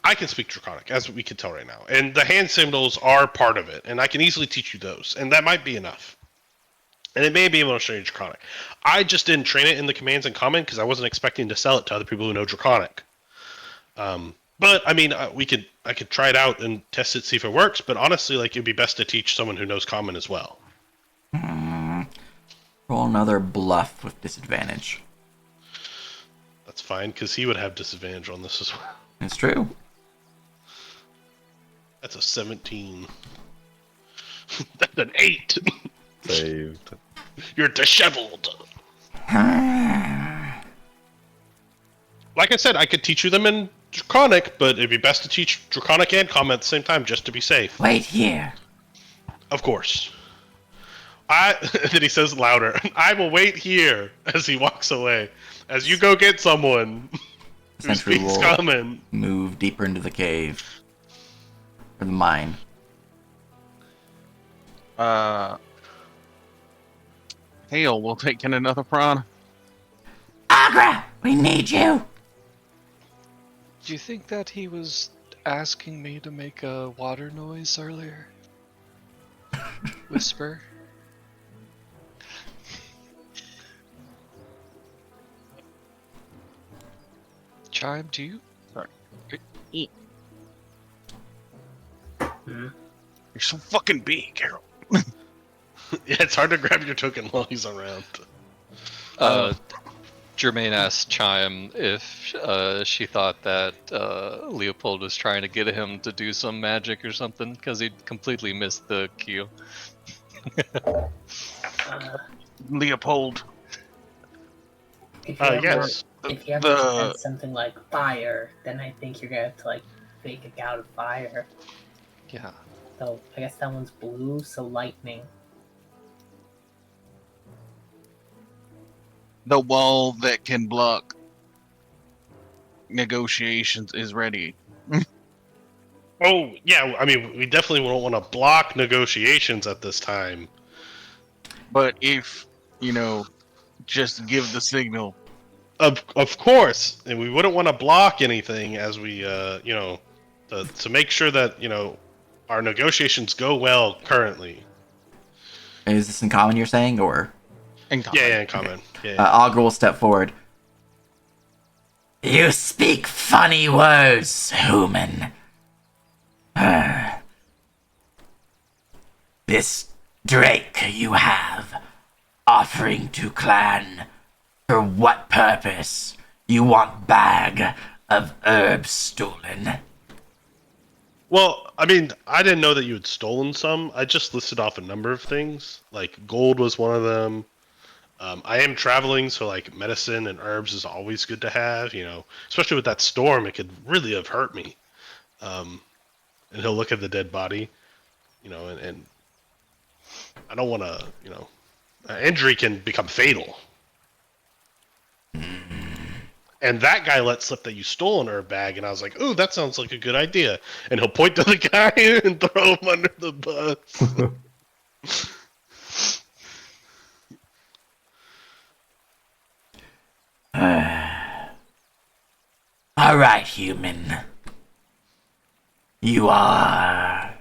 I can speak Draconic, as we can tell right now, and the hand symbols are part of it, and I can easily teach you those, and that might be enough. And it may be able to show you Draconic. I just didn't train it in the commands in common because I wasn't expecting to sell it to other people who know Draconic. But I mean, I could try it out and test it, see if it works. But honestly, like it'd be best to teach someone who knows common as well. Roll another bluff with disadvantage. That's fine because he would have disadvantage on this as well. It's true. That's a 17. That's an 8. Saved. You're disheveled. Like I said, I could teach you them in Draconic, but it'd be best to teach Draconic and Common at the same time, just to be safe. Wait here. Of course. Then he says louder, I will wait here, as he walks away. As you go get someone who Sentry speaks will Common. move deeper into the cave. Or the mine. Hale, we'll take in another prawn. Agra, we need you. Do you think that he was asking me to make a water noise earlier? Whisper? Chime, do you? Sorry. You're so fucking big, Carol. Yeah, it's hard to grab your token while he's around. Jermaine asked Chime if she thought that Leopold was trying to get him to do some magic or something, because he completely missed the cue. Leopold. If you ever, Yes. if you ever said something like fire, then I think you're gonna have to like fake a gout of fire. Yeah. So I guess that one's blue, so lightning. The wall that can block negotiations is ready. Oh, yeah, I mean, we definitely don't want to block negotiations at this time. But if, just give the signal, Of course, and we wouldn't want to block anything as we to make sure that our negotiations go well currently. Is this in common, you're saying, or? In common. Yeah, in common. Yeah. Augur will step forward. You speak funny words, human. This Drake you have, offering to clan, for what purpose? You want bag of herbs stolen? Well, I mean, I didn't know that you had stolen some. I just listed off a number of things. Like gold was one of them. I am traveling, so like medicine and herbs is always good to have. Especially with that storm, it could really have hurt me. And he'll look at the dead body, and I don't want to, injury can become fatal. And that guy let slip that you stole an herb bag, and I was like, "Ooh, that sounds like a good idea." And he'll point to the guy and throw him under the bus. Alright, human. You are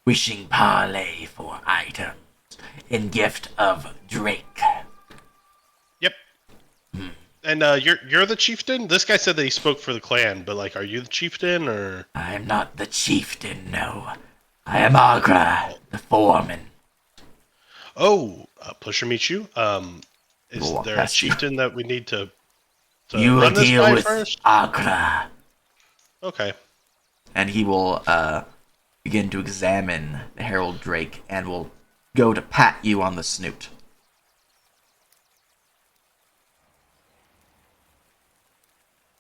wishing parley for items in gift of Drake. Yep. And you're the chieftain? This guy said that he spoke for the clan, but like, are you the chieftain or? I am not the chieftain, no. I am Agra, the foreman. Oh, pleasure to meet you. Is We'll walk there a past you. chieftain that we need to You will run this deal by with first? Agra. Okay. And he will begin to examine the Herald Drake and will go to pat you on the snoot.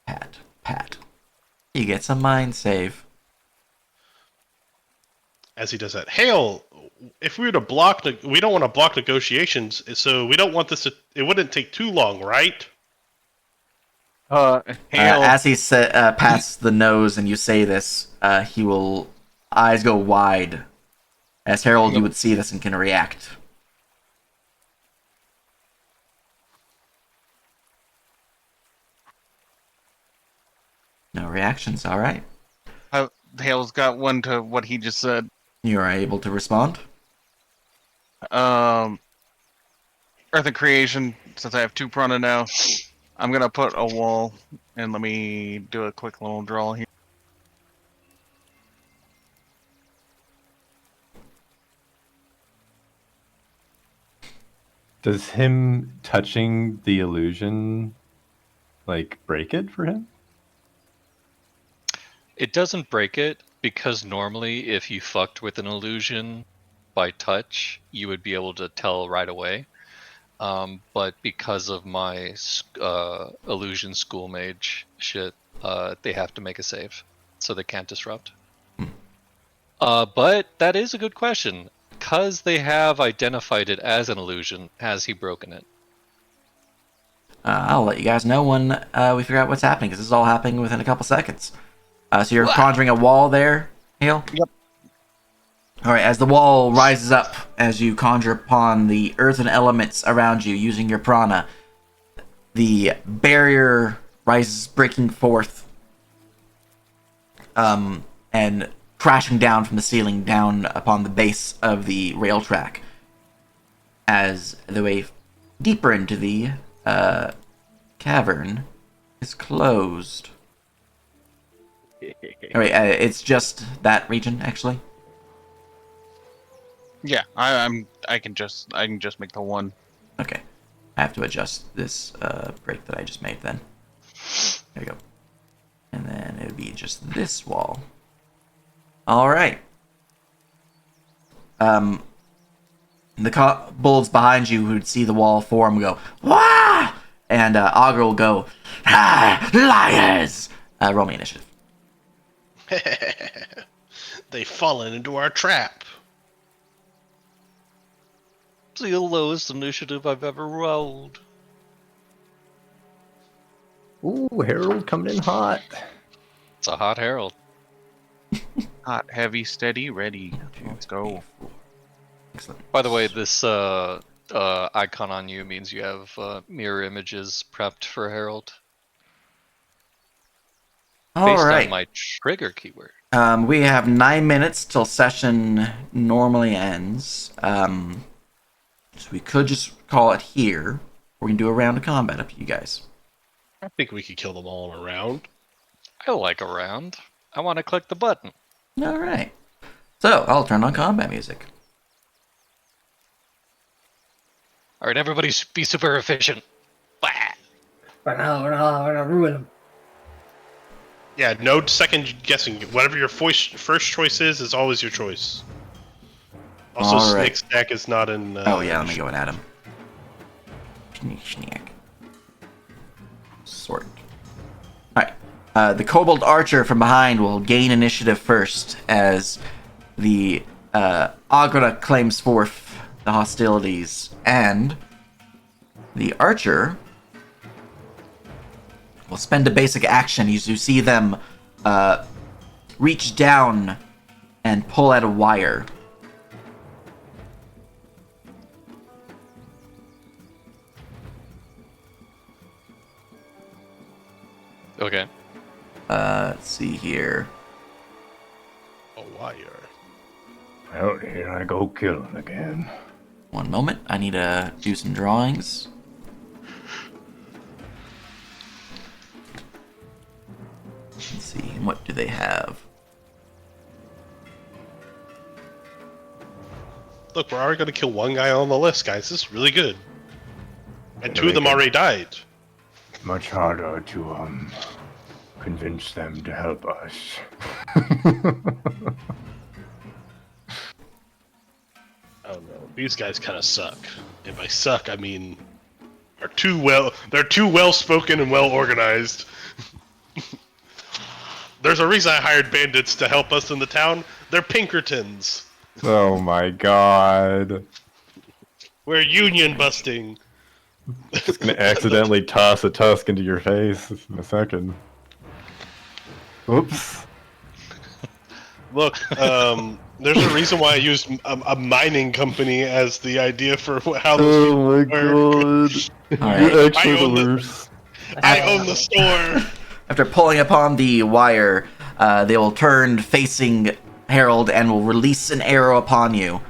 Pat, pat. You get some mind save. As he does that, Hale, if we were to block, we don't want to block negotiations, so we don't want this to. It wouldn't take too long, right? Hale, As he pats the nose and you say this, he will eyes go wide. As Herald, you would see this and can react. No reactions, alright. Hale's got one to what he just said. You are able to respond. Earth and Creation, since I have 2 prana now, I'm gonna put a wall, and let me do a quick little draw here. Does him touching the illusion like break it for him? It doesn't break it because normally if you fucked with an illusion by touch, you would be able to tell right away. But because of my illusion school mage shit, they have to make a save, so they can't disrupt. But that is a good question. Because they have identified it as an illusion, has he broken it? I'll let you guys know when we figure out what's happening, because this is all happening within a couple seconds. So you're conjuring a wall there, Hale? Yep. Alright, as the wall rises up, as you conjure upon the earthen elements around you using your prana, the barrier rises, breaking forth, and crashing down from the ceiling down upon the base of the rail track. As the way deeper into the cavern is closed. Alright, it's just that region, actually. Yeah, I can just make the one. Okay. I have to adjust this break that I just made then. There we go. And then it would be just this wall. Alright. The bulls behind you who'd see the wall form go, "Wah!" And Augur will go, "Ah, liars!" Roll me initiative. They've fallen into our trap. It's the lowest initiative I've ever rolled. Ooh, Harold coming in hot. It's a hot herald. Hot, heavy, steady, ready. Let's go. Excellent. By the way, this icon on you means you have mirror images prepped for Herald. All Based right. on my trigger keyword. We have 9 minutes till session normally ends. So we could just call it here. We can do a round of combat up to you guys. I think we could kill them all in a round. I like a round. I want to click the button. All right. So I'll turn on combat music. All right, everybody, be super efficient. Bah! We're gonna ruin them. Yeah, no second guessing. Whatever your first choice is always your choice. Also, All right. Snake Stack is not in. Oh yeah, let me go and add him. Snack. Sort. Alright. The Kobold Archer from behind will gain initiative first as the Agra claims forth the hostilities, and the Archer will spend a basic action. You see them reach down and pull at a wire. Okay. Let's see here. A wire. Well, here I go killing again. One moment. I need to do some drawings. Let's see. What do they have? Look, we're already going to kill one guy on the list, guys. This is really good. And Yeah, two of them make it- already died. Much harder to convince them to help us. I don't know. These guys kind of suck. And by suck, I mean they're too well spoken and well organized. There's a reason I hired bandits to help us in the town. They're Pinkertons. Oh my god. We're union busting. Just gonna accidentally toss a tusk into your face in a second. Oops. Look, there's a reason why I used a mining company as the idea for how those Oh my work. god. All right. You're actually I the own the- worst. I own the store. After pulling upon the wire, they will turn facing Harold and will release an arrow upon you.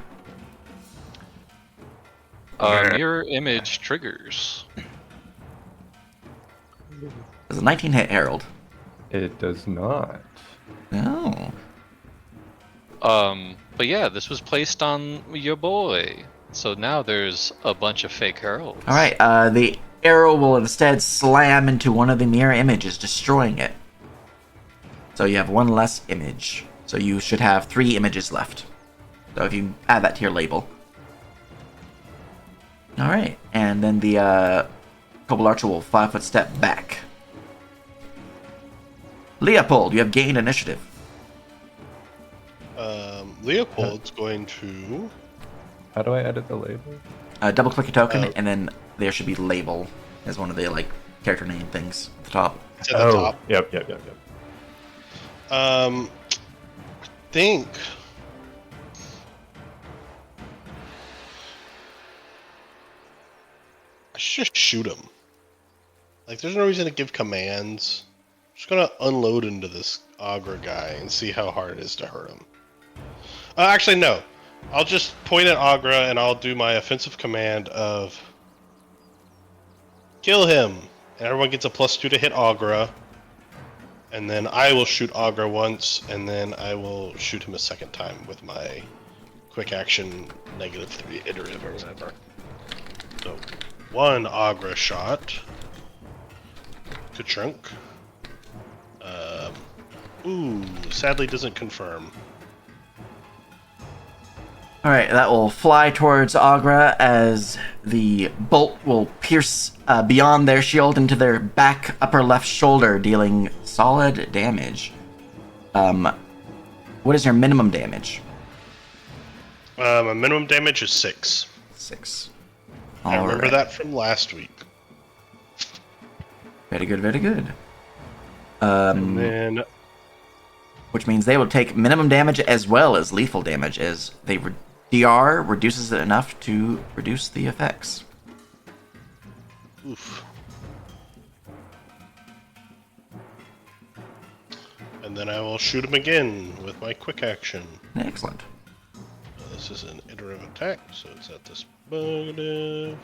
Mirror image triggers. Does a 19 hit Harold? It does not. No. But yeah, this was placed on your boy. So now there's a bunch of fake heralds. All right. The arrow will instead slam into one of the mirror images, destroying it. So you have one less image. So you should have 3 images left. So if you add that to your label. All right, and then the Kobold Archer will 5-foot step back. Leopold, you have gained initiative. Leopold's going to. How do I edit the label? Double click a token, Oh. and then there should be label as one of the character name things at the top. It's at the top. Yep. I think. I should just shoot him. There's no reason to give commands. I'm just gonna unload into this Agra guy and see how hard it is to hurt him. Actually, no. I'll just point at Agra and I'll do my offensive command of kill him. And everyone gets a +2 to hit Agra. And then I will shoot Agra once, and then I will shoot him a second time with my quick action -3 iterative or whatever. So, 1 Agra shot. Ka-chunk. Sadly doesn't confirm. All right, that will fly towards Agra as the bolt will pierce beyond their shield into their back upper left shoulder, dealing solid damage. What is your minimum damage? My minimum damage is 6. 6. I remember Alright. that from last week. Very good, very good. And then Which means they will take minimum damage as well as lethal damage as they DR reduces it enough to reduce the effects. Oof. And then I will shoot him again with my quick action. Excellent. This is an iterative attack, so it's at this negative.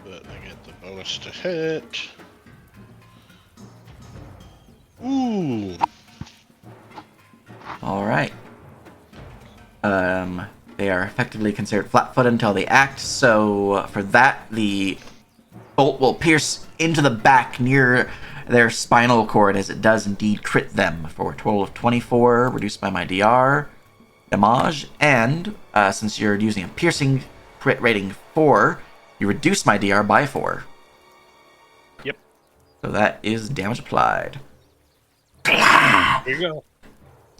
But I get the bonus to hit. Ooh. All right. They are effectively considered flat-footed until they act. So for that, the bolt will pierce into the back near their spinal cord, as it does indeed crit them for a total of 24, reduced by my DR damage. And since you're using a piercing crit rating 4, you reduce my DR by 4. Yep. So that is damage applied. Here you go. All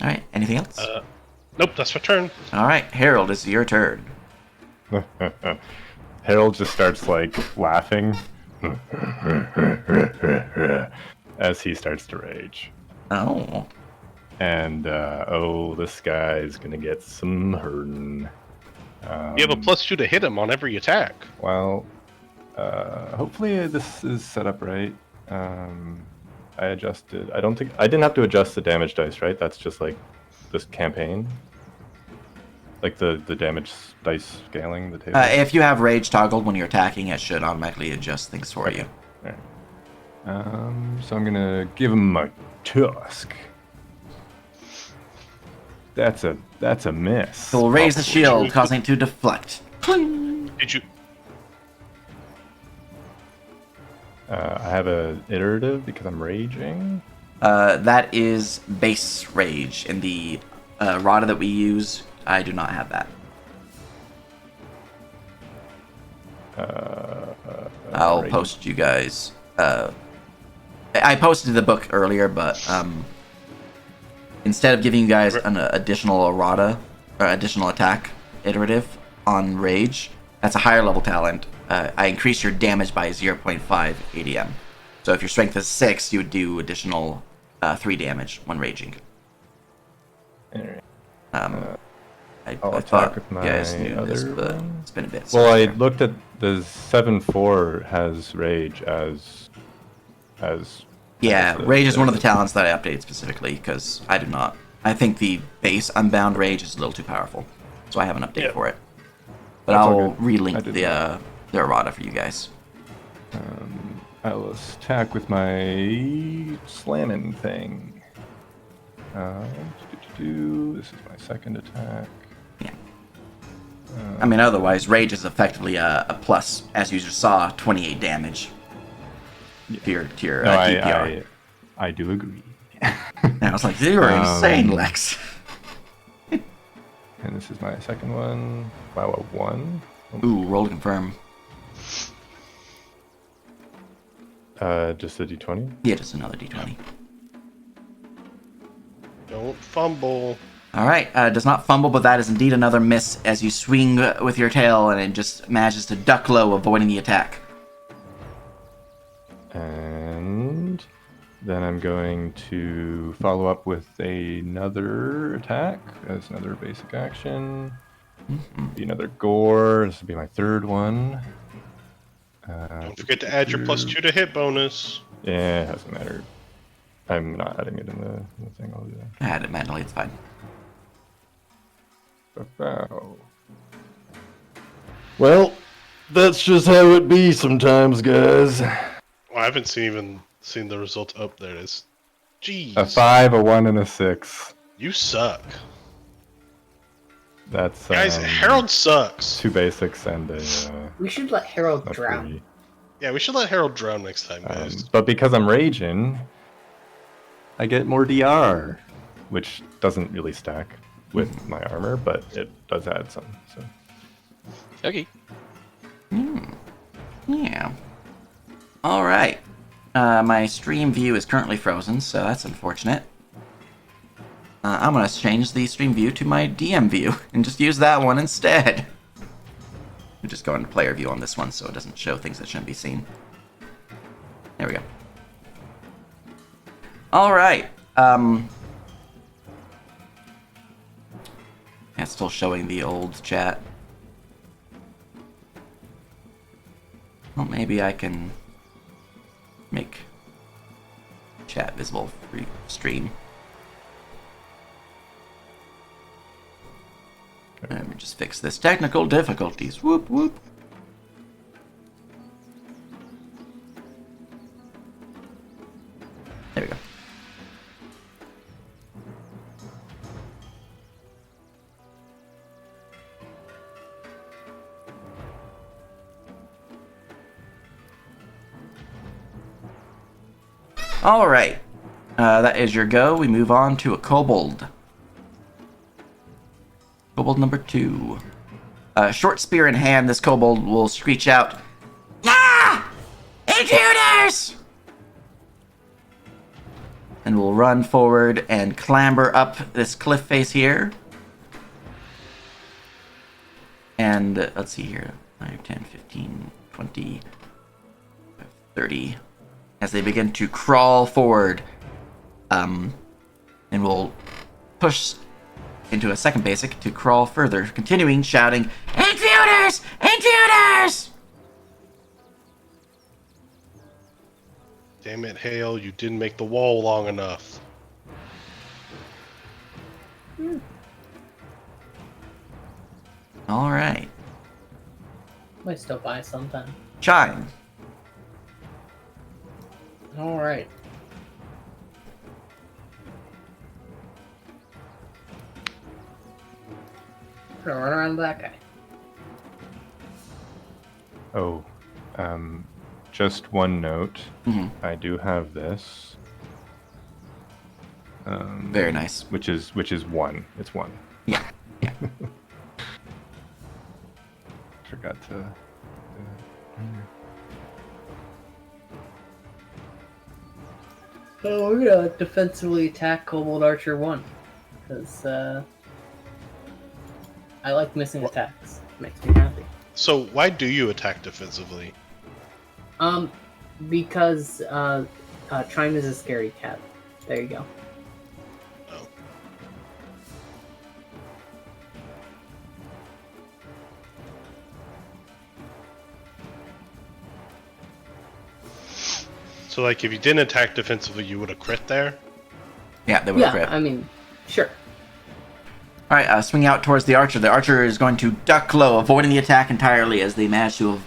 right. Anything else? Nope, that's my turn. All right, Harold, it's your turn. Harold just starts like laughing as he starts to rage. Oh. And this guy is gonna get some hurting. You have a +2 to hit him on every attack. Well, hopefully this is set up right. I adjusted. I didn't have to adjust the damage dice, right? That's just like this campaign. Like the damage dice scaling, the table. If you have rage toggled when you're attacking, it should automatically adjust things for you. All right. So I'm gonna give him a tusk. That's a miss. He'll raise the Probably. shield, causing it to deflect. Did you? I have a iterative because I'm raging. That is base rage. In the Rada that we use, I do not have that. I'll Rage. post you guys. I posted the book earlier, but instead of giving you guys an additional errata or additional attack iterative on rage, that's a higher level talent. I increase your damage by 0.5 ADM. So if your strength is 6, you would do additional 3 damage when raging. Alright. I I'll thought attack with you my guys knew this, other but one. it's been a bit. Well, I so- looked at the 7/4 has rage as. Yeah, as the- rage is one of the talents that I updated specifically because I do not. I think the base unbound rage is a little too powerful, so I have an update Yeah. for it. But That's all I'll good. I relink did the errata for you guys. I'll attack with my slamming thing. This is my second attack. Yeah. I mean, otherwise, rage is effectively a plus, as you just saw, 28 damage to your No, DPR. I do agree. And I was like, you are insane, Lex. And this is my second one. Wow, a 1. Ooh, roll to confirm. Just a d20. Yeah, just another d20. Don't fumble. All right, does not fumble, but that is indeed another miss as you swing with your tail and it just manages to duck low, avoiding the attack. And then I'm going to follow up with another attack as another basic action. Be another gore. This will be my third one. Don't forget to add your +2 to hit bonus. Yeah, it doesn't matter. I'm not adding it in the thing. I'll do that. I had it manually, it's fine. Bow. Well, that's just how it be sometimes, guys. Well, I haven't even seen the result. Up there it is. Jeez. A 5, a 1, and a 6. You suck. That's Guys, Harold sucks. 2 basics and a We should let Harold a drown. 3. Yeah, we should let Harold drown next time, guys. But because I'm raging, I get more DR, which doesn't really stack with my armor, but it does add some. So Okay. Yeah. All right. My stream view is currently frozen, so that's unfortunate. I'm going to change the stream view to my DM view and just use that one instead. I'm just going to player view on this one so it doesn't show things that shouldn't be seen. There we go. All right. Yeah, it's still showing the old chat. Well, maybe I can make chat visible for stream. Let me just fix this technical difficulties. Whoop whoop. There we go. All right. That is your go. We move on to a kobold. Kobold number 2. Short spear in hand, this kobold will screech out, "Ah! Intruders!" And will run forward and clamber up this cliff face here. And let's see here. 5, 10, 15, 20, 30. As they begin to crawl forward. And will push into a second basic to crawl further, continuing shouting, "Intruders! Intruders!" Damn it, Hale, you didn't make the wall long enough. All right. Might still buy sometime. Chime. Alright. Gonna run around that guy. Oh, just one note. Mhm. I do have this. Very nice. Which is 1. It's 1. Yeah. Yeah. Forgot to. So we're gonna defensively attack Kobold Archer 1. Because, I like missing attacks. Makes me happy. So why do you attack defensively? Because, Chime is a scary cat. There you go. Oh. So, like, if you didn't attack defensively, you would have crit there? Yeah, they would Yeah, grip. I mean, sure. All right, swing out towards the archer. The archer is going to duck low, avoiding the attack entirely as they manage to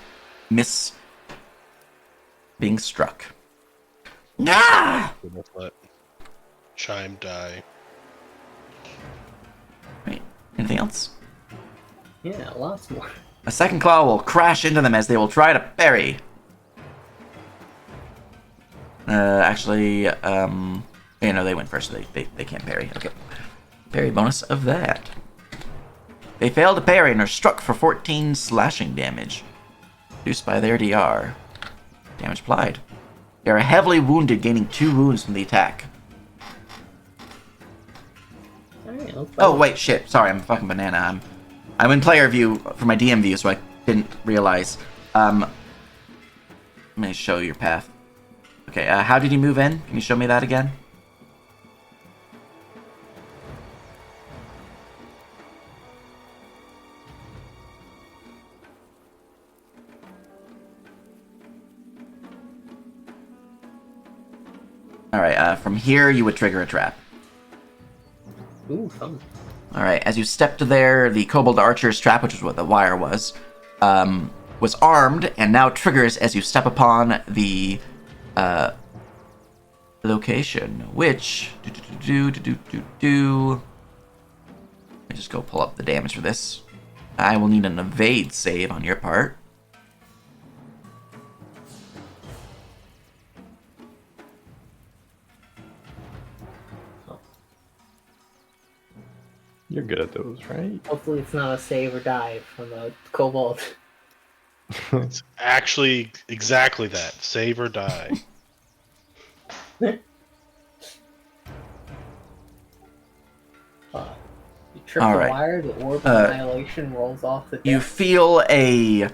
miss being struck. Nah! Let's let Chime die. Wait, anything else? Yeah, lots more. A second claw will crash into them as they will try to parry. Actually, they went first, so they can't parry. Okay. Parry bonus of that. They fail to parry and are struck for 14 slashing damage, reduced by their DR. Damage applied. They are heavily wounded, gaining 2 wounds from the attack. Alright, let's Oh wait, shit. Sorry, I'm a fucking banana. I'm in player view for my DM view, so I didn't realize. Let me show your path. Okay, how did you move in? Can you show me that again? Alright, from here you would trigger a trap. Ooh, fun. Alright, as you stepped there, the Kobold Archer's trap, which is what the wire was armed and now triggers as you step upon the location, which Let me just go pull up the damage for this. I will need an evade save on your part. You're good at those, right? Hopefully it's not a save or die from a Kobold. It's actually exactly that. Save or die. You trip All the right. wire, the orb of annihilation rolls off the You deck. feel a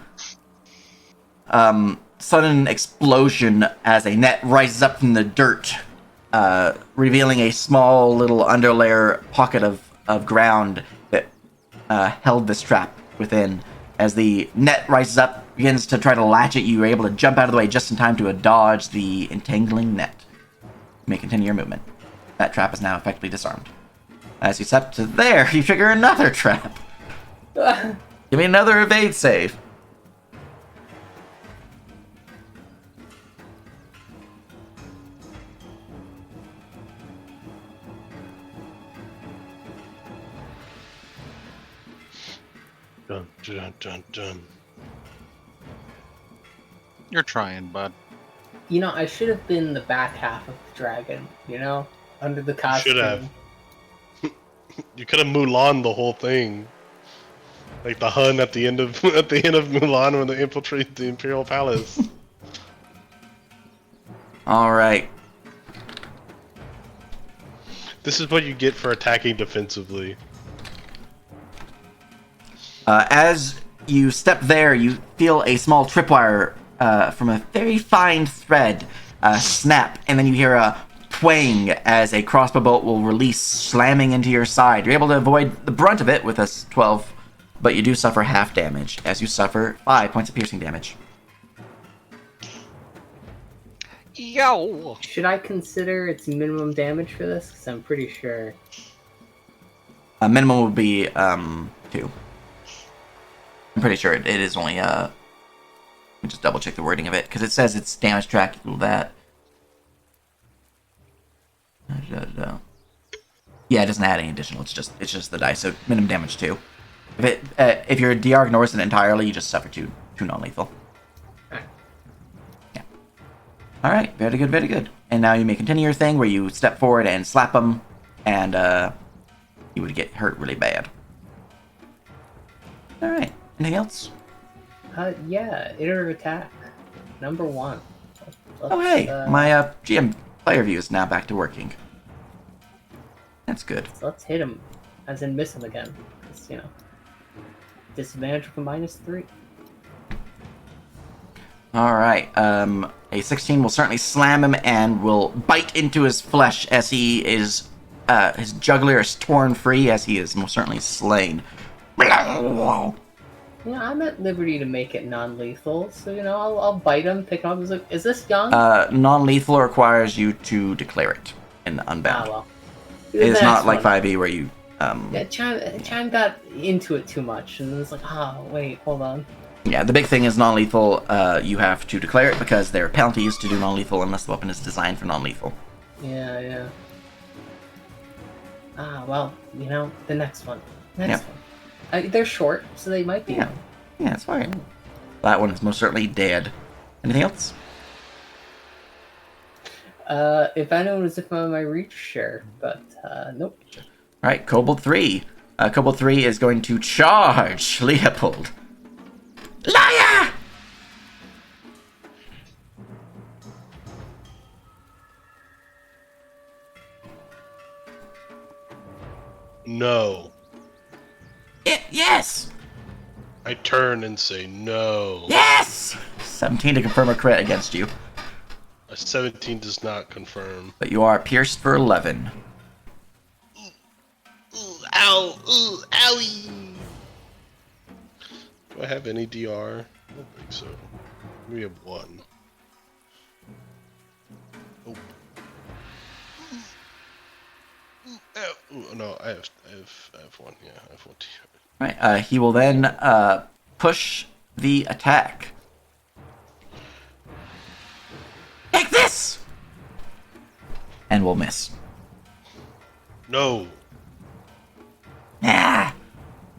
sudden explosion as a net rises up from the dirt, revealing a small little underlayer pocket of ground that held this trap within. As the net rises up, begins to try to latch at you, you're able to jump out of the way just in time to dodge the entangling net. You may continue your movement. That trap is now effectively disarmed. As you step to there, you trigger another trap. Give me another evade save. Dun, dun, dun, dun. You're trying, bud. You know, I should have been the back half of the dragon, you know? Under the You costume. should have. You could have Mulan the whole thing. Like the Hun at the end of Mulan when they infiltrate the Imperial Palace. All right. This is what you get for attacking defensively. As you step there, you feel a small tripwire from a very fine thread snap, and then you hear a twang as a crossbow bolt will release, slamming into your side. You're able to avoid the brunt of it with a 12, but you do suffer half damage, as you suffer 5 points of piercing damage. Yo! Should I consider its minimum damage for this? Because I'm pretty sure. Minimum would be 2. I'm pretty sure it is only let me just double check the wording of it, because it says it's damage track equal to that. Yeah, it doesn't add any additional. It's just the dice. So minimum damage 2. If your DR ignores it entirely, you just suffer 2 non-lethal. Yeah. All right, very good, very good. And now you may continue your thing where you step forward and slap them, and you would get hurt really bad. All right. Anything else? Yeah, iterative attack. Number 1. Oh, hey, my GM player view is now back to working. That's good. So let's hit him, as in miss him again. Because, you know, disadvantage of a -3. All right. A 16 will certainly slam him and will bite into his flesh as he is. His jugular is torn free as he is most certainly slain. You know, I'm at liberty to make it non-lethal, so, you know, I'll bite him, pick him up, and like, is this young? Non-lethal requires you to declare it in Unbound. Ah, well. It's The not next like one. 5e where you. Yeah, Chime got into it too much, and it's like, wait, hold on. Yeah, the big thing is non-lethal. You have to declare it because there are penalties to do non-lethal unless the weapon is designed for non-lethal. Yeah. Well, you know, the next one. Next one. They're short, so they might be. Yeah, that's fine. That one is most certainly dead. Anything else? If anyone was within my reach, sure, but nope. All right, Kobold 3. Kobold 3 is going to charge Leopold. Liar! No. Yes! I turn and say no. Yes! 17 to confirm a crit against you. A 17 does not confirm. But you are pierced for 11. Ow! Ooh, owie! Do I have any DR? I don't think so. We have 1. Oh. Ow. Ooh, no, I have 1. Yeah, I have 1 DR. Right, he will then push the attack. Take this! And will miss. No. Ah!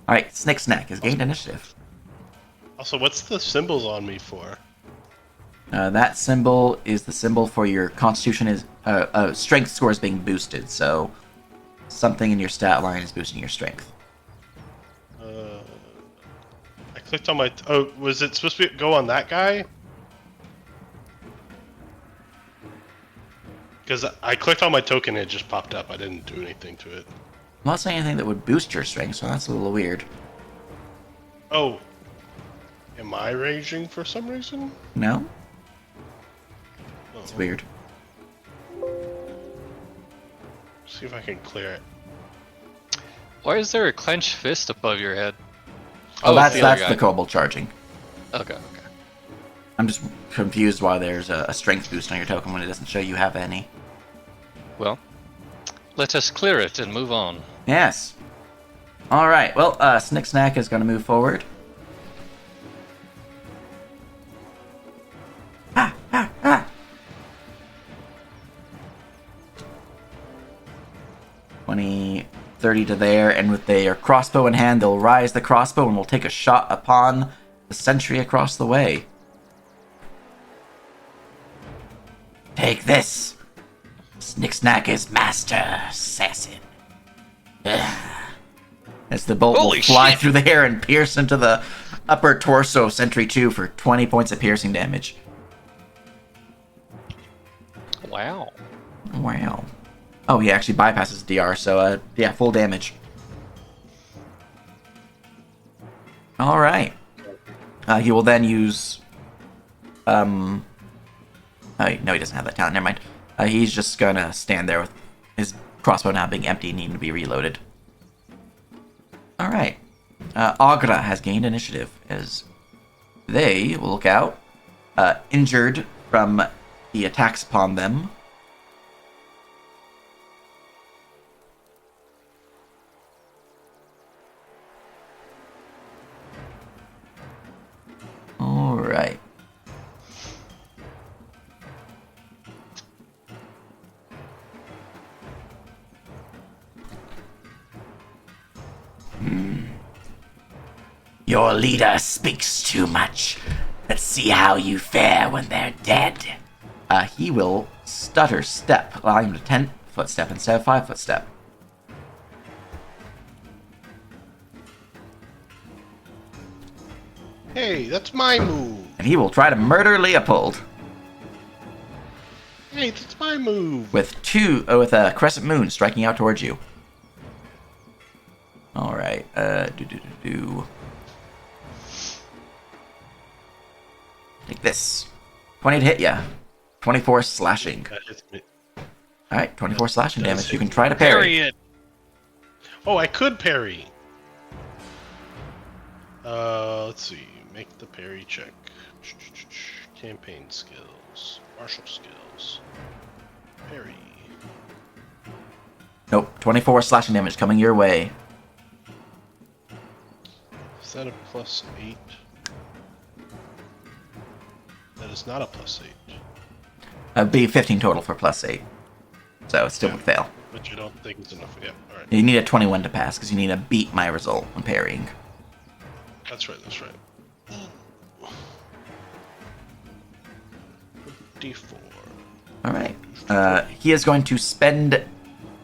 Alright, Snick Snack has gained initiative. Also, what's the symbols on me for? That symbol is the symbol for your constitution is strength score is being boosted, so something in your stat line is boosting your strength. I clicked on my... oh, was it supposed to go on that guy? Because I clicked on my token and it just popped up. I didn't do anything to it. I'm not saying anything that would boost your strength, so that's a little weird. Oh. Am I raging for some reason? No? Oh. It's weird. See if I can clear it. Why is there a clenched fist above your head? Oh, it's the other that's guy. the kobold charging. Okay. I'm just confused why there's a strength boost on your token when it doesn't show you have any. Well, let us clear it and move on. Yes. All right. Well, Snick Snack is going to move forward. Ah, ah, ah. 20, 30 to there, and with their crossbow in hand, they'll rise the crossbow and will take a shot upon the sentry across the way. Take this. Snick Snack is master assassin. As the bolt Holy will fly shit. through the air and pierce into the upper torso of Sentry 2 for 20 points of piercing damage. Wow. Wow. Oh, he actually bypasses DR, so yeah, full damage. All right. He will then use. Oh, no, he doesn't have that talent. Never mind. He's just gonna stand there with his crossbow now being empty, needing to be reloaded. All right. Agra has gained initiative as they will look out, injured from the attacks upon them. All right. Your leader speaks too much. Let's see how you fare when they're dead. He will stutter step, allowing him to 10-foot step instead of 5-foot step. Hey, that's my move. And he will try to murder Leopold Hey, that's my move. with a crescent moon striking out towards you. All right. Take this. 20 to hit ya. 24 slashing. That hits me. All right, 24 slashing Does damage. hit You can me. try to parry. it. Oh, I could parry. Let's see. Make the parry check. Campaign skills. Martial skills. Parry. Nope. 24 slashing damage coming your way. Is that a +8? That is not a +8. It'd be 15 total for +8. So it still would fail. Which I don't think is enough. Yeah, alright. You need a 21 to pass because you need to beat my result when parrying. That's right, that's right. D4. All right. He is going to spend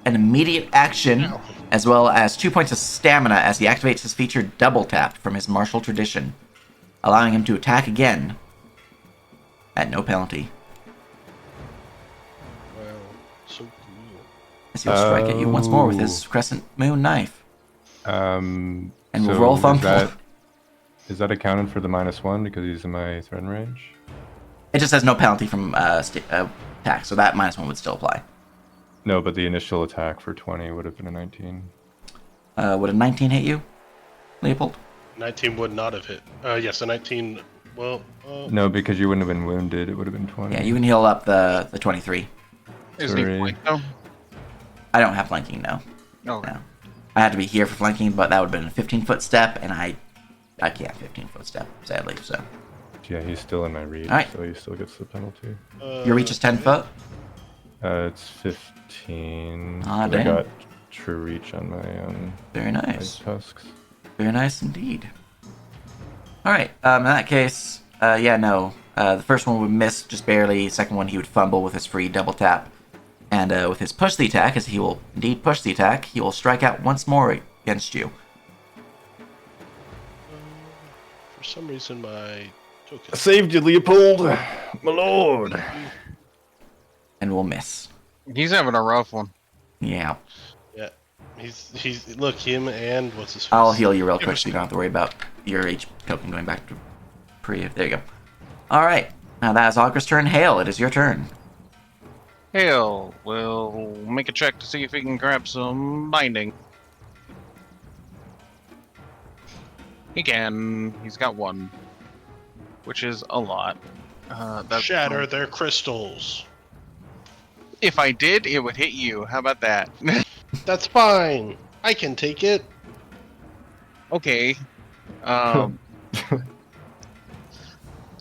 an immediate action as well as 2 points of stamina as he activates his feature Double Tap from his martial tradition, allowing him to attack again at no penalty. Wow, so cool. As he will strike at you once more with his crescent moon knife. And will roll fumble. Is that accounted for the -1 because he's in my threaten range? It just has no penalty from attack, so that -1 would still apply. No, but the initial attack for 20 would have been a 19. Would a 19 hit you, Leopold? 19 would not have hit. Yes, a 19. Well, No, because you wouldn't have been wounded. It would have been 20. Yeah, you can heal up the 23. Isn't he Sorry. flanked though? I don't have flanking, no. Okay. No. I had to be here for flanking, but that would have been a 15-foot step, and I can't 15-foot step, sadly, so. Yeah, he's still in my reach, Alright. so he still gets the penalty. Your reach is 10 foot? It's 15. Ah, but I damn. got true reach on my Very nice. tusks. Very nice indeed. Alright, in that case, the first one would miss just barely. Second one, he would fumble with his free double tap. And with his push the attack, as he will indeed push the attack, he will strike out once more against you. for some reason, my token. I saved you, Leopold! My lord! And will miss. He's having a rough one. Yeah. Yeah, he's look him and what's his face? I'll heal you real quick so you don't have to worry about your H token going back to pre. There you go. Alright, now that is Agra's turn. Hale, it is your turn. Hell, we'll make a check to see if he can grab some binding. He can. He's got 1, which is a lot. That's Shatter their crystals. If I did, it would hit you. How about that? That's fine. I can take it. Okay.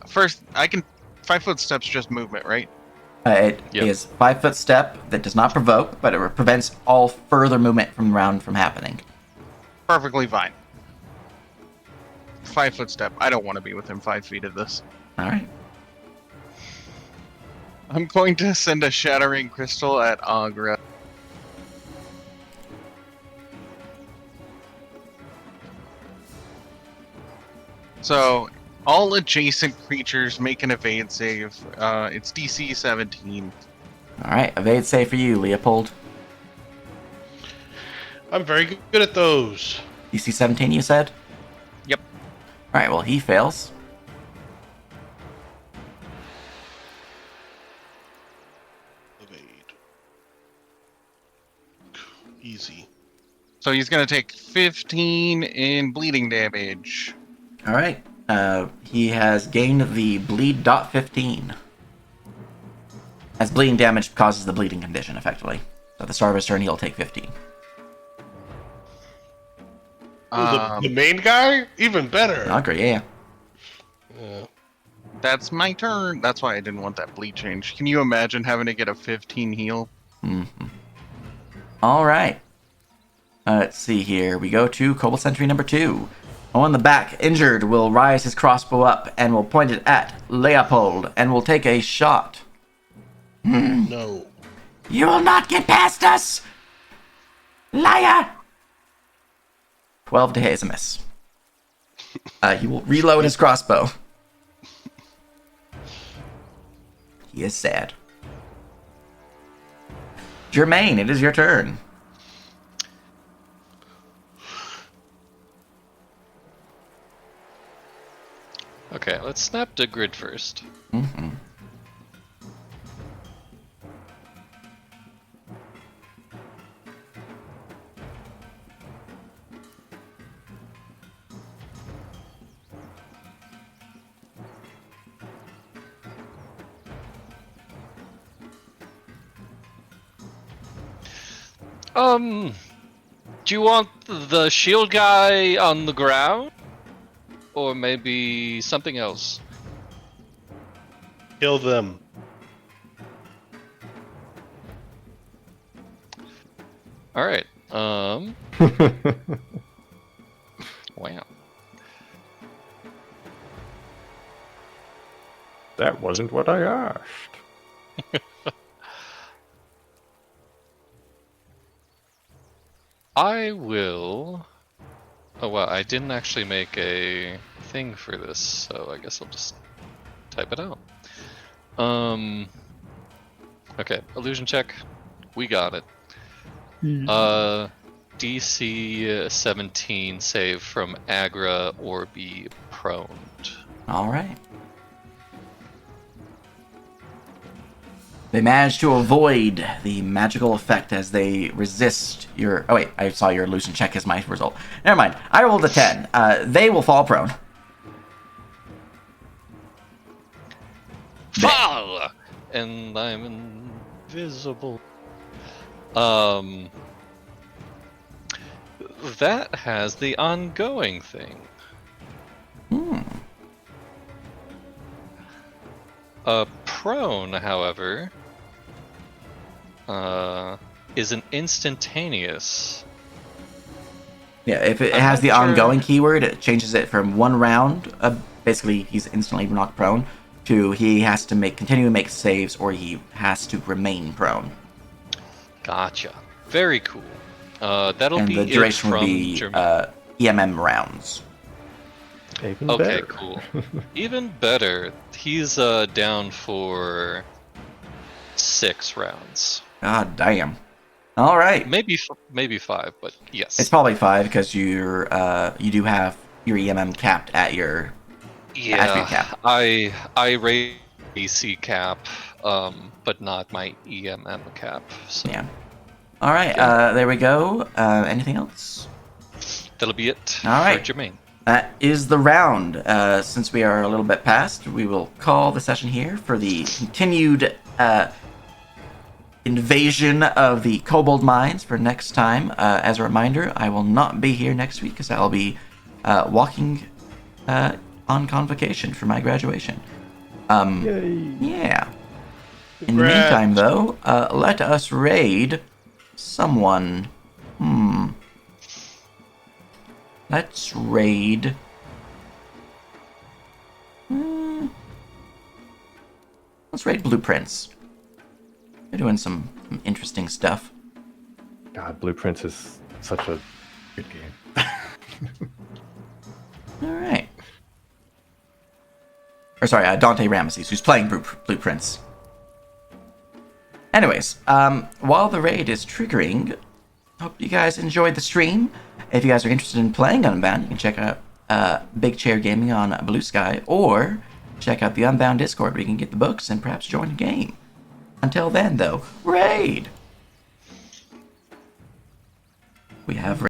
First, I can 5-foot steps just movement, right? It Yep. is 5-foot step that does not provoke, but it prevents all further movement from the round from happening. Perfectly fine. 5-foot step. I don't want to be within 5 feet of this. All right. I'm going to send a shattering crystal at Agra. So, all adjacent creatures make an evade save. It's DC 17. All right. Evade save for you, Leopold. I'm very good at those. DC 17, you said? Yep. All right. Well, he fails. Evade. Easy. So he's going to take 15 in bleeding damage. All right. He has gained the bleed dot 15. As bleeding damage causes the bleeding condition, effectively. So at the start of his turn, he'll take 15. The main guy? Even better. Oh, great. Yeah. Yeah. That's my turn. That's why I didn't want that bleed change. Can you imagine having to get a 15 heal? Mm-hmm. All right. Let's see here. We go to Kobold Sentry number 2. On the back, injured, will rise his crossbow up and will point it at Leopold and will take a shot. No. You will not get past us! Liar! 12 to hit is a miss. He will reload his crossbow. He is sad. Jermaine, it is your turn. Okay, let's snap to grid first. Mm-hmm. Do you want the shield guy on the ground? Or maybe something else? Kill them. Alright, wow. That wasn't what I asked. I will... Oh wow, I didn't actually make a thing for this, so I guess I'll just type it out. Okay, illusion check. We got it. DC 17 save from Agra or be prone. All right. They manage to avoid the magical effect as they resist your... Oh, wait. I saw your illusion check as my result. Never mind. I rolled a 10. They will fall prone. Fall! And I'm invisible. That has the ongoing thing. Prone, however, is an instantaneous. Yeah, if it I'm has not the sure. ongoing keyword, it changes it from 1 round, basically he's instantly knocked prone, to he has to continue to make saves or he has to remain prone. Gotcha. Very cool. That'll And be the duration it would from be Germany. EMM rounds. Even Okay, better. cool. Even better. He's down for 6 rounds. God damn. All right. Maybe 5, but yes. It's probably 5 because you do have your EMM capped at your attribute cap. I raised DC cap, but not my EMM cap. So Yeah. All right. There we go. Anything else? that'll be it All right. for Jermaine. That is the round. Since we are a little bit past, we will call the session here for the continued invasion of the Kobold Mines for next time. As a reminder, I will not be here next week because I'll be walking on convocation for my graduation. Yeah. In the meantime, though, let us raid someone. Let's raid. Let's raid Blueprints. They're doing some interesting stuff. God, Blueprints is such a good game. All right. Or sorry, Dante Ramesses, who's playing Blueprints. Anyways, while the raid is triggering, hope you guys enjoyed the stream. If you guys are interested in playing Unbound, you can check out Big Chair Gaming on Blue Sky, or check out the Unbound Discord where you can get the books and perhaps join a game. Until then, though, raid! We have